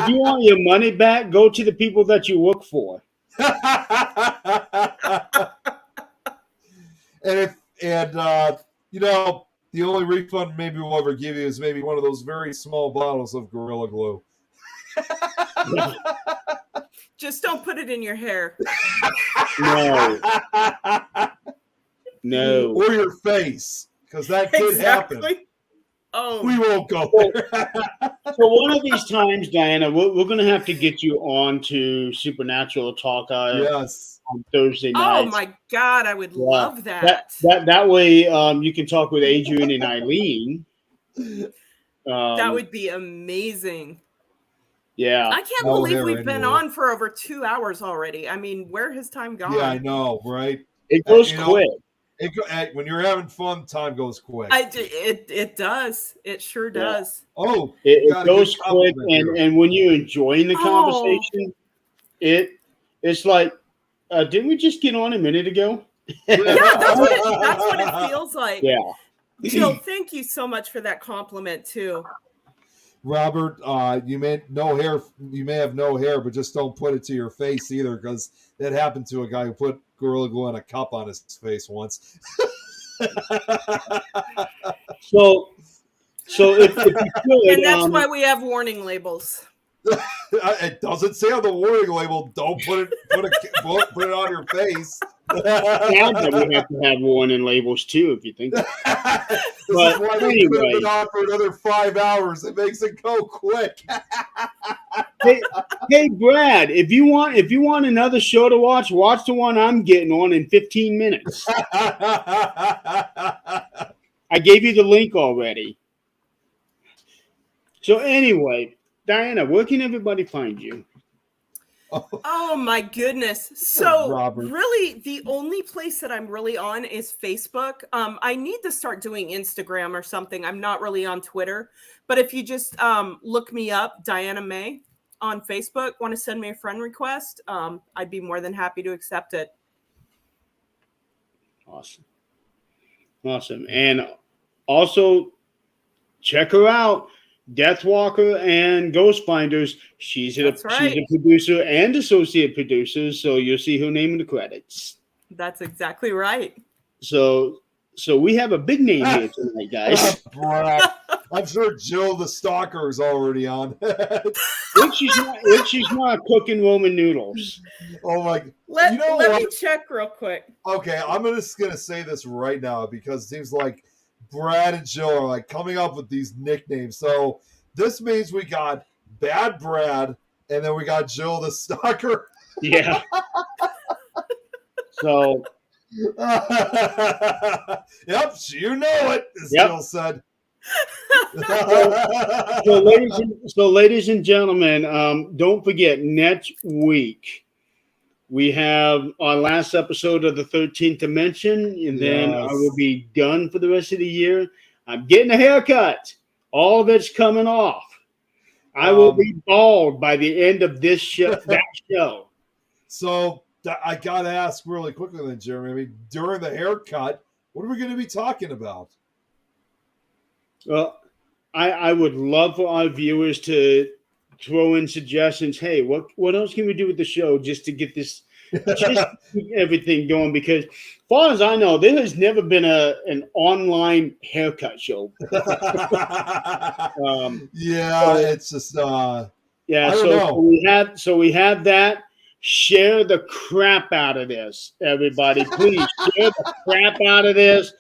you want your money back, go to the people that you work for. The only refund maybe we'll ever give you is maybe one of those very small bottles of Gorilla Glue. Just don't put it in your hair. No. Or your face, because that could happen. Oh, we won't go there. So one of these times, Diana, we're going to have to get you on to Supernatural Talk on Thursday night. Oh my God, I would love that. That way you can talk with Adrian and Eileen. That would be amazing. Yeah. I can't believe we've been on for over 2 hours already. I mean, where has time gone? Yeah, I know, right? It goes quick. When you're having fun, time goes quick. It does. It sure does. Oh, it goes quick, and when you're enjoying the conversation, it's like Didn't we just get on a minute ago? Yeah, that's what it feels like. Yeah. Jill, thank you so much for that compliment too. Robert, you may have no hair, but just don't put it to your face either, because that happened to a guy who put Gorilla Glue in a cup on his face once. So if you could, And that's why we have warning labels. It doesn't say on the warning label, don't put it on your face. now that we have to have warning labels too, if you think. This But is why they anyway. could have been on for another 5 hours. It makes it go quick. Hey, Brad, if you want another show to watch the one I'm getting on in 15 minutes. I gave you the link already. So anyway, Diana, where can everybody find you? Oh my goodness. So Robert. really the only place that I'm really on is Facebook. I need to start doing Instagram or something. I'm not really on Twitter, but if you just look me up, Diana May on Facebook, want to send me a friend request, I'd be more than happy to accept it. Awesome. And also check her out. Deathwalker and Ghost Finders. She's a producer and associate producer, so you'll see her name in the credits. That's exactly right. So we have a big name here tonight, guys. I'm sure Jill the Stalker is already on. if she's not cooking Roman noodles. Oh my! Let me check real quick. Okay, I'm just gonna say this right now because it seems like Brad and Jill are like coming up with these nicknames. So this means we got Bad Brad, and then we got Jill the Stalker. Yeah. So. Yep, you know it, as Jill said. So, ladies and gentlemen, don't forget, next week we have our last episode of the 13th Dimension, and then I will be done for the rest of the year. I'm getting a haircut. All of it's coming off. I will be bald by the end of this show. That show. So I got to ask really quickly then, Jeremy. I mean, during the haircut, what are we going to be talking about? Well, I would love for our viewers to throw in suggestions. Hey, what else can we do with the show just to get this, just keep everything going? Because, as far as I know, there has never been an online haircut show. It's just So we have that. Share the crap out of this, everybody. Please share the crap out of this.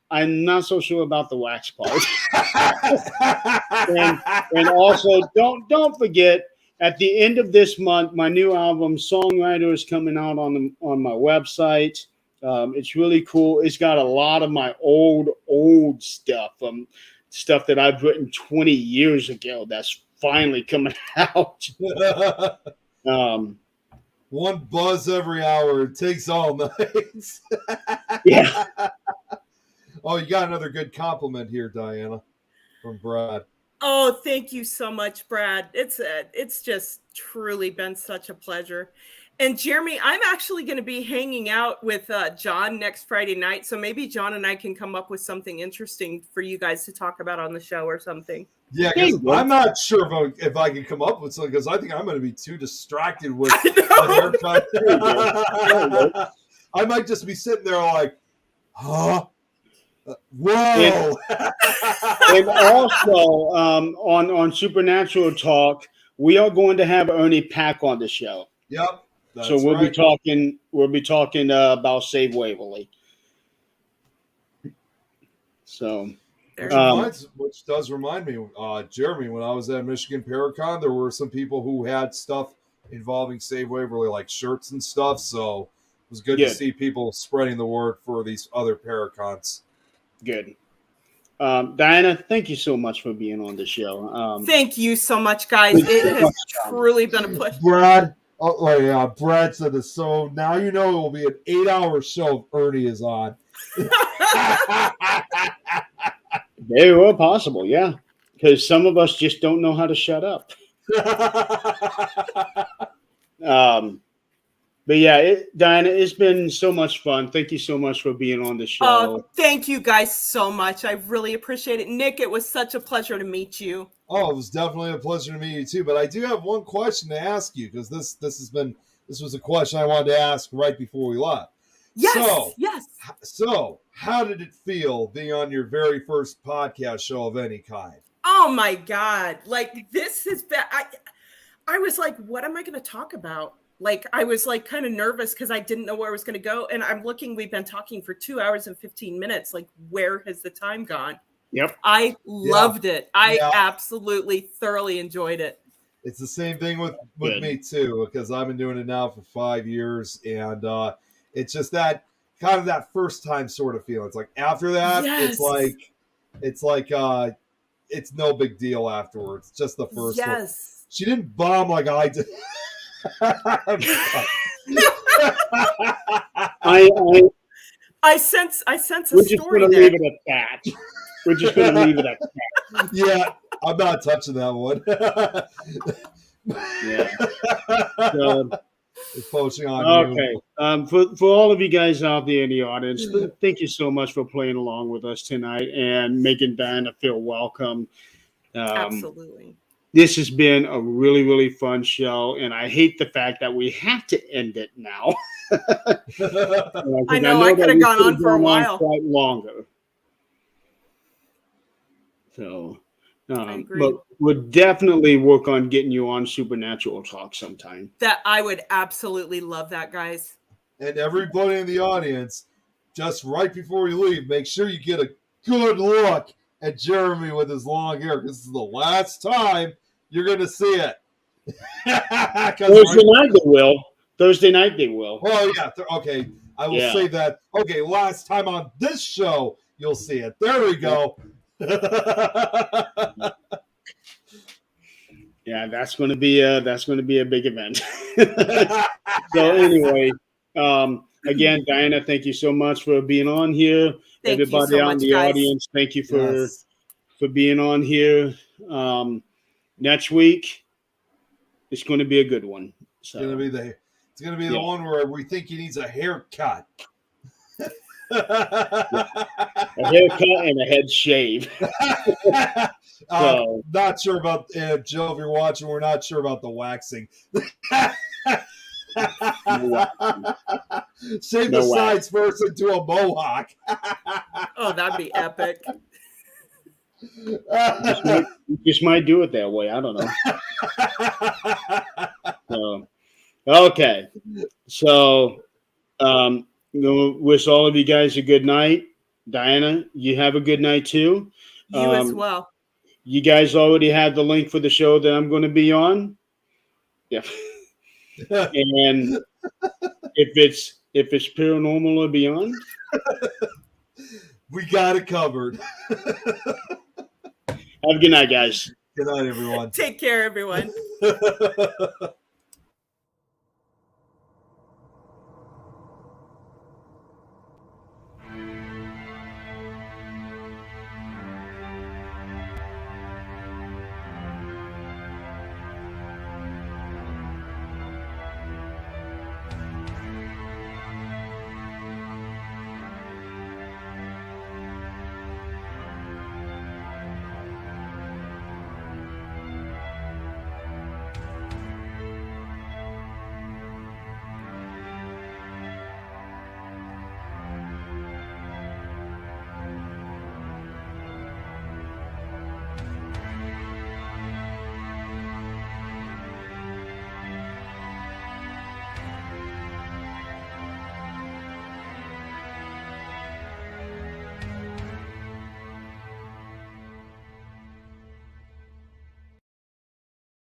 I'm not so sure about the wax part. and also, don't forget, at the end of this month, my new album, Songwriter, is coming out on my website. It's really cool. It's got a lot of my old stuff, stuff that I've written 20 years ago that's finally coming out. One buzz every hour. It takes all night. Yeah. Oh, you got another good compliment here, Diana, from Brad. Oh, thank you so much, Brad. It's just truly been such a pleasure. And Jeremy, I'm actually going to be hanging out with John next Friday night. So maybe John and I can come up with something interesting for you guys to talk about on the show or something. Yeah, because I'm not sure if I can come up with something, because I think I'm going to be too distracted with the haircut. I might just be sitting there like, huh? Whoa! And also, on Supernatural Talk, we are going to have Ernie Pack on the show. Yep. So we'll be talking. We'll be talking about Save Waverly. So, which does remind me, Jeremy, when I was at Michigan Paracon, there were some people who had stuff involving Save Waverly, like shirts and stuff. So it was good to see people spreading the word for these other Paracons. Good. Diana, thank you so much for being on the show. Thank you so much, guys. It has truly been a pleasure. Brad. Oh yeah, Brad said this. So now you know it will be an 8-hour show if Ernie is on. Very well possible, yeah. Because some of us just don't know how to shut up. But yeah, Diana, it's been so much fun. Thank you so much for being on the show. Oh, thank you guys so much. I really appreciate it. Nick, it was such a pleasure to meet you. Oh, it was definitely a pleasure to meet you too. But I do have one question to ask you, because this was a question I wanted to ask right before we left. Yes, yes. So, how did it feel being on your very first podcast show of any kind? Oh my God. Like, this has been, I was like, what am I going to talk about? Like, I was like kind of nervous because I didn't know where I was going to go. And I'm looking, we've been talking for 2 hours and 15 minutes. Like, where has the time gone? Yep. I loved it. I absolutely thoroughly enjoyed it. It's the same thing with me too, because I've been doing it now for 5 years, and it's just that kind of that first time sort of feeling. It's like after that, Yes. it's like it's no big deal afterwards. Just the first one. Yes. She didn't bomb like I did. I sense a We're just story gonna there. leave it at that. We're just gonna leave it at that. Yeah, I'm not touching that one. Yeah. It's poaching on you. Okay. For all of you guys out there in the audience, thank you so much for playing along with us tonight and making Diana feel welcome. Absolutely. This has been a really, really fun show, and I hate the fact that we have to end it now. I know I could have gone on for a while. Quite longer. So, I agree. but we'll definitely work on getting you on Supernatural Talk sometime. That I would absolutely love that, guys. And everybody in the audience, just right before you leave, make sure you get a good look at Jeremy with his long hair, because this is the last time you're going to see it. Thursday night they will. Thursday night they will. Oh, yeah. Okay. I will say that. Okay, last time on this show, you'll see it. There we go. Yeah, that's going to be a big event. So anyway, again, Diana, thank you so much for being on here. Thank you Everybody so out in much, the guys. audience, thank you for being on here. Next week, it's going to be a good one. So. It's gonna be the one where we think he needs a haircut. A haircut and a head shave. So, not sure about Joe. If you're watching, we're not sure about the waxing. Shave the sides first into a mohawk. Oh, that'd be epic. You just might do it that way. I don't know. Okay. So, wish all of you guys a good night. Diana, you have a good night too. You as well. You guys already have the link for the show that I'm going to be on. Yeah. And if it's paranormal or beyond, we got it covered. Have a good night, guys. Good night, everyone. Take care, everyone.